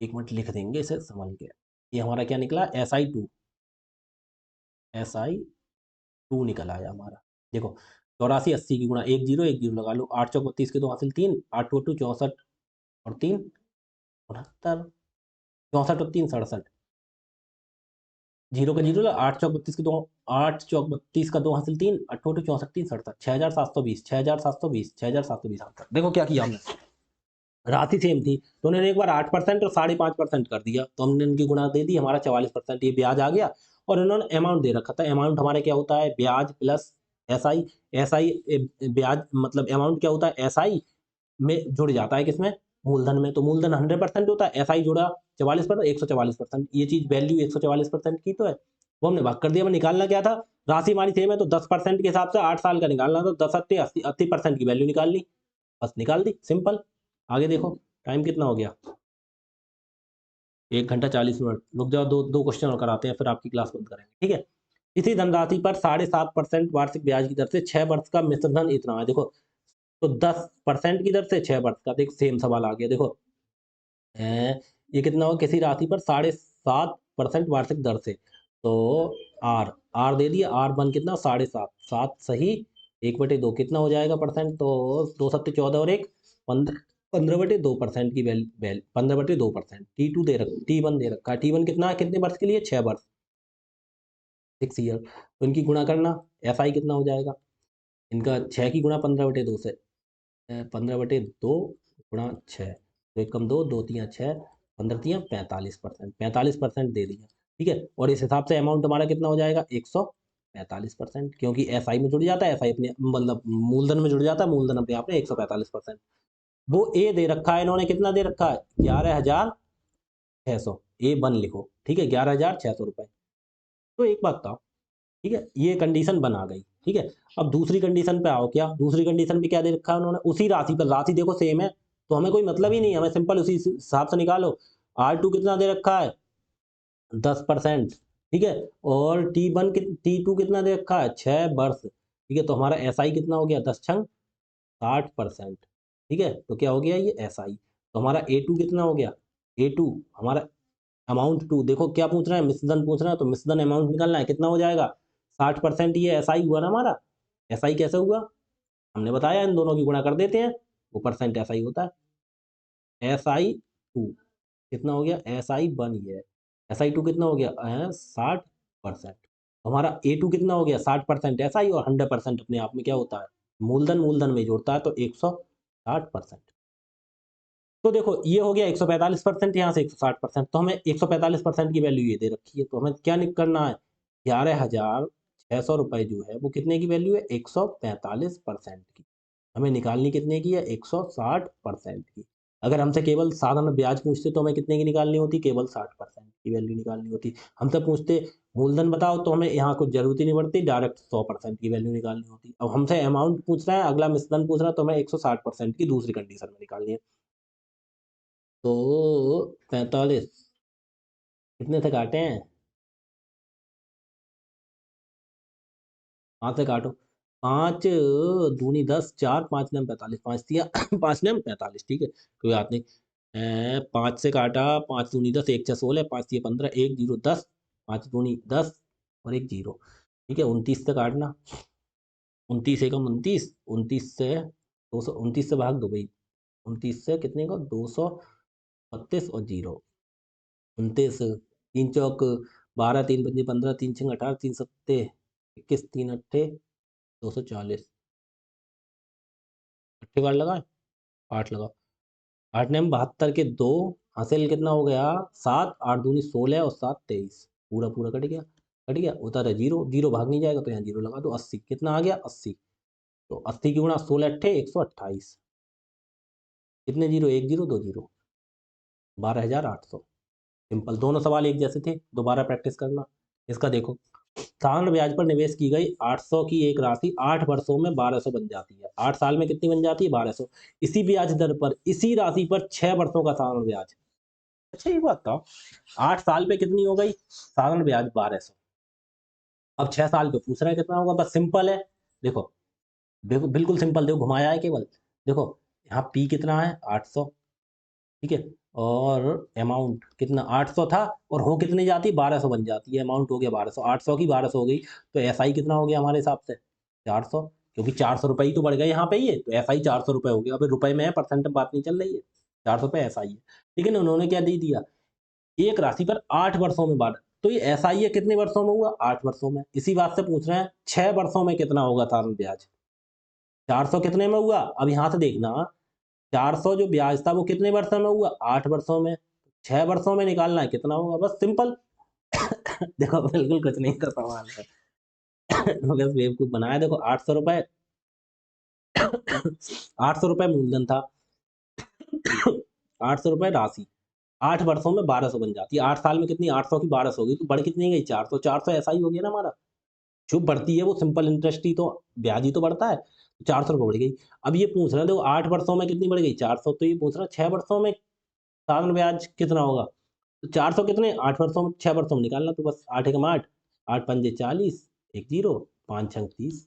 [SPEAKER 1] एक मिनट लिख देंगे इसे संभल के। ये हमारा क्या निकला, SI2, SI2 निकल आया हमारा। देखो 84 80 की गुणा, एक जीरो लगा लो, 8 चौक 32 के 2 हासिल 3, 8 टू 64 और 3 69, 64 और 3 67, जीरो का जीरो, 8 चौक 32 के 2, 8 चौक 32 का 2 हासिल 3, 8 टू 64 3 67, 6720, 6720, 6720। देखो क्या किया हमने, राशि सेम थी तो उन्होंने एक बार 8% और 5.5% कर दिया, तो हमने इनकी गुणा दे दी, हमारा 44% ये ब्याज आ गया। और इन्होंने अमाउंट दे रखा था, अमाउंट हमारे क्या होता है, ब्याज प्लस एसआई। एसआई ब्याज मतलब अमाउंट क्या होता है, एसआई में जुड़ जाता है किसमें, मूलधन में। तो मूलधन 100% होता है, एसआई जुड़ा 44%, 144%, ये चीज वैल्यू 144% की तो है, वो हमने भाग कर दिया। हमें निकालना क्या था, राशि हमारी सेम है तो 10% के हिसाब से 8 साल का निकालना, तो 10 80% की वैल्यू निकालनी, बस निकाल दी, सिंपल। आगे देखो टाइम कितना हो गया, 1 घंटा 40 मिनट। रुक जाओ, दो दो क्वेश्चन और कराते हैं, फिर आपकी क्लास बंद करेंगे, ठीक है। इसी धनराशि पर 7.5% वार्षिक ब्याज की दर से 6 वर्ष का मिश्र धन इतना है। देखो तो 10% की दर से 6 वर्ष का, देख सेम सवाल आ गया। देखो ये कितना हो, किसी राशि पर 7.5% वार्षिक दर से, तो आर आर दे दिया, R1 कितना 7.5, 7 सही, 1/2 कितना हो जाएगा परसेंट, तो 2 7 14 और 1 15, 15/2% की वैल्यू, 15/2%। T2 दे रखा, T1 दे रखा है, T1 कितना है, कितने वर्ष के लिए, 6 वर्ष, 6 ईयर। तो इनकी गुणा करना, SI कितना हो जाएगा, इनका 6 की गुणा 15/2 से, 15/2 गुणा 6, तो एक कम दो, दो तियाँ 6, 15 तियाँ 45%, 45% दे दिया, ठीक है। और इस हिसाब से अमाउंट हमारा कितना हो जाएगा, 145%, क्योंकि एसआई में जुड़ जाता है, एसआई अपने मतलब मूलधन में जुड़ जाता है, मूलधन अपने आप में 145%। वो ए दे रखा है इन्होंने, कितना दे रखा है, 11,600, A1 लिखो, ठीक है, 11,600 रुपये। तो एक बात था, ठीक है, ये कंडीशन बना गई, ठीक है। अब दूसरी कंडीशन पे आओ, क्या दूसरी कंडीशन पे क्या दे रखा है उन्होंने, उसी राशि पर, राशि देखो सेम है तो हमें कोई मतलब ही नहीं, हमें सिंपल उसी हिसाब से निकालो। R2 कितना दे रखा है, 10%, ठीक है। और T2 कितना दे रखा है, 6 वर्ष, ठीक है। तो हमारा SI कितना हो गया, 10 छंग 60%, ठीक है। तो क्या हो गया ये SI। तो हमारा A2 कितना हो गया, A2 हमारा अमाउंट टू, देखो क्या पूछ रहा है, मिश्रधन पूछ रहा है, तो मिश्रधन अमाउंट निकालना है, कितना हो जाएगा 60%, ये एसआई हुआ ना हमारा। एसआई कैसे हुआ, हमने बताया, इन दोनों की गुणा कर देते हैं, वो परसेंट एसआई होता है। SI2 कितना हो गया, SI1 ये है, SI2 कितना हो गया 60%। हमारा A2 कितना हो गया 60% SI, और 100% अपने आप में क्या होता है, मूलधन, मूलधन में जोड़ता है, तो 160%। तो देखो ये हो गया 145%, यहाँ से 160%, तो हमें 145% की वैल्यू ये दे रखी है, तो हमें क्या करना है, 11,600 रुपये जो है वो कितने की वैल्यू है, 145% की। हमें निकालनी कितने की है, 160% की। अगर हमसे केवल साधारण ब्याज पूछते तो हमें कितने की निकालनी होती, केवल 60% की वैल्यू निकालनी होती। हमसे पूछते मूलधन बताओ तो हमें यहाँ कुछ जरूरत ही नहीं पड़ती, डायरेक्ट 100% की वैल्यू निकालनी होती। अब हमसे अमाउंट पूछ रहा है, अगला मिश्रण पूछ रहा है, तो हमें 160% की दूसरी कंडीशन में निकालनी है। तो 45 कितने से काटे हैं, 5 से काटो, 5 दूनी 10, 4 5 नम 45, 5 दिया 5 नम 45, ठीक है, कोई बात नहीं। 5 से काटा, 5 दूनी 10, 1 6 16, 5 दिए 15, 1 जीरो 10, 5 दूनी 10 और 1 जीरो, ठीक है। 29 से काटना, 29 एकम 29, 29 से 200, 29 से भाग दो भाई, 29 से कितने को, 232 और जीरो 29, 3 चौक 12, 3 पंजे 15, 3 छंग 18, 3 सत्ते 21, 3 अट्ठे 240, अट्ठे बार लगा, 8 लगा, 8 ने 72 के 2, हासिल कितना हो गया 7, 8 दूनी 16 और 7 23, पूरा पूरा कट गया, कट गया, उधर है जीरो, जीरो भाग नहीं जाएगा तो यहाँ जीरो लगा दो, 80 कितना आ गया 80। तो 80 की गुणा 16 अट्ठे 128, कितने जीरो, एक जीरो दो जीरो, 12,800। सिंपल, दोनों सवाल एक जैसे थे, दोबारा प्रैक्टिस करना। इसका देखो, साधारण ब्याज पर निवेश की गई 800 की एक राशि 8 वर्षों में 1200 बन जाती है, 8 साल में कितनी बन जाती है 1200। इसी ब्याज दर पर इसी राशि पर 6 वर्षों का साधारण ब्याज। अच्छा ये बात था, 8 साल पे कितनी हो गई साधारण ब्याज 1200, अब 6 साल पे पूछ रहे हैं कितना होगा, बस सिंपल है। देखो देखो बिल्कुल सिंपल, देखो घुमाया है केवल, देखो यहाँ पी कितना है 800, ठीक है। और अमाउंट कितना 800 था, और हो कितनी जाती 1200 बन जाती है, अमाउंट हो गया 1200, 800 की 1200 हो गई, तो एसआई कितना हो गया हमारे हिसाब से 400, क्योंकि 400 रुपये ही तो बढ़ गए यहाँ पे, ये तो एसआई 400 रुपये हो गया। अभी रुपए में है, परसेंट में बात नहीं चल रही है, 400 रुपये एसआई है। ठीक है ना, उन्होंने क्या दे दिया, एक राशि पर 8 वर्षों में बांटा, तो ये एसआई है कितने वर्षों में हुआ 8 वर्षों में। इसी बात से पूछ रहे हैं 6 वर्षों में कितना होगा साधारण ब्याज, 400 कितने में हुआ, अब यहाँ से देखना 400 जो ब्याज था वो कितने वर्षों में हुआ 8 वर्षों में, 6 वर्षों में निकालना है कितना होगा, बस सिंपल। देखो बिल्कुल कुछ नहीं का सवाल है। बस बेवकूफ बनाया, देखो 800 रुपए, 800 रुपए मूलधन था, 800 रुपए राशि, 8 वर्षों में 1200 बन जाती है, 8 साल में कितनी 800 की 1200 होगी, तो बढ़ कितनी गई 400, 400 ऐसा ही हो गया ना हमारा, जो बढ़ती है वो सिंपल इंटरेस्ट ही तो, ब्याज ही तो बढ़ता है, 400 रुपये बढ़ गई। अब ये पूछ रहे हैं देखो 8 वर्षों में कितनी बढ़ गई 400, तो ये पूछ रहा है 6 वर्षों में साधारण ब्याज कितना होगा, तो 400 कितने 8 वर्षों में, 6 वर्षों में निकालना, तो बस 8 एकम 8, 8 पंजे 40, 1 0, 5 छंग 30,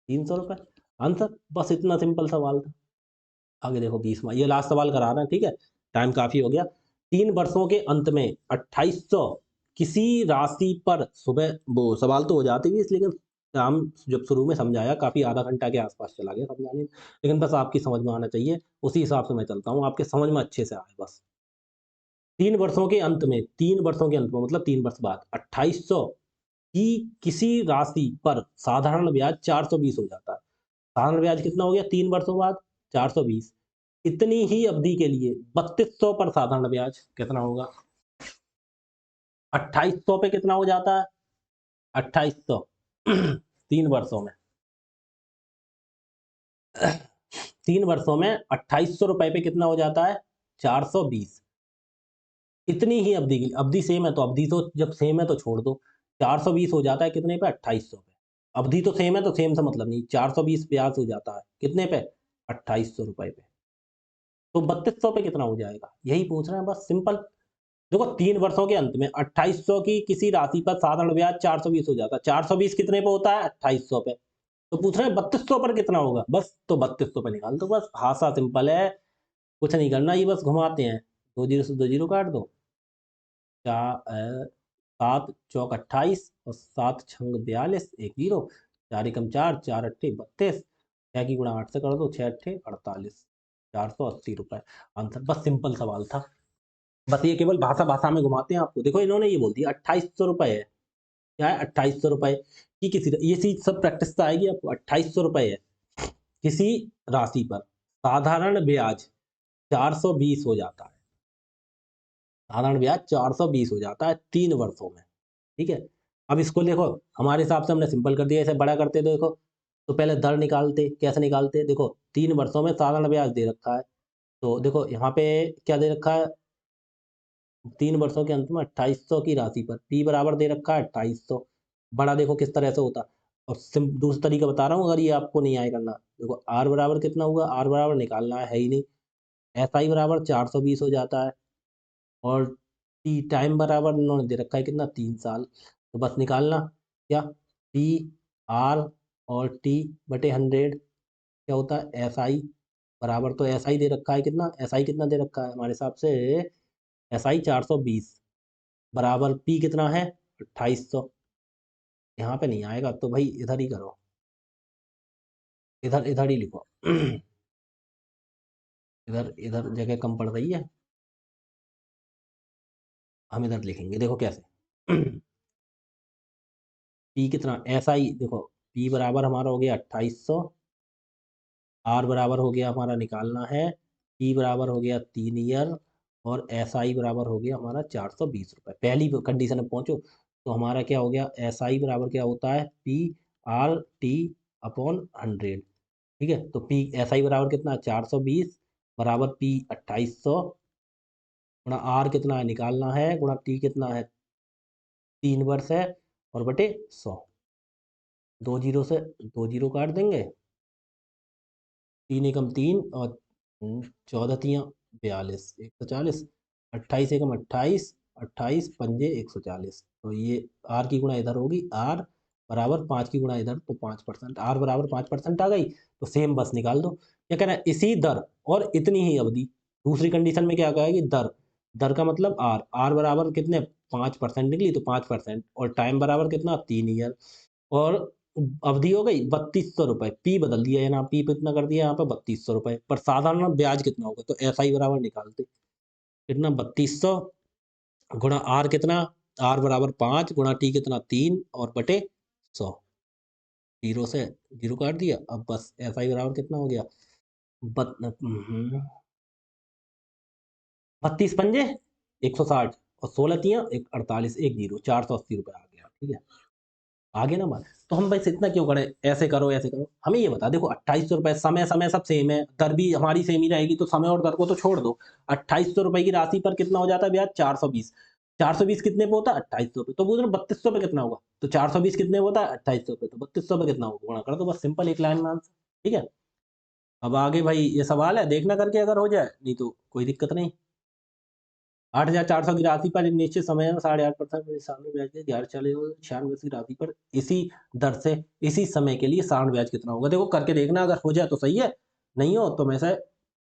[SPEAKER 1] 300 रुपये आंसर, बस इतना सिंपल सवाल था। आगे देखो 20वां, ये लास्ट सवाल करा रहे हैं, ठीक है, टाइम काफी हो गया। 3 वर्षों के अंत में 2800 किसी राशि पर, सुबह वो सवाल तो हो जाते भी इसलिए, लेकिन हम जब शुरू में समझाया काफी आधा घंटा के आसपास चला गया समझाने में, लेकिन बस आपकी समझ में आना चाहिए, उसी हिसाब से मैं चलता हूँ, आपके समझ में अच्छे से आए बस। 3 वर्षों के अंत में, 3 वर्षों के अंत में मतलब 3 वर्ष बाद 2800 की किसी राशि पर साधारण ब्याज 420 हो जाता है। साधारण ब्याज कितना हो गया 3 वर्षों बाद 420, इतनी ही अवधि के लिए 3200 पर साधारण ब्याज कितना होगा, 2800 पे कितना हो जाता है 2800, 3 वर्षों में, 3 वर्षों में 2800 रुपए पे कितना हो जाता है 420, इतनी ही अवधि की, अवधि सेम है तो, अवधि तो जब सेम है तो छोड़ दो, 420 हो जाता है कितने पे 2800 पे, अवधि तो सेम है तो सेम से मतलब नहीं, 420 ब्याज हो जाता है कितने पे 2800 रुपए पे, तो 3200 पे कितना हो जाएगा, यही पूछ रहे हैं बस सिंपल। देखो 3 वर्षों के अंत में 2800 की किसी राशि पर साधारण ब्याज 420 हो जाता है, 420 कितने पे होता है 2800 पे, तो पूछ रहे हैं 3200 पर कितना होगा, बस तो 3200 पे निकाल दो, बस भाषा सिंपल है, कुछ नहीं करना, ये बस घुमाते हैं, 2 जीरो से 2 जीरो काट दो, 7 चौक 28 और 7 छंग 42, 1 जीरो, 4 एकम 4, 4 अट्ठे 32, 6 की गुणा 8 से कर दो, 6 अट्ठे 48, 480 रुपए आंसर, बस सिंपल सवाल था, बस ये केवल भाषा भाषा में घुमाते हैं आपको। देखो इन्होंने ये बोल दिया 2800 रुपए है, क्या है 2800 रुपए की किसी, ये चीज सब प्रैक्टिस तो आएगी आपको, 2800 रुपए है किसी राशि पर साधारण ब्याज 420 हो जाता है, साधारण ब्याज 420 हो जाता है 3 वर्षों में, ठीक है। अब इसको देखो हमारे हिसाब से हमने सिंपल कर दिया, ऐसे बड़ा करते देखो, तो पहले दर निकालते, कैसे निकालते, देखो 3 वर्षों में साधारण ब्याज दे रखा है, तो देखो यहाँ पे क्या दे रखा है, 3 वर्षों के अंत में 2800 की राशि पर पी बराबर दे रखा है 2800, बड़ा देखो किस तरह से होता, और दूसरा तरीका बता रहा हूँ अगर ये आपको नहीं आए करना, देखो आर बराबर कितना हुआ, आर बराबर निकालना है ही नहीं, एस आई बराबर 420 हो जाता है, और टी टाइम बराबर इन्होंने दे रखा है कितना 3 साल, तो बस निकालना क्या, पी आर और टी बटे 100 क्या होता है एस आई बराबर, तो एस आई दे रखा है कितना, एस आई कितना दे रखा है हमारे हिसाब से, एस आई 420 बराबर पी कितना है 2800, यहाँ पे नहीं आएगा तो भाई इधर ही करो, इधर इधर ही लिखो। इधर इधर जगह कम पड़ रही है, हम इधर लिखेंगे, देखो कैसे। पी कितना ऐसा ही देखो, पी बराबर हमारा हो गया 2800, आर बराबर हो गया हमारा निकालना है, पी बराबर हो गया 3 ईयर, और एस आई बराबर हो गया हमारा 420 रुपये, पहली कंडीशन में पहुंचो, तो हमारा क्या हो गया एस आई बराबर क्या होता है पी आर टी अपॉन 100, ठीक है, तो पी एस आई बराबर कितना 420 बराबर पी 2800 गुणा आर कितना है निकालना है, गुणा टी कितना है 3 वर्ष है, और बटे 100, 2 जीरो से 2 जीरो काट देंगे, 3 एकम 3 और 14 तियाँ 42, 140, 28 एकम 28, 28 पंजे 140, तो ये आर की गुणा इधर होगी, आर बराबर 5 की गुणा इधर, तो 5%, आर बराबर 5% आ गई, तो सेम बस निकाल दो, क्या कहना है इसी दर और इतनी ही अवधि दूसरी कंडीशन में क्या कहा है कि दर, दर का मतलब आर बराबर कितने 5% निकली तो 5%, और टाइम बराबर कितना 3 ईयर, और अवधि हो गई 3200 रुपए, पी बदल दिया है ना, पी कितना कर दिया यहाँ पे 3200 रुपए, पर साधारण ब्याज कितना होगा, तो एस आई बराबर निकालते कितना 3200 गुणा आर कितना, आर बराबर 5 गुणा टी कितना 3 और बटे 100, जीरो से जीरो काट दिया, अब बस एस आई बराबर कितना हो गया, 32 पंजे 160 और 16 तियां 48, एक जीरो 480 रुपए आ गया, ठीक है, आगे ना बात। तो हम बस इतना क्यों करें, ऐसे करो ऐसे करो, हमें ये बता, देखो 2800 रुपए, समय समय सब सेम है, दर भी हमारी सेम ही रहेगी, तो समय और दर को तो छोड़ दो। 2800 रुपए की राशि पर कितना हो जाता है ब्याज 420, 420 कितने पे होता है 2800 पे, तो बोल रहे 3200 पे कितना होगा, तो 420 कितने पे होता है 2800 पे, तो 3200 पे कितना होगा गुणा कर दो, बस सिंपल एक लाइन में आंसर, ठीक है। अब आगे भाई ये सवाल है, देखना करके अगर हो जाए, नहीं तो कोई दिक्कत नहीं। 8,400 की राशि पर एक निश्चित समय में 8.5% सामने ब्याज के 11,96 की राशि पर इसी दर से इसी समय के लिए सारण ब्याज कितना होगा, देखो करके देखना, अगर हो जाए तो सही है, नहीं हो तो मैं से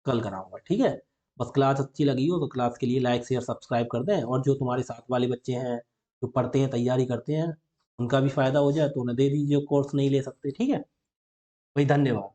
[SPEAKER 1] कल कराऊंगा, ठीक है। बस क्लास अच्छी लगी हो तो क्लास के लिए लाइक शेयर सब्सक्राइब कर दें, और जो तुम्हारे साथ वाले बच्चे हैं जो पढ़ते हैं तैयारी करते हैं उनका भी फायदा हो जाए तो उन्हें दे दीजिए, कोर्स नहीं ले सकते, ठीक है भाई, धन्यवाद।